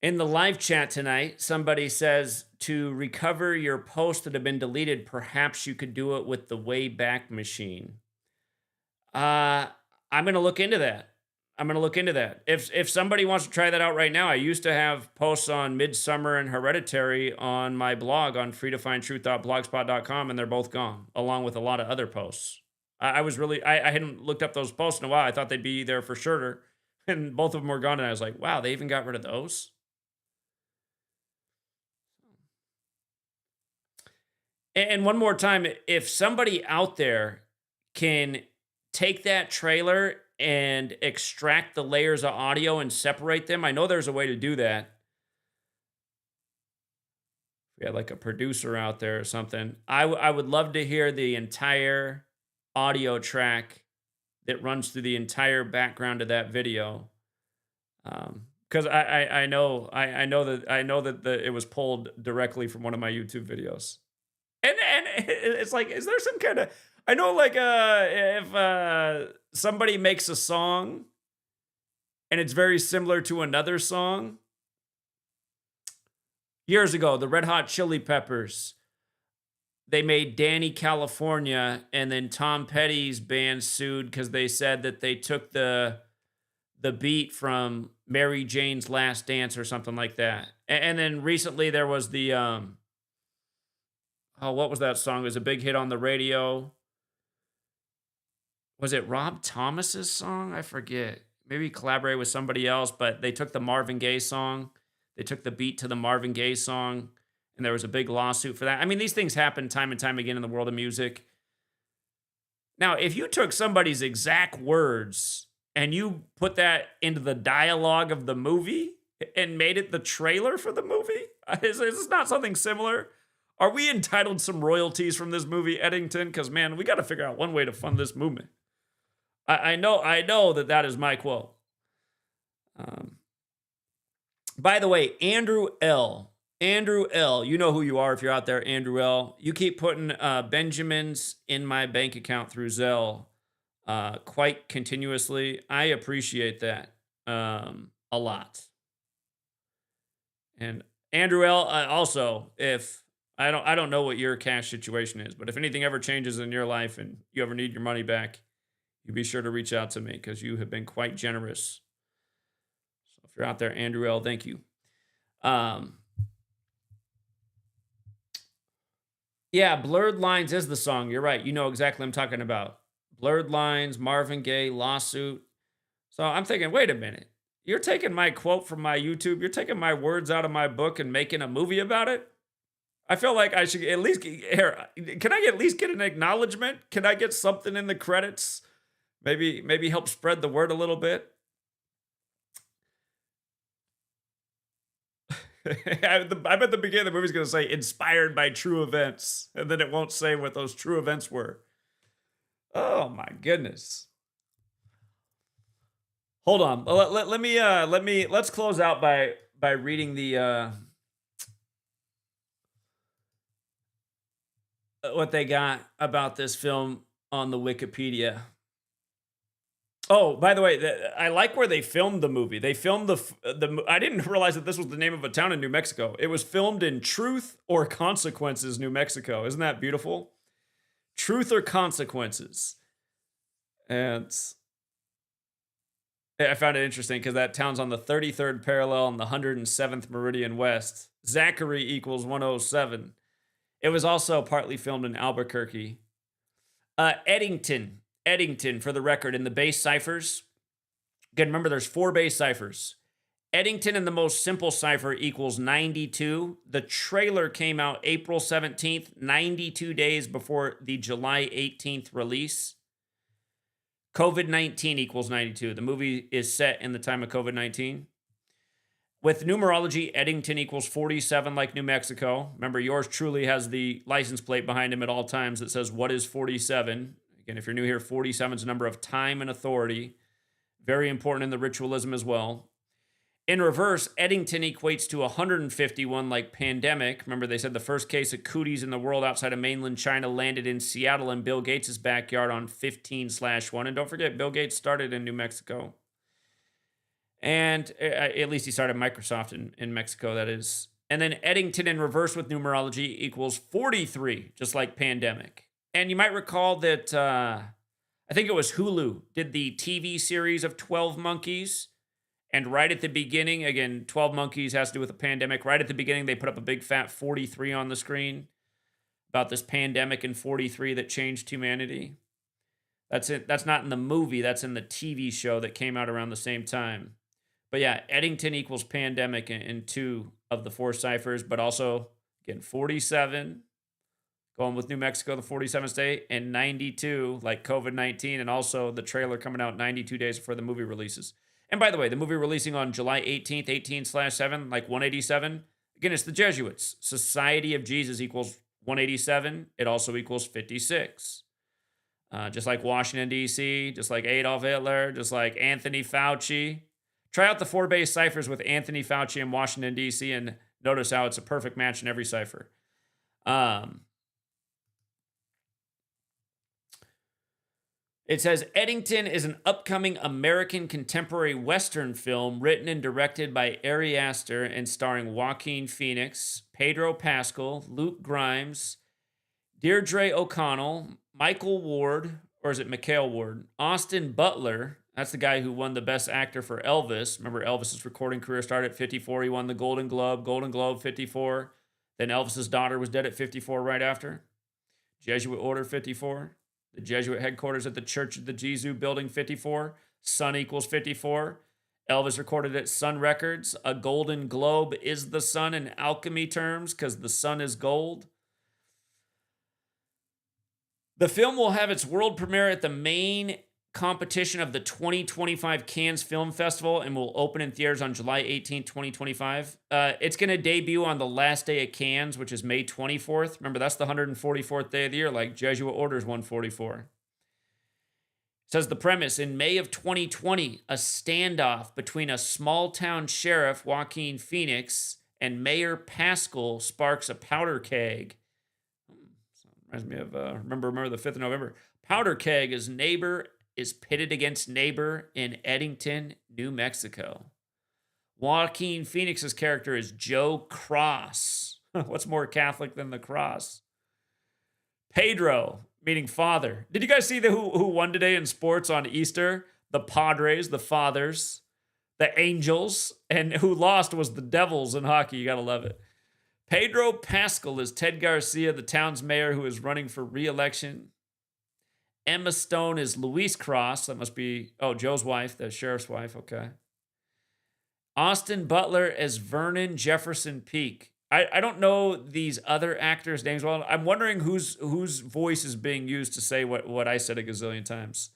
Speaker 1: In the live chat tonight, somebody says to recover your posts that have been deleted, perhaps you could do it with the Wayback Machine. I'm going to look into that. If somebody wants to try that out right now, I used to have posts on Midsummer and Hereditary on my blog on freetofindtruth.blogspot.com, and they're both gone, along with a lot of other posts. I hadn't looked up those posts in a while. I thought they'd be there for sure, and both of them were gone, and I was like, wow, they even got rid of those? And one more time, if somebody out there can take that trailer and extract the layers of audio and separate them, I know there's a way to do that. We had like a producer out there or something. I would love to hear the entire audio track that runs through the entire background of that video. Because I know that it was pulled directly from one of my YouTube videos. And it's like, is there some kind of, I know, like, if somebody makes a song and it's very similar to another song. Years ago, the Red Hot Chili Peppers, they made Danny California, and then Tom Petty's band sued because they said that they took the beat from Mary Jane's Last Dance or something like that. And then recently there was the, what was that song? It was a big hit on the radio. Was it Rob Thomas's song? I forget. Maybe he collaborated with somebody else, but they took the Marvin Gaye song. They took the beat to the Marvin Gaye song, and there was a big lawsuit for that. I mean, these things happen time and time again in the world of music. Now, if you took somebody's exact words and you put that into the dialogue of the movie and made it the trailer for the movie, is this not something similar? Are we entitled some royalties from this movie, Eddington? Because, man, we got to figure out one way to fund this movement. I know that is my quote. By the way, Andrew L., you know who you are if you're out there, Andrew L. You keep putting Benjamins in my bank account through Zelle quite continuously. I appreciate that a lot. And Andrew L., also, if I don't know what your cash situation is, but if anything ever changes in your life and you ever need your money back, you be sure to reach out to me because you have been quite generous. So if you're out there, Andrew L., thank you. Yeah, Blurred Lines is the song. You're right. You know exactly what I'm talking about. Blurred Lines, Marvin Gaye, lawsuit. So I'm thinking, wait a minute. You're taking my quote from my YouTube. You're taking my words out of my book and making a movie about it? I feel like I should at least here. Can I at least get an acknowledgement? Can I get something in the credits? Maybe help spread the word a little bit. I bet the beginning of the movie's going to say inspired by true events, and then it won't say what those true events were. Oh my goodness. Hold on. Let's close out by reading the what they got about this film on the Wikipedia. Oh, by the way, I like where they filmed the movie. They filmed I didn't realize that this was the name of a town in New Mexico. It was filmed in Truth or Consequences, New Mexico. Isn't that beautiful? Truth or Consequences. And I found it interesting because that town's on the 33rd parallel and the 107th meridian west. Zachary equals 107. It was also partly filmed in Albuquerque. Eddington, for the record, in the base ciphers. Again, remember, there's 4 base ciphers. Eddington in the most simple cipher equals 92. The trailer came out April 17th, 92 days before the July 18th release. COVID-19 equals 92. The movie is set in the time of COVID-19. With numerology, Eddington equals 47 like New Mexico. Remember, yours truly has the license plate behind him at all times that says, what is 47? Again, if you're new here, 47 is a number of time and authority. Very important in the ritualism as well. In reverse, Eddington equates to 151 like pandemic. Remember, they said the first case of cooties in the world outside of mainland China landed in Seattle in Bill Gates' backyard on 15/1. And don't forget, Bill Gates started in New Mexico. And at least he started Microsoft in Mexico, that is. And then Eddington in reverse with numerology equals 43, just like pandemic. And you might recall that I think it was Hulu did the TV series of 12 Monkeys. And right at the beginning, again, 12 Monkeys has to do with the pandemic. Right at the beginning, they put up a big fat 43 on the screen about this pandemic in 43 that changed humanity. That's it. That's not in the movie. That's in the TV show that came out around the same time. But yeah, Eddington equals pandemic in 2 of the 4 ciphers, but also, again, 47, going with New Mexico, the 47th state, and 92, like COVID-19, and also the trailer coming out 92 days before the movie releases. And by the way, the movie releasing on July 18th, 18/7, like 187, again, it's the Jesuits. Society of Jesus equals 187. It also equals 56. Just like Washington, D.C., just like Adolf Hitler, just like Anthony Fauci. Try out the 4 base ciphers with Anthony Fauci in Washington, D.C., and notice how it's a perfect match in every cipher. It says Eddington is an upcoming American contemporary Western film written and directed by Ari Aster and starring Joaquin Phoenix, Pedro Pascal, Luke Grimes, Deirdre O'Connell, Michael Ward, or is it Mikhail Ward? Austin Butler. That's the guy who won the Best Actor for Elvis. Remember, Elvis's recording career started at 54. He won the Golden Globe 54. Then Elvis's daughter was dead at 54 right after. Jesuit Order 54. The Jesuit headquarters at the Church of the Jesuit Building 54. Sun equals 54. Elvis recorded at Sun Records. A Golden Globe is the sun in alchemy terms because the sun is gold. The film will have its world premiere at the main competition of the 2025 Cannes Film Festival and will open in theaters on July 18, 2025. It's going to debut on the last day of Cannes, which is May 24th. Remember, that's the 144th day of the year, like Jesuit Orders 144. It says the premise, in May of 2020, a standoff between a small-town sheriff, Joaquin Phoenix, and Mayor Pascal sparks a powder keg. Reminds me of, remember the 5th of November. Powder keg is pitted against neighbor in Eddington, New Mexico. Joaquin Phoenix's character is Joe Cross. What's more Catholic than the cross? Pedro, meaning father. Did you guys see who won today in sports on Easter? The Padres, the Fathers, the Angels, and who lost was the Devils in hockey. You gotta love it. Pedro Pascal is Ted Garcia, the town's mayor who is running for re-election. Emma Stone is Louise Cross. That must be, Joe's wife, the sheriff's wife. Okay. Austin Butler as Vernon Jefferson Peak. I don't know these other actors' names well. I'm wondering whose voice is being used to say what I said a gazillion times.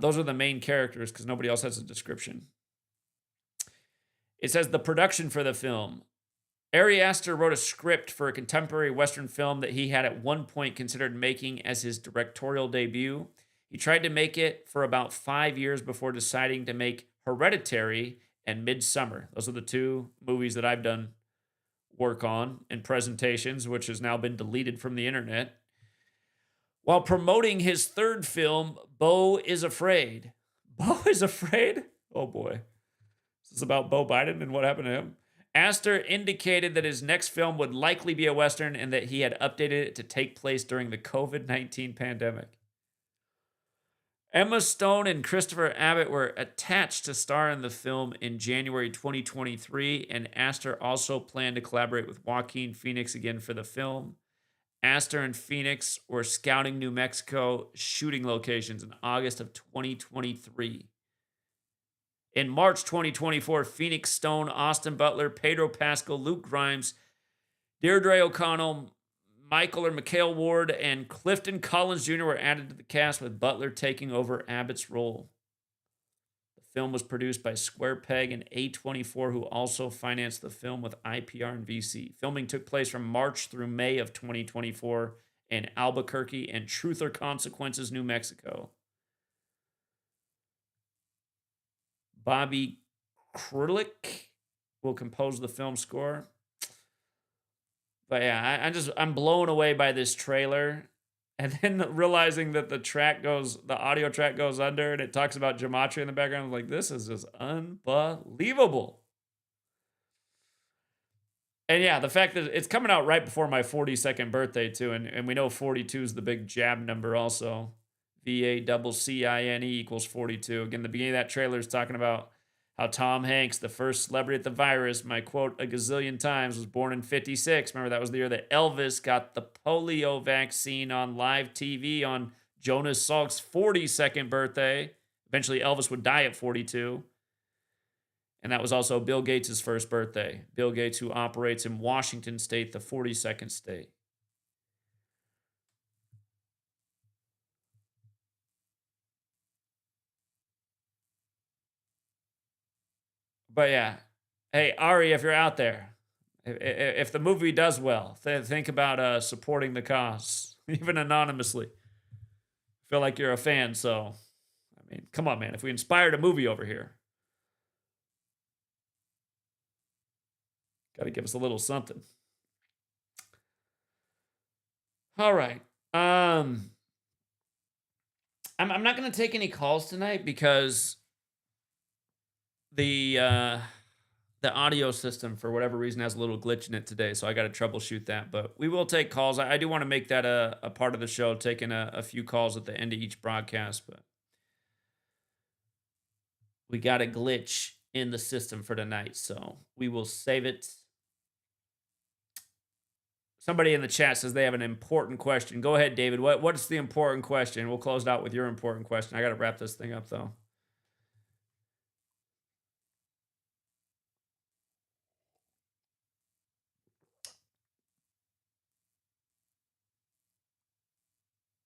Speaker 1: Those are the main characters because nobody else has a description. It says the production for the film. Ari Aster wrote a script for a contemporary Western film that he had at one point considered making as his directorial debut. He tried to make it for about 5 years before deciding to make Hereditary and Midsummer. Those are the 2 movies that I've done work on in presentations, which has now been deleted from the internet. While promoting his 3rd film, Beau is Afraid. Beau is Afraid? Oh boy. This is about Beau Biden and what happened to him. Aster indicated that his next film would likely be a Western and that he had updated it to take place during the COVID-19 pandemic. Emma Stone and Christopher Abbott were attached to star in the film in January 2023, and Aster also planned to collaborate with Joaquin Phoenix again for the film. Aster and Phoenix were scouting New Mexico shooting locations in August of 2023. In March 2024, Phoenix Stone, Austin Butler, Pedro Pascal, Luke Grimes, Deirdre O'Connell, Michael or Mikhail Ward, and Clifton Collins Jr. were added to the cast, with Butler taking over Abbott's role. The film was produced by Square Peg and A24, who also financed the film with IPR and VC. Filming took place from March through May of 2024 in Albuquerque and Truth or Consequences, New Mexico. Bobby Krulik will compose the film score. But yeah, I'm blown away by this trailer, and then realizing that the audio track goes under, and it talks about Gematria in the background. I'm like, this is just unbelievable. And yeah, the fact that it's coming out right before my 42nd birthday too, and we know 42 is the big jab number also. VACCINE equals 42. Again, the beginning of that trailer is talking about how Tom Hanks, the first celebrity at the virus, my quote a gazillion times, was born in 56. Remember, that was the year that Elvis got the polio vaccine on live TV on Jonas Salk's 42nd birthday. Eventually, Elvis would die at 42. And that was also Bill Gates' first birthday. Bill Gates, who operates in Washington State, the 42nd state. But yeah, hey, Ari, if you're out there, if the movie does well, think about supporting the cause, even anonymously. Feel like you're a fan, so, I mean, come on, man. If we inspired a movie over here, got to give us a little something. All right. I'm not going to take any calls tonight because the audio system, for whatever reason, has a little glitch in it today, so I got to troubleshoot that. But we will take calls. I do want to make that a part of the show, taking a few calls at the end of each broadcast. But we got a glitch in the system for tonight, so we will save it. Somebody in the chat says they have an important question. Go ahead, David. What's the important question? We'll close it out with your important question. I got to wrap this thing up, though.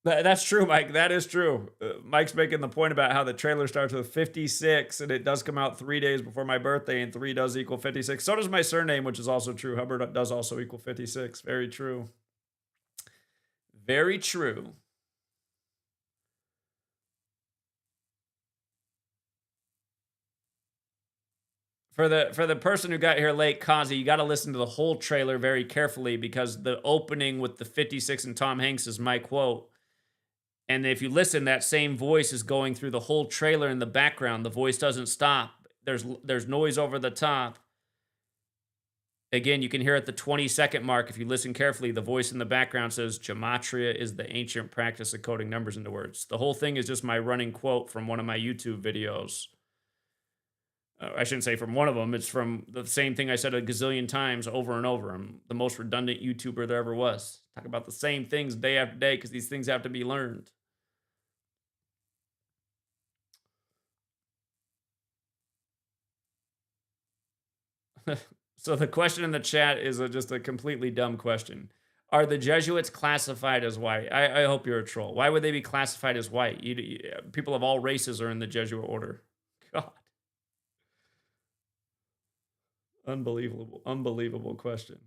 Speaker 1: That's true, Mike. That is true. Mike's making the point about how the trailer starts with 56, and it does come out 3 days before my birthday, and 3 does equal 56. So does my surname, which is also true. Hubbard does also equal 56. Very true. Very true. For the person who got here late, Kazi, you got to listen to the whole trailer very carefully, because the opening with the 56 and Tom Hanks is my quote. And if you listen, that same voice is going through the whole trailer in the background. The voice doesn't stop. There's noise over the top. Again, you can hear at the 20-second mark, if you listen carefully, the voice in the background says, Gematria is the ancient practice of coding numbers into words. The whole thing is just my running quote from one of my YouTube videos. I shouldn't say from one of them. It's from the same thing I said a gazillion times over and over. I'm the most redundant YouTuber there ever was. Talk about the same things day after day because these things have to be learned. So the question in the chat is just a completely dumb question. Are the Jesuits classified as white? I hope you're a troll. Why would they be classified as white? People of all races are in the Jesuit order. God. Unbelievable question.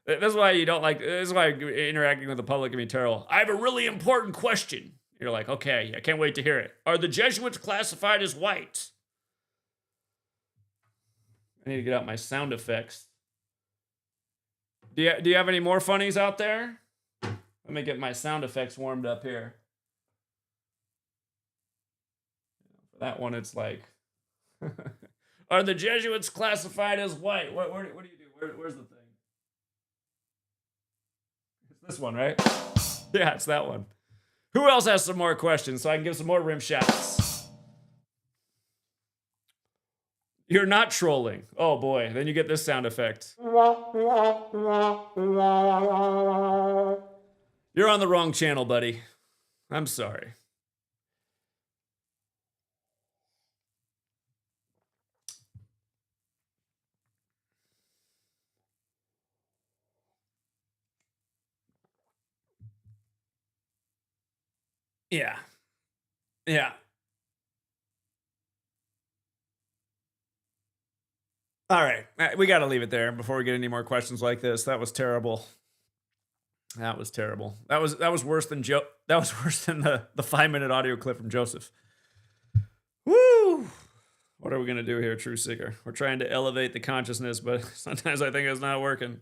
Speaker 1: That's why you don't like, this is why interacting with the public can be terrible. I have a really important question. You're like, okay, I can't wait to hear it. Are the Jesuits classified as white? I need to get out my sound effects. Do you have any more funnies out there? Let me get my sound effects warmed up here. For that one, it's like, are the Jesuits classified as white? What do you do? Where's the thing? It's this one, right? Yeah, it's that one. Who else has some more questions so I can give some more rim shots? You're not trolling. Oh boy, then you get this sound effect. You're on the wrong channel, buddy. I'm sorry. Yeah. Yeah. All right. We got to leave it there before we get any more questions like this. That was terrible. That was terrible. That was worse than Joe. That was worse than the 5-minute audio clip from Joseph. Woo! What are we gonna do here, True Seeker? We're trying to elevate the consciousness, but sometimes I think it's not working.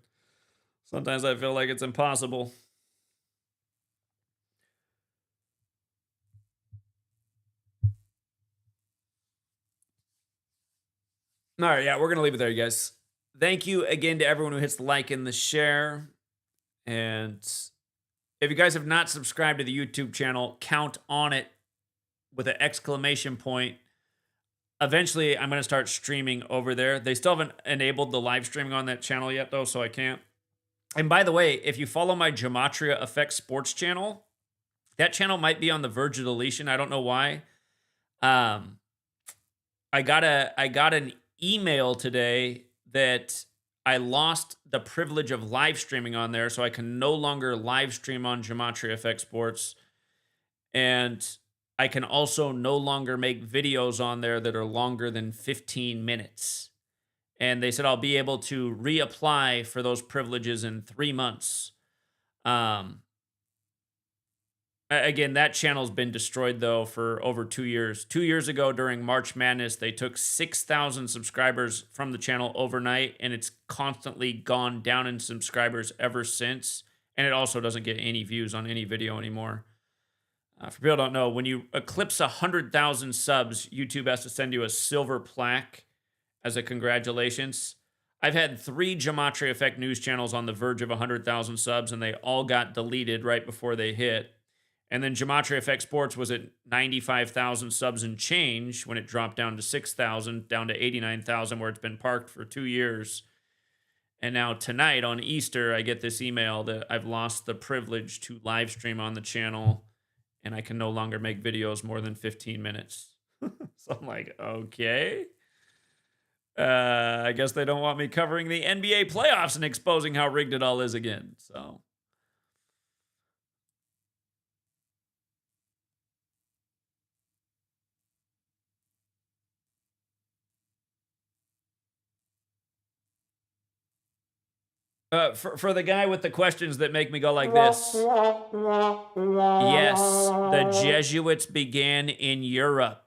Speaker 1: Sometimes I feel like it's impossible. All right, yeah, we're gonna leave it there, you guys. Thank you again to everyone who hits the like and the share. And if you guys have not subscribed to the YouTube channel, count on it with an exclamation point. Eventually, I'm going to start streaming over there. They still haven't enabled the live streaming on that channel yet, though, so I can't. And by the way, if you follow my Gematria Effect Sports channel, that channel might be on the verge of deletion. I don't know why. I got an email today that I lost the privilege of live streaming on there, so I can no longer live stream on Gematria Effect Sports. And I can also no longer make videos on there that are longer than 15 minutes. And they said I'll be able to reapply for those privileges in 3 months. Again, that channel's been destroyed, though, for over 2 years. 2 years ago, during March Madness, they took 6,000 subscribers from the channel overnight, and it's constantly gone down in subscribers ever since. And it also doesn't get any views on any video anymore. For people who don't know, when you eclipse 100,000 subs, YouTube has to send you a silver plaque as a congratulations. I've had 3 GematriaEffectNews channels on the verge of 100,000 subs, and they all got deleted right before they hit. And then Gematria Effect Sports was at 95,000 subs and change when it dropped down to 6,000, down to 89,000, where it's been parked for 2 years. And now tonight on Easter, I get this email that I've lost the privilege to live stream on the channel, and I can no longer make videos more than 15 minutes. So I'm like, okay. I guess they don't want me covering the NBA playoffs and exposing how rigged it all is again. So. For the guy with the questions that make me go like this. Yes, the Jesuits began in Europe.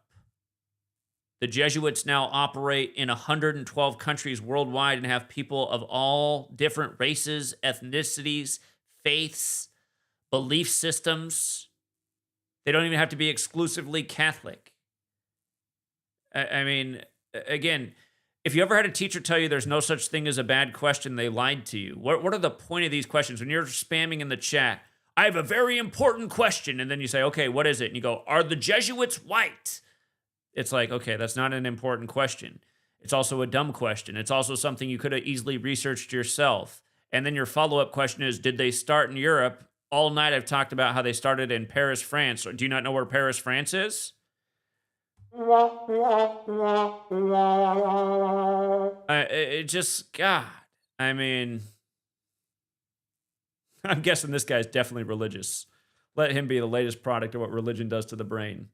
Speaker 1: The Jesuits now operate in 112 countries worldwide and have people of all different races, ethnicities, faiths, belief systems. They don't even have to be exclusively Catholic. I mean, again, if you ever had a teacher tell you there's no such thing as a bad question, they lied to you. What are the point of these questions? When you're spamming in the chat, I have a very important question. And then you say, okay, what is it? And you go, are the Jesuits white? It's like, okay, that's not an important question. It's also a dumb question. It's also something you could have easily researched yourself. And then your follow-up question is, did they start in Europe? All night I've talked about how they started in Paris, France. Do you not know where Paris, France is? It just, God, I mean, I'm guessing this guy's definitely religious. Let him be the latest product of what religion does to the brain.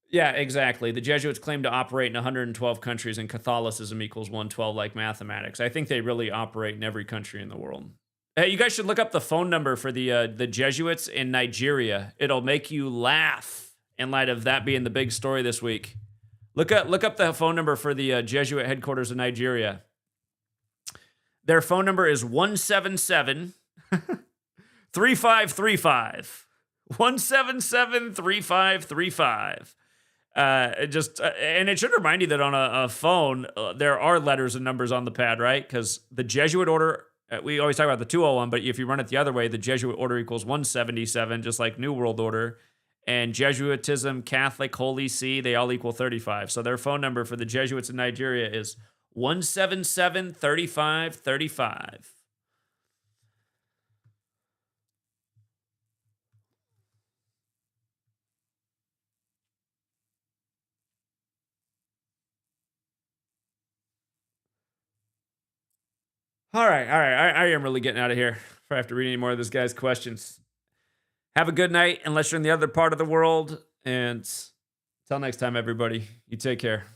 Speaker 1: Yeah, exactly. The Jesuits claim to operate in 112 countries, and Catholicism equals 112 like mathematics. I think they really operate in every country in the world. Hey, you guys should look up the phone number for the Jesuits in Nigeria. It'll make you laugh in light of that being the big story this week. Look up the phone number for the Jesuit headquarters in Nigeria. Their phone number is 177 3535. 177 3535. And it should remind you that on a phone, there are letters and numbers on the pad, right? Because the Jesuit order, we always talk about the 201, but if you run it the other way, the Jesuit order equals 177, just like New World Order. And Jesuitism, Catholic, Holy See, they all equal 35. So their phone number for the Jesuits in Nigeria is 177 3535. All right. I am really getting out of here if I have to read any more of this guy's questions. Have a good night, unless you're in the other part of the world. And till next time, everybody, you take care.